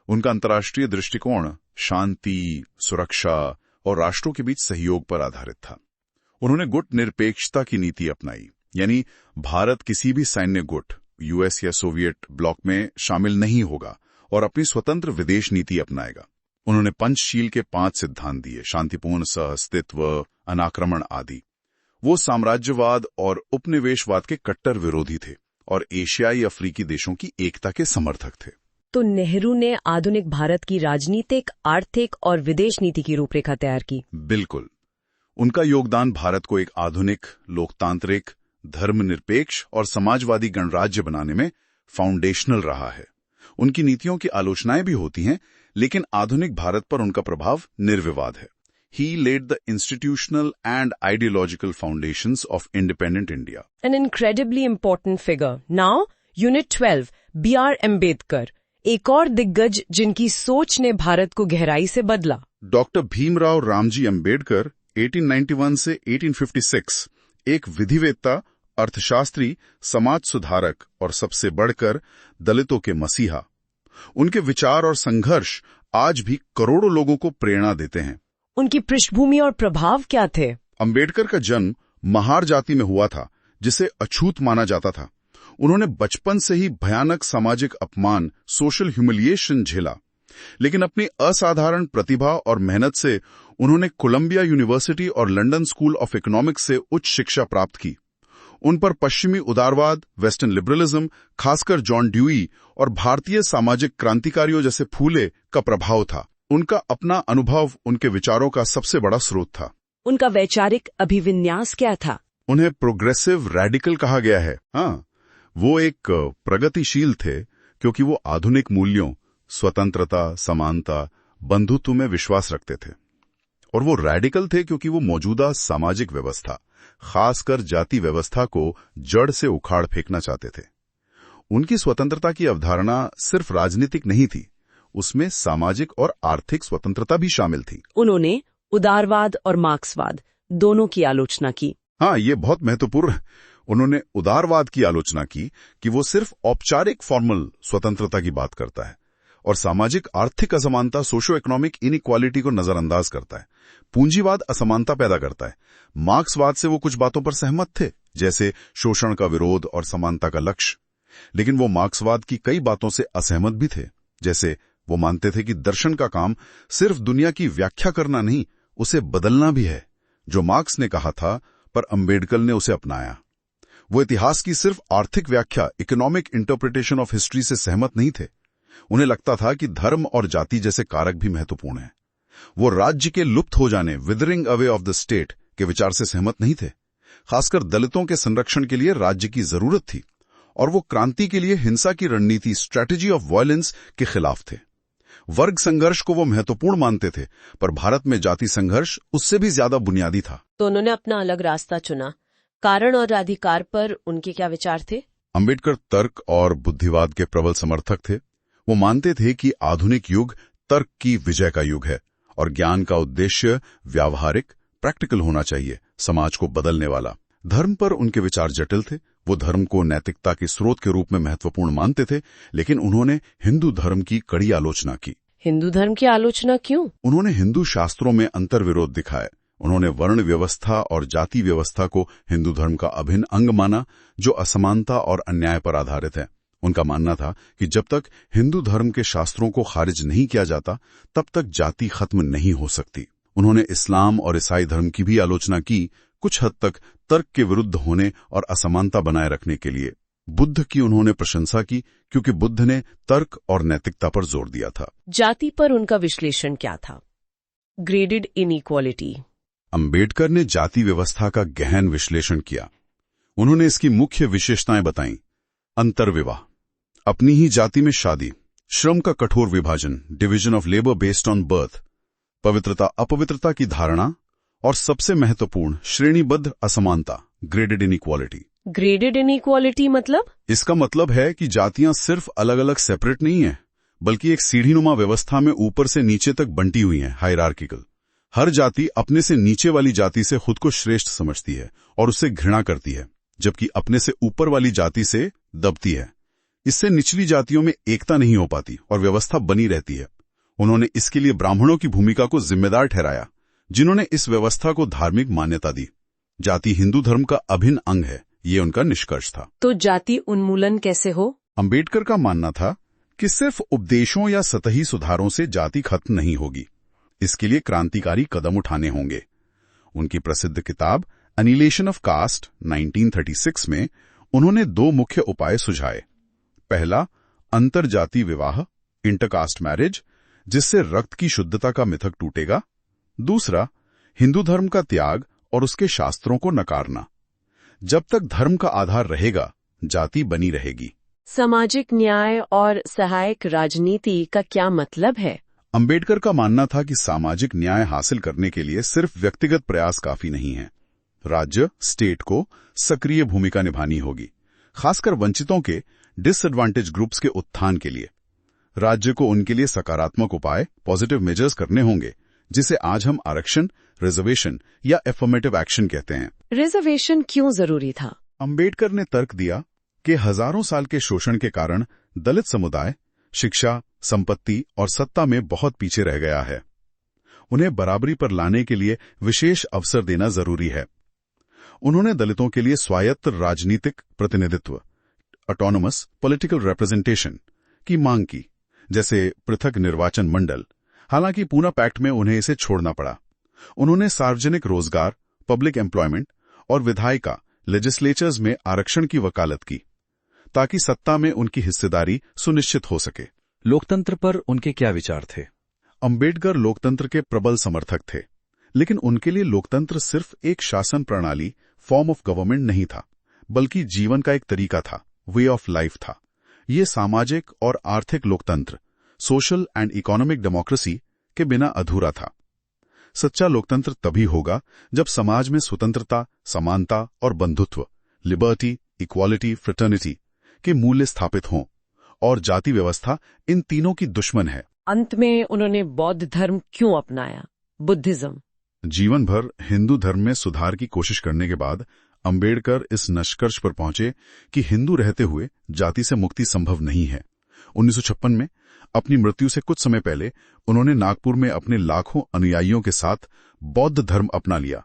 उनका अंतर्राष्ट्रीय दृष्टिकोण शांति, सुरक्षा और राष्ट्रों के बीच सहयोग पर आधारित था। उन्होंने गुट निरपेक्षता की नीति अपनाई, यानी भारत किसी भी सैन्य गुट, यूएस या सोवियत ब्लॉक में शामिल नहीं होगा और अपनी स्वतंत्र विदेश नीति अपनाएगा। उन्होंने पंचशील के 5 सिद्धांत दिए, शांतिपूर्ण सहअस्तित्व, अनाक्रमण आदि। वो साम्राज्यवाद और उपनिवेशवाद के कट्टर विरोधी थे और एशियाई अफ्रीकी देशों की एकता के समर्थक थे। तो नेहरू ने आधुनिक भारत की राजनीतिक, आर्थिक और विदेश नीति की रूपरेखा तैयार की। बिल्कुल। उनका योगदान भारत को एक आधुनिक, लोकतांत्रिक, धर्मनिरपेक्ष और समाजवादी गणराज्य बनाने में फाउंडेशनल रहा है। उनकी नीतियों की आलोचनाएं भी होती हैं, लेकिन आधुनिक भारत पर उनका प्रभाव निर्विवाद है। He laid the institutional and ideological foundations of independent India. An incredibly important figure. Now, Unit 12, B.R. Ambedkar, एक और दिग्गज जिनकी सोच ने भारत को गहराई से बदला। डॉक्टर भीमराव रामजी अंबेडकर 1891 से 1856 एक विधिवेत्ता, अर्थशास्त्री, समाज सुधारक और सबसे बढ़कर दलितों के मसीहा। उनके विचार और संघर्ष आज भी करोड़ों लोगों को प्रेरणा देते हैं। उनकी पृष्ठभूमि और प्रभाव क्या थे? अंबेडकर का जन्म महार जाति में हुआ था, जिसे अछूत माना जाता था। उन्होंने बचपन से ही भयानक सामाजिक अपमान, सोशल ह्यूमिलिएशन झेला, लेकिन अपनी असाधारण प्रतिभा और मेहनत से उन्होंने कोलंबिया यूनिवर्सिटी और लंदन स्कूल ऑफ इकोनॉमिक्स से उच्च शिक्षा प्राप्त की। उन पर पश्चिमी उदारवाद, वेस्टर्न लिबरलिज्म, खासकर जॉन ड्यूई और भारतीय सामाजिक क्रांतिकारियों जैसे फूले का प्रभाव था। उनका अपना अनुभव उनके विचारों का सबसे बड़ा स्रोत था। उनका वैचारिक अभिविन्यास क्या था? उन्हें प्रोग्रेसिव रेडिकल कहा गया है। हाँ, वो एक प्रगतिशील थे क्योंकि वो आधुनिक मूल्यों, स्वतंत्रता, समानता, बंधुत्व में विश्वास रखते थे। और वो रैडिकल थे क्योंकि वो मौजूदा सामाजिक व्यवस्था, खासकर जाति व्यवस्था को जड़ से उखाड़ फेंकना चाहते थे। उनकी स्वतंत्रता की अवधारणा सिर्फ राजनीतिक नहीं थी, उसमें सामाजिक और आर्थिक स्वतंत्रता भी शामिल थी। उन्होंने उदारवाद और मार्क्सवाद दोनों की आलोचना की। हाँ, ये बहुत महत्वपूर्ण है। उन्होंने उदारवाद की आलोचना की कि वो सिर्फ औपचारिक फॉर्मल स्वतंत्रता की बात करता है और सामाजिक आर्थिक असमानता, सोशो इकोनॉमिक इनइक्वालिटी को नजरअंदाज करता है। पूंजीवाद असमानता पैदा करता है। मार्क्सवाद से वो कुछ बातों पर सहमत थे, जैसे शोषण का विरोध और समानता का लक्ष्य, लेकिन वो मार्क्सवाद की कई बातों से असहमत भी थे। जैसे वो मानते थे कि दर्शन का काम सिर्फ दुनिया की व्याख्या करना नहीं, उसे बदलना भी है, जो मार्क्स ने कहा था पर अंबेडकर ने उसे अपनाया। वो इतिहास की सिर्फ आर्थिक व्याख्या, इकोनॉमिक इंटरप्रिटेशन ऑफ हिस्ट्री से सहमत नहीं थे। उन्हें लगता था कि धर्म और जाति जैसे कारक भी महत्वपूर्ण हैं। वो राज्य के लुप्त हो जाने, withering away of the state के विचार से सहमत नहीं थे। खासकर दलितों के संरक्षण के लिए राज्य की जरूरत थी और वो क्रांति के लिए हिंसा की रणनीति, स्ट्रेटेजी ऑफ वायलेंस के खिलाफ थे। वर्ग संघर्ष को वो महत्वपूर्ण मानते थे, पर भारत में जाति संघर्ष उससे भी ज्यादा बुनियादी था। तो उन्होंने अपना अलग रास्ता चुना। कारण और अधिकार पर उनके क्या विचार थे? अंबेडकर तर्क और बुद्धिवाद के प्रबल समर्थक थे। वो मानते थे कि आधुनिक युग तर्क की विजय का युग है और ज्ञान का उद्देश्य व्यावहारिक, प्रैक्टिकल होना चाहिए, समाज को बदलने वाला। धर्म पर उनके विचार जटिल थे। वो धर्म को नैतिकता के स्रोत के रूप में महत्वपूर्ण मानते थे, लेकिन उन्होंने हिंदू धर्म की कड़ी आलोचना की। हिंदू धर्म की आलोचना क्यों? उन्होंने हिंदू शास्त्रों में अंतर्विरोध दिखाए। उन्होंने वर्ण व्यवस्था और जाति व्यवस्था को हिंदू धर्म का अभिन्न अंग माना, जो असमानता और अन्याय पर आधारित है। उनका मानना था कि जब तक हिंदू धर्म के शास्त्रों को खारिज नहीं किया जाता, तब तक जाति खत्म नहीं हो सकती। उन्होंने इस्लाम और ईसाई धर्म की भी आलोचना की, कुछ हद तक तर्क के विरुद्ध होने और असमानता बनाए रखने के लिए। बुद्ध की उन्होंने प्रशंसा की क्योंकि बुद्ध ने तर्क और नैतिकता पर जोर दिया था। जाति पर उनका विश्लेषण क्या था? Graded inequality. अंबेडकर ने जाति व्यवस्था का गहन विश्लेषण किया। उन्होंने इसकी मुख्य विशेषताएं बताईं। अंतर्विवाह, अपनी ही जाति में शादी, श्रम का कठोर विभाजन, division of labour based on birth, पवित्रता अपवित्रता की धारणा, और सबसे महत्वपूर्ण श्रेणीबद्ध असमानता, ग्रेडेड इनइक्वालिटी। ग्रेडेड इनइक्वालिटी मतलब? इसका मतलब है कि जातियां सिर्फ अलग अलग सेपरेट नहीं है, बल्कि एक सीढ़ीनुमा व्यवस्था में ऊपर से नीचे तक बंटी हुई है, हायरार्किकल। हर जाति अपने से नीचे वाली जाति से खुद को श्रेष्ठ समझती है और उससे घृणा करती है, जबकि अपने से ऊपर वाली जाति से दबती है। इससे निचली जातियों में एकता नहीं हो पाती और व्यवस्था बनी रहती है। उन्होंने इसके लिए ब्राह्मणों की भूमिका को जिम्मेदार ठहराया, जिन्होंने इस व्यवस्था को धार्मिक मान्यता दी। जाति हिंदू धर्म का अभिन्न अंग है, ये उनका निष्कर्ष था। तो जाति उन्मूलन कैसे हो? अंबेडकर का मानना था कि सिर्फ उपदेशों या सतही सुधारों से जाति खत्म नहीं होगी। इसके लिए क्रांतिकारी कदम उठाने होंगे। उनकी प्रसिद्ध किताब एनिहिलेशन ऑफ कास्ट 1936 में उन्होंने दो मुख्य उपाय सुझाए। पहला, अंतरजाति विवाह, इंटरकास्ट मैरिज, जिससे रक्त की शुद्धता का मिथक टूटेगा। दूसरा, हिंदू धर्म का त्याग और उसके शास्त्रों को नकारना। जब तक धर्म का आधार रहेगा, जाति बनी रहेगी। सामाजिक न्याय और सहायक राजनीति का क्या मतलब है? अंबेडकर का मानना था कि सामाजिक न्याय हासिल करने के लिए सिर्फ व्यक्तिगत प्रयास काफी नहीं है। राज्य, स्टेट को सक्रिय भूमिका निभानी होगी, खासकर वंचितों के, डिसएडवांटेज ग्रुप्स के उत्थान के लिए। राज्य को उनके लिए सकारात्मक उपाय, पॉजिटिव मेजर्स करने होंगे, जिसे आज हम आरक्षण, रिजर्वेशन या एफर्मेटिव एक्शन कहते हैं। रिजर्वेशन क्यों जरूरी था? अंबेडकर ने तर्क दिया कि हजारों साल के शोषण के कारण दलित समुदाय शिक्षा, संपत्ति और सत्ता में बहुत पीछे रह गया है। उन्हें बराबरी पर लाने के लिए विशेष अवसर देना जरूरी है। उन्होंने दलितों के लिए स्वायत्त राजनीतिक प्रतिनिधित्व, ऑटोनोमस पॉलिटिकल रिप्रेजेंटेशन की मांग की, जैसे पृथक निर्वाचन मंडल। हालांकि पूना पैक्ट में उन्हें इसे छोड़ना पड़ा। उन्होंने सार्वजनिक रोजगार, पब्लिक एम्प्लॉयमेंट और विधायिका, लेजिस्लेचर्स में आरक्षण की वकालत की, ताकि सत्ता में उनकी हिस्सेदारी सुनिश्चित हो सके। लोकतंत्र पर उनके क्या विचार थे? अंबेडकर लोकतंत्र के प्रबल समर्थक थे, लेकिन उनके लिए लोकतंत्र सिर्फ एक शासन प्रणाली, फॉर्म ऑफ गवर्नमेंट नहीं था, बल्कि जीवन का एक तरीका था, वे ऑफ लाइफ था। ये सामाजिक और आर्थिक लोकतंत्र, सोशल एंड इकोनॉमिक डेमोक्रेसी के बिना अधूरा था। सच्चा लोकतंत्र तभी होगा जब समाज में स्वतंत्रता, समानता और बंधुत्व, लिबर्टी, इक्वालिटी, फ्रेटर्निटी के मूल्य स्थापित हों, और जाति व्यवस्था इन तीनों की दुश्मन है। अंत में उन्होंने बौद्ध धर्म क्यों अपनाया, बुद्धिज्म? जीवन भर हिंदू धर्म में सुधार की कोशिश करने के बाद अंबेडकर इस निष्कर्ष पर पहुंचे कि हिंदू रहते हुए जाति से मुक्ति संभव नहीं है। 1956 में अपनी मृत्यु से कुछ समय पहले उन्होंने नागपुर में अपने लाखों अनुयायियों के साथ बौद्ध धर्म अपना लिया।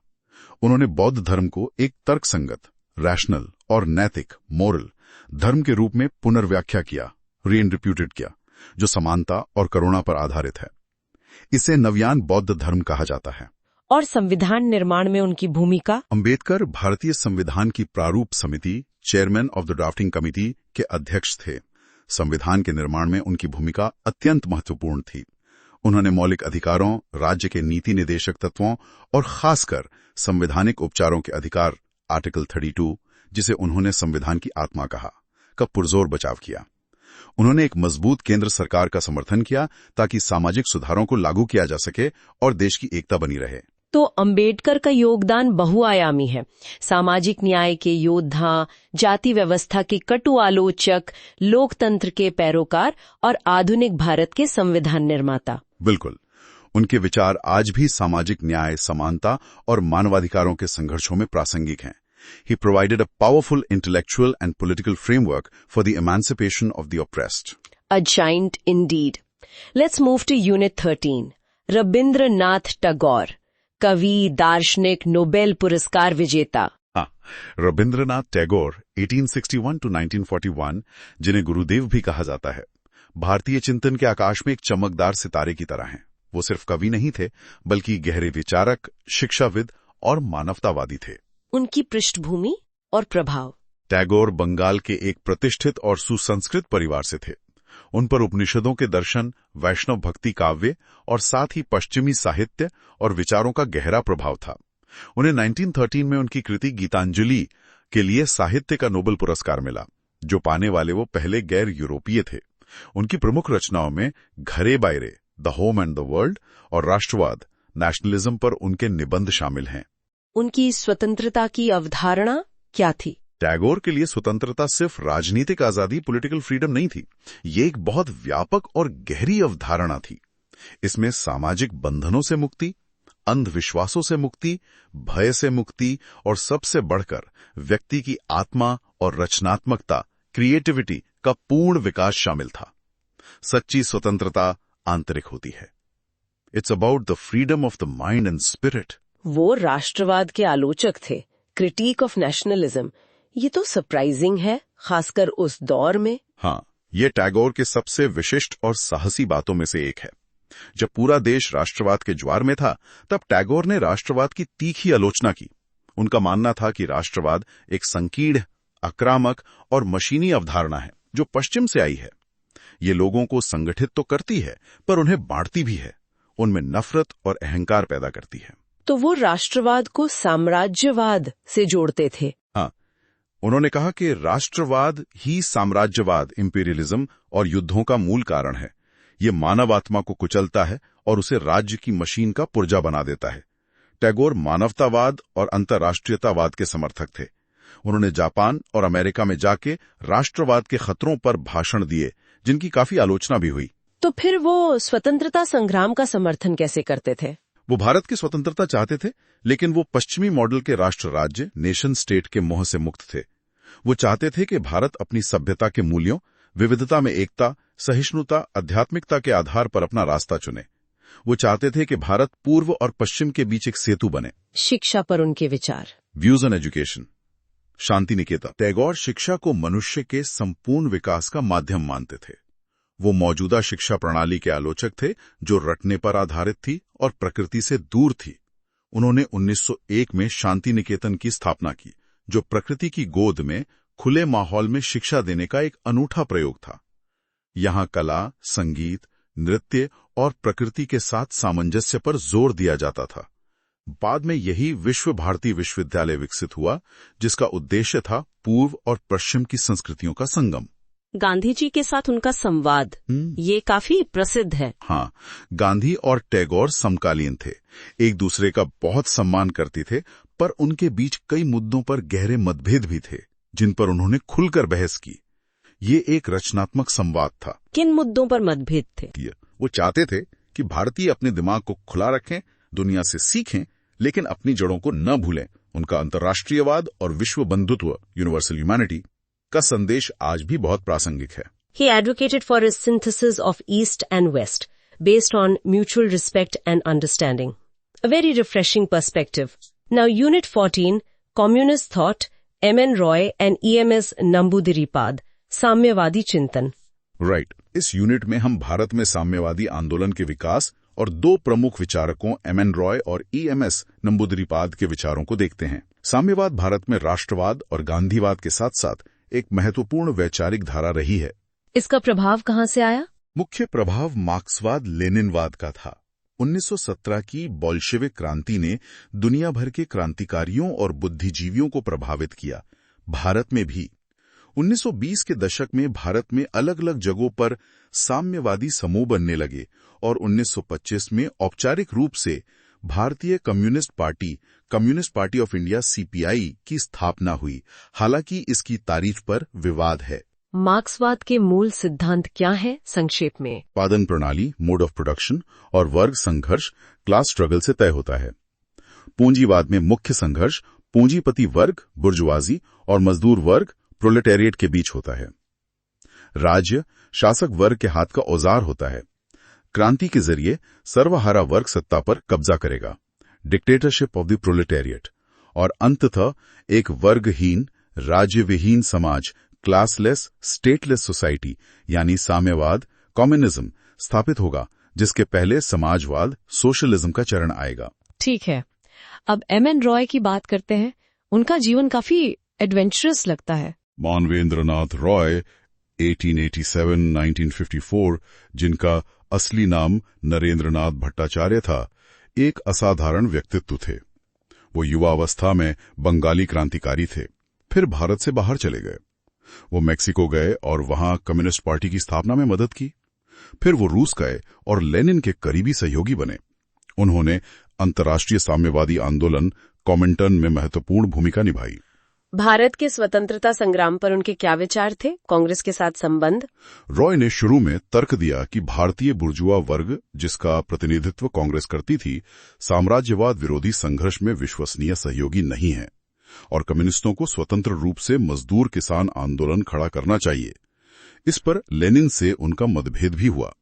उन्होंने बौद्ध धर्म को एक तर्कसंगत, रैशनल और नैतिक, मोरल धर्म के रूप में पुनर्व्याख्या किया, रीइंटरप्रिटेड किया, जो समानता और करुणा पर आधारित है। इसे नवयान बौद्ध धर्म कहा जाता है। और संविधान निर्माण में उनकी भूमिका? अंबेडकर भारतीय संविधान की प्रारूप समिति, chairman of the drafting committee के अध्यक्ष थे। संविधान के निर्माण में उनकी भूमिका अत्यंत महत्वपूर्ण थी। उन्होंने मौलिक अधिकारों, राज्य के नीति निदेशक तत्वों और खासकर संवैधानिक उपचारों के अधिकार, आर्टिकल 32, जिसे उन्होंने संविधान की आत्मा कहा, का पुरजोर बचाव किया। उन्होंने एक मजबूत केंद्र सरकार का समर्थन किया ताकि सामाजिक सुधारों को लागू किया जा सके और देश की एकता बनी रहे। तो अंबेडकर का योगदान बहुआयामी है। सामाजिक न्याय के योद्धा, जाति व्यवस्था के कटु आलोचक, लोकतंत्र के पैरोकार और आधुनिक भारत के संविधान निर्माता। बिल्कुल, उनके विचार आज भी सामाजिक न्याय, समानता और मानवाधिकारों के संघर्षों में प्रासंगिक हैं। He provided a powerful intellectual and political framework for the emancipation of the oppressed. A giant indeed. Let's move to Unit 13. Rabindranath Tagore, कवि, दार्शनिक, नोबेल पुरस्कार विजेता। हाँ, रविंद्रनाथ टैगोर 1861 to 1941, जिन्हें गुरुदेव भी कहा जाता है, भारतीय चिंतन के आकाश में एक चमकदार सितारे की तरह हैं। वो सिर्फ कवि नहीं थे, बल्कि गहरे विचारक, शिक्षाविद और मानवतावादी थे। उनकी पृष्ठभूमि और प्रभाव? टैगोर बंगाल के एक प्रतिष्ठित और सुसंस्कृत परिवार से थे। उन पर उपनिषदों के दर्शन, वैष्णव भक्ति काव्य और साथ ही पश्चिमी साहित्य और विचारों का गहरा प्रभाव था। उन्हें 1913 में उनकी कृति गीतांजलि के लिए साहित्य का नोबेल पुरस्कार मिला, जो पाने वाले वो पहले गैर यूरोपीय थे। उनकी प्रमुख रचनाओं में Ghare Baire, the home and the world और राष्ट्रवाद, नेशनलिज्म पर उनके निबंध शामिल हैं। उनकी स्वतंत्रता की अवधारणा क्या थी? टैगोर के लिए स्वतंत्रता सिर्फ राजनीतिक आजादी, पॉलिटिकल फ्रीडम नहीं थी। ये एक बहुत व्यापक और गहरी अवधारणा थी। इसमें सामाजिक बंधनों से मुक्ति, अंधविश्वासों से मुक्ति, भय से मुक्ति और सबसे बढ़कर व्यक्ति की आत्मा और रचनात्मकता, क्रिएटिविटी का पूर्ण विकास शामिल था। सच्ची स्वतंत्रता आंतरिक होती है। It's about the freedom of the mind and spirit. वो राष्ट्रवाद के आलोचक थे, क्रिटिक ऑफ नेशनलिज्म। ये तो सरप्राइजिंग है, खासकर उस दौर में। हाँ, ये टैगोर के सबसे विशिष्ट और साहसी बातों में से एक है। जब पूरा देश राष्ट्रवाद के ज्वार में था, तब टैगोर ने राष्ट्रवाद की तीखी आलोचना की। उनका मानना था कि राष्ट्रवाद एक संकीर्ण, आक्रामक और मशीनी अवधारणा है जो पश्चिम से आई है। ये लोगों को संगठित तो करती है, पर उन्हें बांटती भी है, उनमें नफरत और अहंकार पैदा करती है। तो वो राष्ट्रवाद को साम्राज्यवाद से जोड़ते थे। हाँ, उन्होंने कहा कि राष्ट्रवाद ही साम्राज्यवाद, इंपीरियलिज्म और युद्धों का मूल कारण है। ये मानव आत्मा को कुचलता है और उसे राज्य की मशीन का पुर्जा बना देता है। टैगोर मानवतावाद और अंतर्राष्ट्रीयतावाद के समर्थक थे। उन्होंने जापान और अमेरिका में जाके राष्ट्रवाद के खतरों पर भाषण दिए, जिनकी काफी आलोचना भी हुई। तो फिर वो स्वतंत्रता संग्राम का समर्थन कैसे करते थे? वो भारत की स्वतंत्रता चाहते थे, लेकिन वो पश्चिमी मॉडल के राष्ट्र राज्य, नेशन स्टेट के मोह से मुक्त थे। वो चाहते थे कि भारत अपनी सभ्यता के मूल्यों, विविधता में एकता, सहिष्णुता, आध्यात्मिकता के आधार पर अपना रास्ता चुने। वो चाहते थे कि भारत पूर्व और पश्चिम के बीच एक सेतु बने। शिक्षा पर उनके विचार? Views on education, Shanti Niketan. Tagore शिक्षा को मनुष्य के संपूर्ण विकास का माध्यम मानते थे। वो मौजूदा शिक्षा प्रणाली के आलोचक थे, जो रटने पर आधारित थी और प्रकृति से दूर थी। उन्होंने 1901 में शांति निकेतन की स्थापना की, जो प्रकृति की गोद में खुले माहौल में शिक्षा देने का एक अनूठा प्रयोग था। यहां कला, संगीत, नृत्य और प्रकृति के साथ सामंजस्य पर जोर दिया जाता था। बाद में यही विश्व भारती विश्वविद्यालय विकसित हुआ, जिसका उद्देश्य था पूर्व और पश्चिम की संस्कृतियों का संगम। गांधी जी के साथ उनका संवाद ये काफी प्रसिद्ध है। हाँ, गांधी और टैगोर समकालीन थे, एक दूसरे का बहुत सम्मान करते थे, पर उनके बीच कई मुद्दों पर गहरे मतभेद भी थे, जिन पर उन्होंने खुलकर बहस की। ये एक रचनात्मक संवाद था। किन मुद्दों पर मतभेद थे? वो चाहते थे कि भारतीय अपने दिमाग को खुला रखें, दुनिया से सीखें, लेकिन अपनी जड़ों को न भूलें। उनका अंतर्राष्ट्रीयवाद और विश्व बंधुत्व, यूनिवर्सल ह्यूमैनिटी का संदेश आज भी बहुत प्रासंगिक है। He advocated for a synthesis of East and West, based on mutual respect and understanding. A very refreshing perspective. Now, Unit 14, Communist Thought, M.N. Roy and E.M.S. Namboodiripad, साम्यवादी चिंतन। राइट। इस यूनिट में हम भारत में साम्यवादी आंदोलन के विकास और दो प्रमुख विचारकों M.N. रॉय और E.M.S. नंबूदिरीपाद के विचारों को देखते हैं। साम्यवाद भारत में राष्ट्रवाद और गांधीवाद के साथ साथ एक महत्वपूर्ण वैचारिक धारा रही है। इसका प्रभाव कहाँ से आया? मुख्य प्रभाव मार्क्सवाद लेनिनवाद का था। 1917 की बोल्शेविक क्रांति ने दुनिया भर के क्रांतिकारियों और बुद्धिजीवियों को प्रभावित किया, भारत में भी। 1920 के दशक में भारत में अलग अलग जगहों पर साम्यवादी समूह बनने लगे और 1925 में औपचारिक रूप से भारतीय communist party of India CPI की स्थापना हुई। हालांकि इसकी तारीख पर विवाद है। मार्क्सवाद के मूल सिद्धांत क्या है, संक्षेप में? उत्पादन प्रणाली, मोड ऑफ प्रोडक्शन और वर्ग संघर्ष क्लास स्ट्रगल से तय होता है। पूंजीवाद में मुख्य संघर्ष पूंजीपति वर्ग, बुर्जुआजी और मजदूर वर्ग, प्रोलेटेरिएट के बीच होता है। राज्य शासक वर्ग के हाथ का औजार होता है। क्रांति के जरिए सर्वहारा वर्ग सत्ता पर कब्जा करेगा, डिक्टेटरशिप ऑफ द प्रोलेटेरिएट। और अंततः एक वर्गहीन, राज्यविहीन समाज, क्लासलेस, स्टेटलेस सोसाइटी यानी साम्यवाद, कम्युनिज्म स्थापित होगा, जिसके पहले समाजवाद, सोशलिज्म का चरण आएगा। ठीक है, अब M.N. रॉय की बात करते हैं। उनका जीवन काफी एडवेंचरस लगता है। मानवेंद्रनाथ रॉय 1887-1954, जिनका असली नाम नरेंद्रनाथ भट्टाचार्य था, एक असाधारण व्यक्तित्व थे। वो युवावस्था में बंगाली क्रांतिकारी थे, फिर भारत से बाहर चले गए। वो मेक्सिको गए और वहां कम्युनिस्ट पार्टी की स्थापना में मदद की। फिर वो रूस गए और लेनिन के करीबी सहयोगी बने। उन्होंने अंतर्राष्ट्रीय साम्यवादी आंदोलन कॉमिंटर्न में महत्वपूर्ण भूमिका निभाई। भारत के स्वतंत्रता संग्राम पर उनके क्या विचार थे? कांग्रेस के साथ संबंध? रॉय ने शुरू में तर्क दिया कि भारतीय बुर्जुआ वर्ग, जिसका प्रतिनिधित्व कांग्रेस करती थी, साम्राज्यवाद विरोधी संघर्ष में विश्वसनीय सहयोगी नहीं है और कम्युनिस्टों को स्वतंत्र रूप से मजदूर किसान आंदोलन खड़ा करना चाहिए। इस पर लेनिन से उनका मतभेद भी हुआ।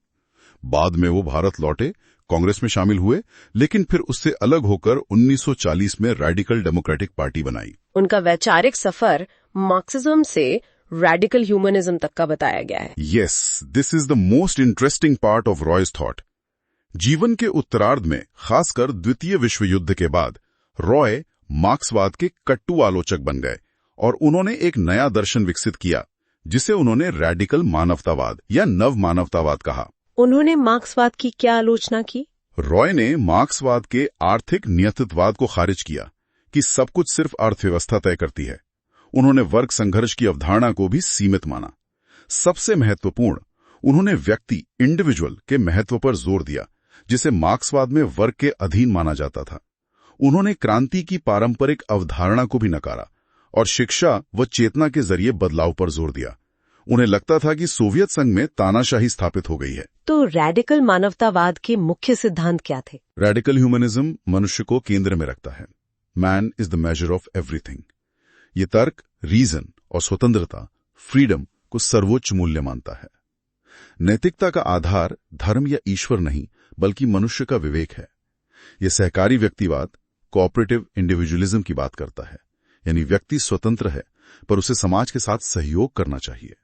बाद में वो भारत लौटे, कांग्रेस में शामिल हुए, लेकिन फिर उससे अलग होकर 1940 में रेडिकल डेमोक्रेटिक पार्टी बनाई। उनका वैचारिक सफर मार्क्सिज्म से रेडिकल ह्यूमनिज्म तक का बताया गया है। Yes, this is the most interesting part of Roy's thought. जीवन के उत्तरार्ध में, खासकर द्वितीय विश्व युद्ध के बाद, रॉय मार्क्सवाद के कट्टू आलोचक बन गए और उन्होंने एक नया दर्शन विकसित किया, जिसे उन्होंने रेडिकल मानवतावाद या नव मानवतावाद कहा। उन्होंने मार्क्सवाद की क्या आलोचना की? रॉय ने मार्क्सवाद के आर्थिक नियतित्ववाद को खारिज किया कि सब कुछ सिर्फ अर्थव्यवस्था तय करती है। उन्होंने वर्ग संघर्ष की अवधारणा को भी सीमित माना। सबसे महत्वपूर्ण, उन्होंने व्यक्ति, इंडिविजुअल के महत्व पर जोर दिया, जिसे मार्क्सवाद में वर्ग के अधीन माना जाता था। उन्होंने क्रांति की पारंपरिक अवधारणा को भी नकारा और शिक्षा व चेतना के जरिए बदलाव पर जोर दिया। उन्हें लगता था कि सोवियत संघ में तानाशाही स्थापित हो गई है। तो रेडिकल मानवतावाद के मुख्य सिद्धांत क्या थे? रेडिकल ह्यूमनिज्म मनुष्य को केंद्र में रखता है। Man is the measure of everything. ये तर्क रीजन और स्वतंत्रता, फ्रीडम को सर्वोच्च मूल्य मानता है। नैतिकता का आधार धर्म या ईश्वर नहीं, बल्कि मनुष्य का विवेक है। यह सहकारी व्यक्तिवाद, कोऑपरेटिव इंडिविजुअलिज्म की बात करता है, यानी व्यक्ति स्वतंत्र है पर उसे समाज के साथ सहयोग करना चाहिए।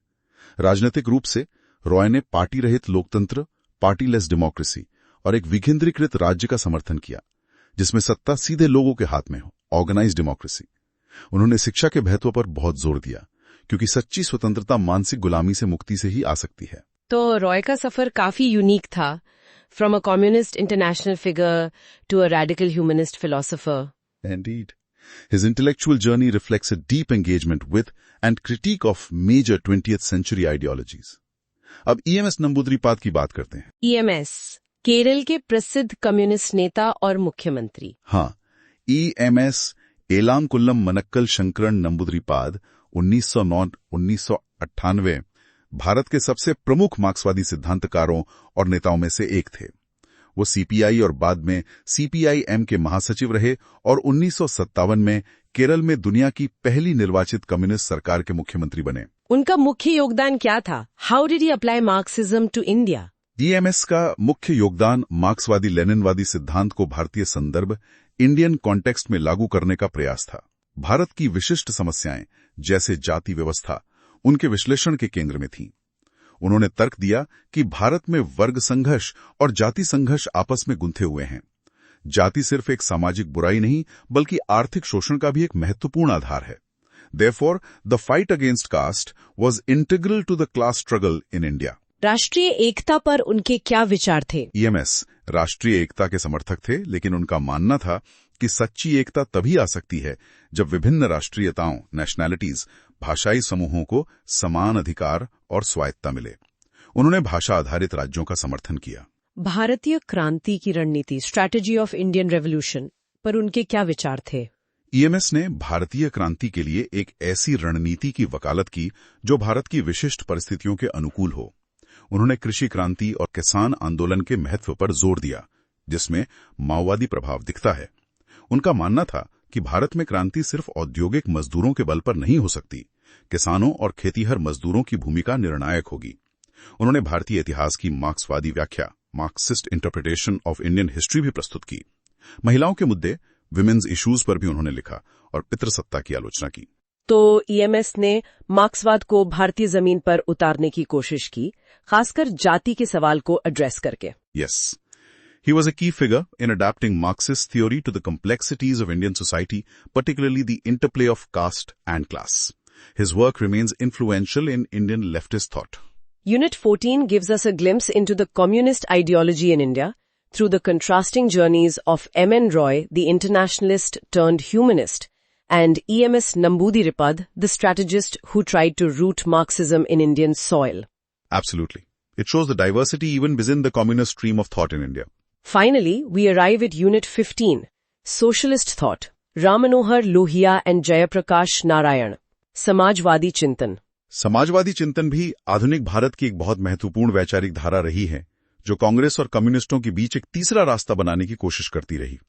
राजनीतिक रूप से रॉय ने पार्टी रहित लोकतंत्र, पार्टीलेस डेमोक्रेसी और एक विकेंद्रीकृत राज्य का समर्थन किया, जिसमें सत्ता सीधे लोगों के हाथ में हो, ऑर्गेनाइज्ड डेमोक्रेसी। उन्होंने शिक्षा के महत्व पर बहुत जोर दिया, क्योंकि सच्ची स्वतंत्रता मानसिक गुलामी से मुक्ति से ही आ सकती है। तो रॉय का सफर काफी यूनिक था, from a communist international figure to a radical humanist philosopher. Indeed. His intellectual journey reflects a deep engagement with and critique of major 20th century ideologies. अब EMS नंबूदरीपाद की बात करते हैं। EMS केरल के प्रसिद्ध कम्युनिस्ट नेता और मुख्यमंत्री। हाँ, EMS एलांकुल्लम मनक्कल शंकरन नंबूदरीपाद 1909-1998 भारत के सबसे प्रमुख मार्क्सवादी सिद्धांतकारों और नेताओं में से एक थे। वो CPI और बाद में CPIM के महासचिव रहे और 1957 में केरल में दुनिया की पहली निर्वाचित कम्युनिस्ट सरकार के मुख्यमंत्री बने। उनका मुख्य योगदान क्या था? How did he apply Marxism to India? EMS का मुख्य योगदान मार्क्सवादी लेनिनवादी सिद्धांत को भारतीय संदर्भ इंडियन कॉन्टेक्स्ट में लागू करने का प्रयास था। भारत की विशिष्ट समस्याएं जैसे जाति व्यवस्था उनके विश्लेषण के केंद्र में थीं। उन्होंने तर्क दिया कि भारत में वर्ग संघर्ष और जाति संघर्ष आपस में गुंथे हुए हैं। जाति सिर्फ एक सामाजिक बुराई नहीं बल्कि आर्थिक शोषण का भी एक महत्वपूर्ण आधार है। Therefore, the fight against caste was integral to the class struggle in India. राष्ट्रीय एकता पर उनके क्या विचार थे? EMS राष्ट्रीय एकता के समर्थक थे, लेकिन उनका मानना था कि सच्ची एकता तभी आ सकती है जब विभिन्न राष्ट्रीयताओं नेशनैलिटीज भाषाई समूहों को समान अधिकार और स्वायत्ता मिले। उन्होंने भाषा आधारित राज्यों का समर्थन किया। भारतीय क्रांति की रणनीति स्ट्रैटेजी ऑफ इंडियन रेवोल्यूशन पर उनके क्या विचार थे? EMS ने भारतीय क्रांति के लिए एक ऐसी रणनीति की वकालत की जो भारत की विशिष्ट परिस्थितियों के अनुकूल हो। उन्होंने कृषि क्रांति और किसान आंदोलन के महत्व पर जोर दिया, जिसमें माओवादी प्रभाव दिखता है। उनका मानना था कि भारत में क्रांति सिर्फ औद्योगिक मजदूरों के बल पर नहीं हो सकती, किसानों और खेतीहर मजदूरों की भूमिका निर्णायक होगी। उन्होंने भारतीय इतिहास की मार्क्सवादी व्याख्या Marxist interpretation of Indian history भी प्रस्तुत की। महिलाओं के मुद्दे विमेन्स इश्यूज पर भी उन्होंने लिखा और पितृसत्ता की आलोचना की। तो EMS ने मार्क्सवाद को भारतीय जमीन पर उतारने की कोशिश की, खासकर जाति के सवाल को एड्रेस करके। Yes. He was a key figure in adapting Marxist theory to the complexities of Indian society, particularly the interplay of caste and class. His work remains influential in Indian leftist thought. Unit 14 gives us a glimpse into the communist ideology in India through the contrasting journeys of M.N. Roy, the internationalist turned humanist, and EMS Namboodiripad, the strategist who tried to root Marxism in Indian soil. Absolutely. It shows the diversity even within the communist stream of thought in India. Finally, we arrive at Unit 15, Socialist Thought, Ram Manohar Lohia and Jayaprakash Narayan, Samajwadi चिंतन। समाजवादी चिंतन भी आधुनिक भारत की एक बहुत महत्वपूर्ण वैचारिक धारा रही है, जो कांग्रेस और कम्युनिस्टों के बीच एक तीसरा रास्ता बनाने की कोशिश करती रही।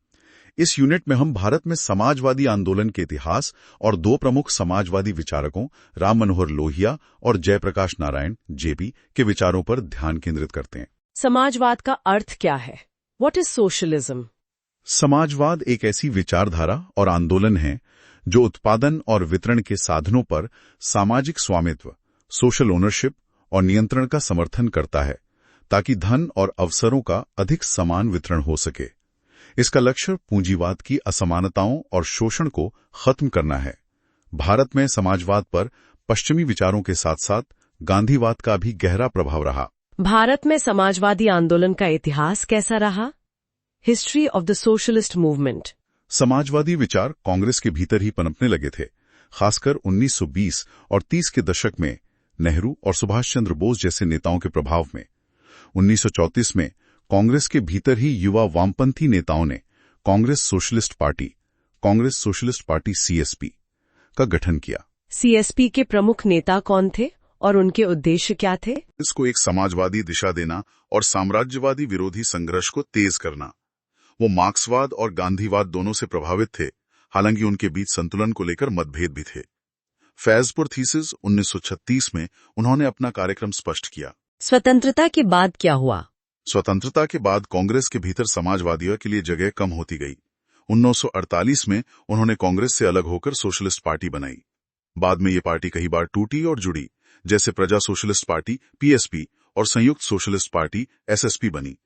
इस यूनिट में हम भारत में समाजवादी आंदोलन के इतिहास और दो प्रमुख समाजवादी विचारकों राम मनोहर लोहिया और जयप्रकाश नारायण जेपी के विचारों पर ध्यान केंद्रित करते हैं। समाजवाद का अर्थ क्या है? What is socialism? समाजवाद एक ऐसी विचारधारा और आंदोलन है जो उत्पादन और वितरण के साधनों पर सामाजिक स्वामित्व, सोशल ओनरशिप और नियंत्रण का समर्थन करता है, ताकि धन और अवसरों का अधिक समान वितरण हो सके। इसका लक्ष्य पूंजीवाद की असमानताओं और शोषण को खत्म करना है। भारत में समाजवाद पर पश्चिमी विचारों के साथ साथ गांधीवाद का भी गहरा प्रभाव रहा। भारत में समाजवादी आंदोलन का इतिहास कैसा रहा? History of the socialist movement. Samajwadi विचार कांग्रेस के भीतर ही पनपने लगे थे, खासकर 1920 और 30 के दशक में नेहरू और सुभाष चंद्र बोस जैसे नेताओं के प्रभाव में। 1934 में कांग्रेस के भीतर ही युवा वामपंथी नेताओं ने कांग्रेस सोशलिस्ट पार्टी CSP का गठन किया। CSP के प्रमुख नेता कौन थे और उनके उद्देश्य क्या थे? इसको एक समाजवादी दिशा देना और साम्राज्यवादी विरोधी संघर्ष को तेज करना। वो मार्क्सवाद और गांधीवाद दोनों से प्रभावित थे, हालांकि उनके बीच संतुलन को लेकर मतभेद भी थे। फैजपुर थीसिस 1936 में उन्होंने अपना कार्यक्रम स्पष्ट किया। स्वतंत्रता के बाद क्या हुआ? स्वतंत्रता के बाद कांग्रेस के भीतर समाजवादियों के लिए जगह कम होती गई। 1948 में उन्होंने कांग्रेस से अलग होकर सोशलिस्ट पार्टी बनाई। बाद में ये पार्टी कई बार टूटी और जुड़ी, जैसे प्रजा सोशलिस्ट पार्टी PSP और संयुक्त सोशलिस्ट पार्टी SSP बनी।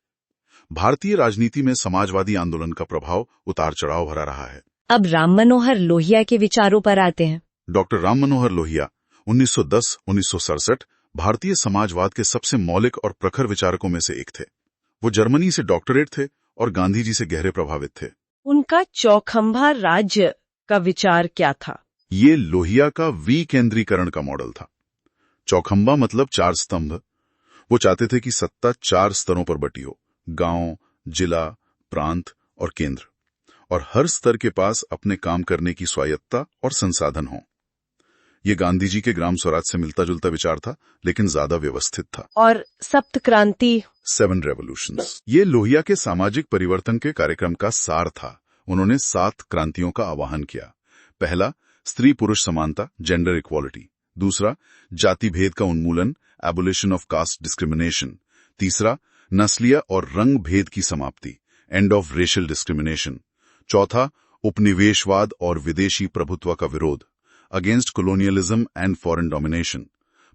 भारतीय राजनीति में समाजवादी आंदोलन का प्रभाव उतार चढ़ाव भरा रहा है। अब राम मनोहर लोहिया के विचारों पर आते हैं। डॉक्टर राम मनोहर लोहिया 1910-1967 भारतीय समाजवाद के सबसे मौलिक और प्रखर विचारकों में से एक थे। वो जर्मनी से डॉक्टरेट थे और गांधी जी से गहरे प्रभावित थे। उनका चौखंबा राज्य का विचार क्या था? ये लोहिया का विकेंद्रीकरण का मॉडल था। चौखंबा मतलब 4 स्तंभ। वो चाहते थे कि सत्ता 4 स्तरों पर बटी हो, गांव, जिला, प्रांत और केंद्र, और हर स्तर के पास अपने काम करने की स्वायत्ता और संसाधन हो। ये गांधी जी के ग्राम स्वराज से मिलता जुलता विचार था, लेकिन ज्यादा व्यवस्थित था। और सप्त क्रांति 7 रेवोल्यूशंस, ये लोहिया के सामाजिक परिवर्तन के कार्यक्रम का सार था। उन्होंने 7 क्रांतियों का आह्वान किया। पहला, स्त्री पुरुष समानता, जेंडर इक्वालिटी। दूसरा, जाति भेद का उन्मूलन, एबोलिशन ऑफ कास्ट डिस्क्रिमिनेशन। तीसरा, नस्लीय और रंग भेद की समाप्ति, एंड ऑफ रेशियल डिस्क्रिमिनेशन। चौथा, उपनिवेशवाद और विदेशी प्रभुत्व का विरोध, against colonialism and foreign domination.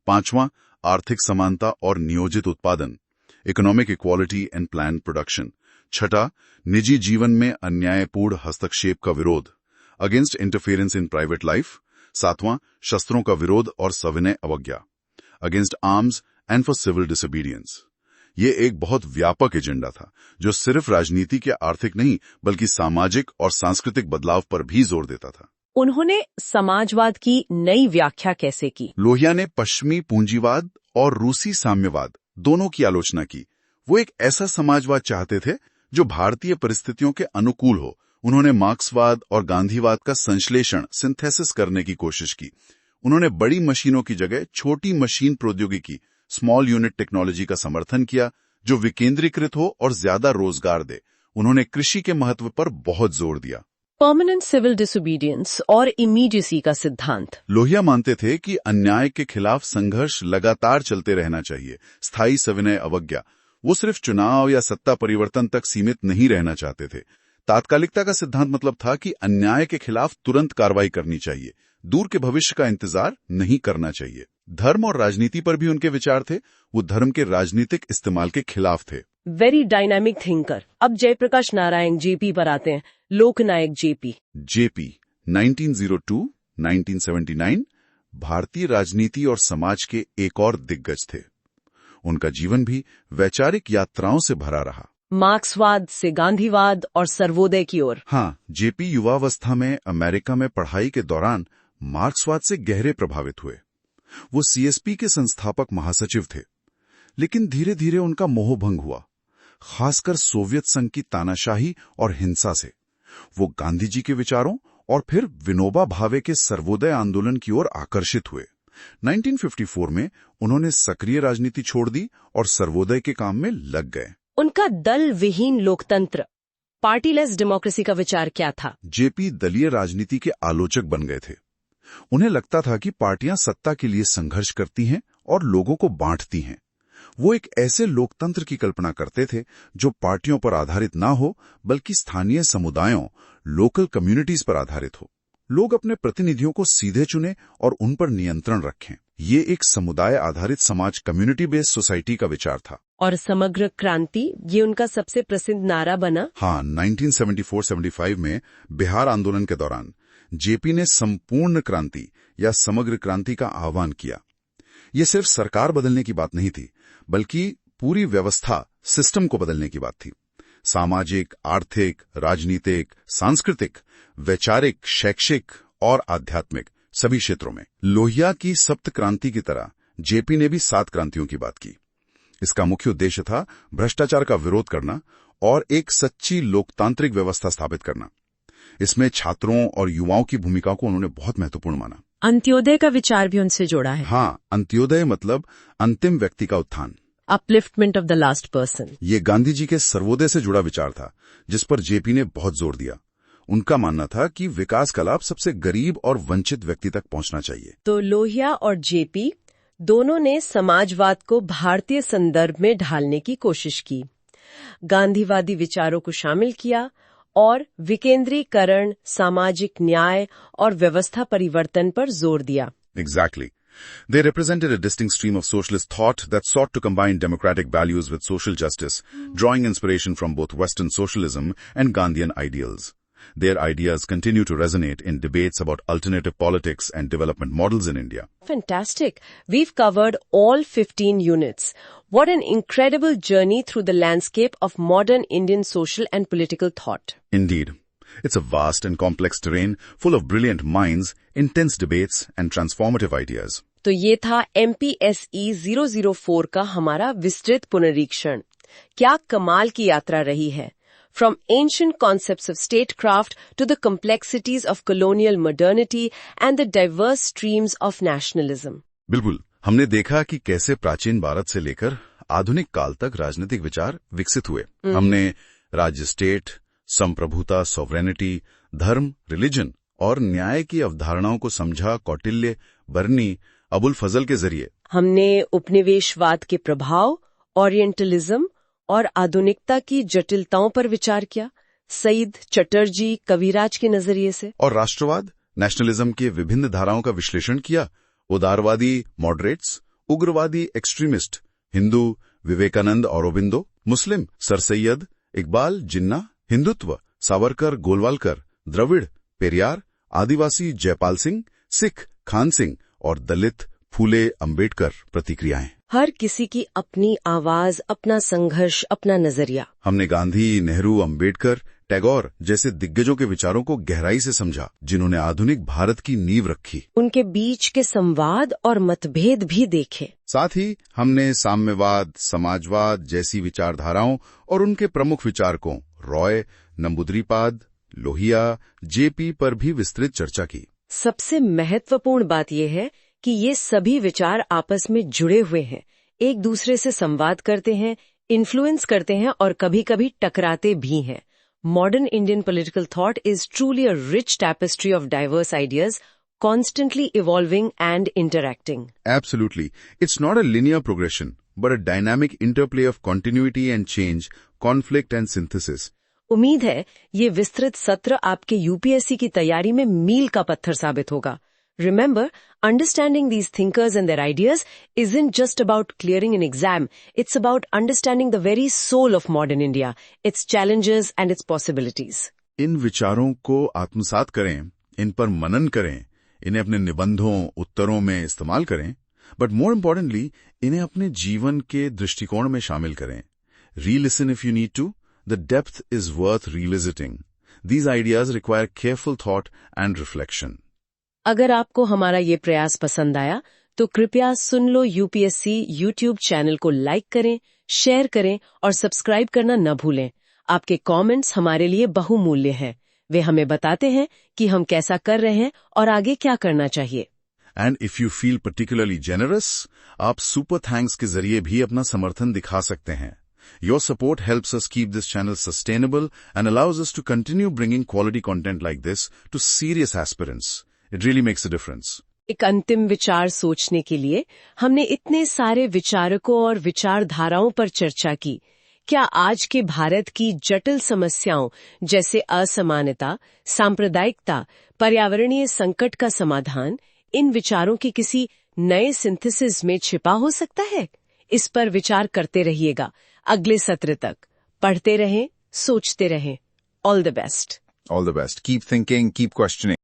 पांचवां, आर्थिक समानता और नियोजित उत्पादन, economic equality and plan production. छठा, निजी जीवन में अन्यायपूर्ण हस्तक्षेप का विरोध, against interference in private life. सातवां, शस्त्रों का विरोध और सविनय अवज्ञा, against arms and for civil disobedience. ये एक बहुत व्यापक एजेंडा था, जो सिर्फ राजनीति के आर्थिक नहीं बल्कि सामाजिक और सांस्कृतिक बदलाव पर भी जोर देता था। उन्होंने समाजवाद की नई व्याख्या कैसे की? लोहिया ने पश्चिमी पूंजीवाद और रूसी साम्यवाद दोनों की आलोचना की। वो एक ऐसा समाजवाद चाहते थे जो भारतीय परिस्थितियों के अनुकूल हो। उन्होंने मार्क्सवाद और गांधीवाद का संश्लेषण, सिंथेसिस करने की कोशिश की। उन्होंने बड़ी मशीनों की जगह छोटी मशीन प्रौद्योगिकी, स्मॉल यूनिट टेक्नोलॉजी का समर्थन किया, जो विकेंद्रीकृत हो और ज्यादा रोजगार दे। उन्होंने कृषि के महत्व पर बहुत जोर दिया। परमानेंट सिविल डिसोबीडियंस और इमीडिएसी का सिद्धांत। लोहिया मानते थे कि अन्याय के खिलाफ संघर्ष लगातार चलते रहना चाहिए, स्थायी सविनय अवज्ञा। वो सिर्फ चुनाव या सत्ता परिवर्तन तक सीमित नहीं रहना चाहते थे। तात्कालिकता का सिद्धांत मतलब था कि अन्याय के खिलाफ तुरंत कार्रवाई करनी चाहिए, दूर के भविष्य का इंतजार नहीं करना चाहिए। धर्म और राजनीति पर भी उनके विचार थे। वो धर्म के राजनीतिक इस्तेमाल के खिलाफ थे। Very dynamic thinker. अब जयप्रकाश नारायण जेपी पर आते हैं। लोकनायक जेपी 1902-1979 भारतीय राजनीति और समाज के एक और दिग्गज थे। उनका जीवन भी वैचारिक यात्राओं से भरा रहा, मार्क्सवाद से गांधीवाद और सर्वोदय की ओर। हाँ, जेपी युवावस्था में अमेरिका में पढ़ाई के दौरान मार्क्सवाद से गहरे प्रभावित हुए। वो सीएसपी के संस्थापक महासचिव थे, लेकिन धीरे धीरे उनका मोहभंग हुआ, खासकर सोवियत संघ की तानाशाही और हिंसा से। वो गांधी जी के विचारों और फिर विनोबा भावे के सर्वोदय आंदोलन की ओर आकर्षित हुए। 1954 में उन्होंने सक्रिय राजनीति छोड़ दी और सर्वोदय के काम में लग गए। उनका दल विहीन लोकतंत्र, पार्टीलेस डेमोक्रेसी का विचार क्या था? जेपी दलीय राजनीति के आलोचक बन गए थे। उन्हें लगता था कि पार्टियां सत्ता के लिए संघर्ष करती हैं और लोगों को बांटती हैं। वो एक ऐसे लोकतंत्र की कल्पना करते थे जो पार्टियों पर आधारित ना हो, बल्कि स्थानीय समुदायों, लोकल कम्युनिटीज पर आधारित हो। लोग अपने प्रतिनिधियों को सीधे चुने और उन पर नियंत्रण रखें। ये एक समुदाय आधारित समाज, कम्युनिटी बेस्ड सोसाइटी का विचार था। और समग्र क्रांति, ये उनका सबसे प्रसिद्ध नारा बना। हाँ, 1974-75 में बिहार आंदोलन के दौरान जेपी ने संपूर्ण क्रांति या समग्र क्रांति का आह्वान किया। ये सिर्फ सरकार बदलने की बात नहीं थी, बल्कि पूरी व्यवस्था, सिस्टम को बदलने की बात थी। सामाजिक, आर्थिक, राजनीतिक, सांस्कृतिक, वैचारिक, शैक्षिक और आध्यात्मिक सभी क्षेत्रों में। लोहिया की सप्त क्रांति की तरह जेपी ने भी 7 क्रांतियों की बात की। इसका मुख्य उद्देश्य था भ्रष्टाचार का विरोध करना और एक सच्ची लोकतांत्रिक व्यवस्था स्थापित करना। इसमें छात्रों और युवाओं की भूमिका को उन्होंने बहुत महत्वपूर्ण माना। अंत्योदय का विचार भी उनसे जोड़ा है। हाँ, अंत्योदय मतलब अंतिम व्यक्ति का उत्थान, upliftment of the last person. ये गांधी जी के सर्वोदय से जुड़ा विचार था, जिस पर जेपी ने बहुत जोर दिया। उनका मानना था कि विकास का लाभ सबसे गरीब और वंचित व्यक्ति तक पहुंचना चाहिए। तो लोहिया और जेपी दोनों ने समाजवाद को भारतीय संदर्भ में ढालने की कोशिश की, गांधीवादी विचारों को शामिल किया और विकेंद्रीकरण, सामाजिक न्याय और व्यवस्था परिवर्तन पर जोर दिया। Exactly. They represented a distinct stream of socialist thought that sought to combine democratic values with social justice, drawing inspiration from both Western socialism and Gandhian ideals. Their ideas continue to resonate in debates about alternative politics and development models in India. Fantastic. We've covered all 15 units. What an incredible journey through the landscape of modern Indian social and political thought. Indeed. It's a vast and complex terrain full of brilliant minds, intense debates and transformative ideas. तो ये था MPSE 004 का हमारा विस्तृत पुनरीक्षण। क्या कमाल की यात्रा रही है। From ancient concepts of statecraft to the complexities of colonial modernity and the diverse streams of nationalism. बिल्कुल, हमने देखा कि कैसे प्राचीन भारत से लेकर आधुनिक काल तक राजनीतिक विचार विकसित हुए। हमने राज्य स्टेट, संप्रभुता, सॉवरेनिटी, धर्म, रिलीजन और न्याय की अवधारणाओं को समझा कौटिल्य, बर्नी, अबुल फजल के जरिए। हमने उपनिवेशवाद के प्रभाव, ओरिएंटलिज्म और आधुनिकता की जटिलताओं पर विचार किया, सईद, चटर्जी, कविराज के नजरिए से। और राष्ट्रवाद, नेशनलिज्म के विभिन्न धाराओं का विश्लेषण किया, उदारवादी मॉडरेट्स, उग्रवादी एक्सट्रीमिस्ट, हिंदू विवेकानंद औरोबिंदो, मुस्लिम सर सैयद, इकबाल जिन्ना, हिंदुत्व सावरकर गोलवालकर, द्रविड़ पेरियार, आदिवासी जयपाल सिंह, सिख खान सिंह और दलित फूले अंबेडकर प्रतिक्रियाएं। हर किसी की अपनी आवाज, अपना संघर्ष, अपना नजरिया। हमने गांधी, नेहरू, अंबेडकर, टैगोर जैसे दिग्गजों के विचारों को गहराई से समझा, जिन्होंने आधुनिक भारत की नींव रखी। उनके बीच के संवाद और मतभेद भी देखे। साथ ही हमने साम्यवाद, समाजवाद जैसी विचारधाराओं और उनके प्रमुख विचारकों रॉय, नंबूदरीपाद, लोहिया, जेपी पर भी विस्तृत चर्चा की। सबसे महत्वपूर्ण बात यह है कि ये सभी विचार आपस में जुड़े हुए हैं, एक दूसरे से संवाद करते हैं, इन्फ्लुएंस करते हैं और कभी-कभी टकराते भी हैं। Modern Indian political thought is truly a rich tapestry of diverse ideas, constantly evolving and interacting. Absolutely. It's not a linear progression, but a dynamic interplay of continuity and change, conflict and synthesis. उम्मीद है ये विस्तृत सत्र आपके UPSC की तैयारी में मील का पत्थर साबित होगा। Remember, understanding these thinkers and their ideas isn't just about clearing an exam. It's about understanding the very soul of modern India, its challenges and its possibilities. इन विचारों को आत्मसात करें, इन पर मनन करें, इन्हें अपने निबंधों, उत्तरों में इस्तेमाल करें, but more importantly, इन्हें अपने जीवन के दृष्टिकोण में शामिल करें। Re-listen if you need to. The depth is worth revisiting. These ideas require careful thought and reflection. अगर आपको हमारा ये प्रयास पसंद आया तो कृपया सुन लो यूपीएससी यूट्यूब चैनल को लाइक करें, शेयर करें और सब्सक्राइब करना न भूलें। आपके कमेंट्स हमारे लिए बहुमूल्य हैं। वे हमें बताते हैं कि हम कैसा कर रहे हैं और आगे क्या करना चाहिए। And if you feel particularly generous, आप सुपर थैंक्स के जरिए भी अपना समर्थन दिखा सकते हैं। Your support helps us keep this channel sustainable and allows us to continue bringing quality content like this to serious aspirants. It really makes a difference. एक अंतिम विचार सोचने के लिए हमने इतने सारे विचारकों और विचारधाराओं पर चर्चा की। क्या आज के भारत की जटिल समस्याओं जैसे असमानता, सांप्रदायिकता, पर्यावरणीय संकट का समाधान इन विचारों की किसी नए सिंथेसिस में छिपा हो सकता है? इस पर विचार करते रहिएगा। अगले सत्र तक पढ़ते रहें, सोचते रहें। All the best. All the best. Keep thinking, keep questioning.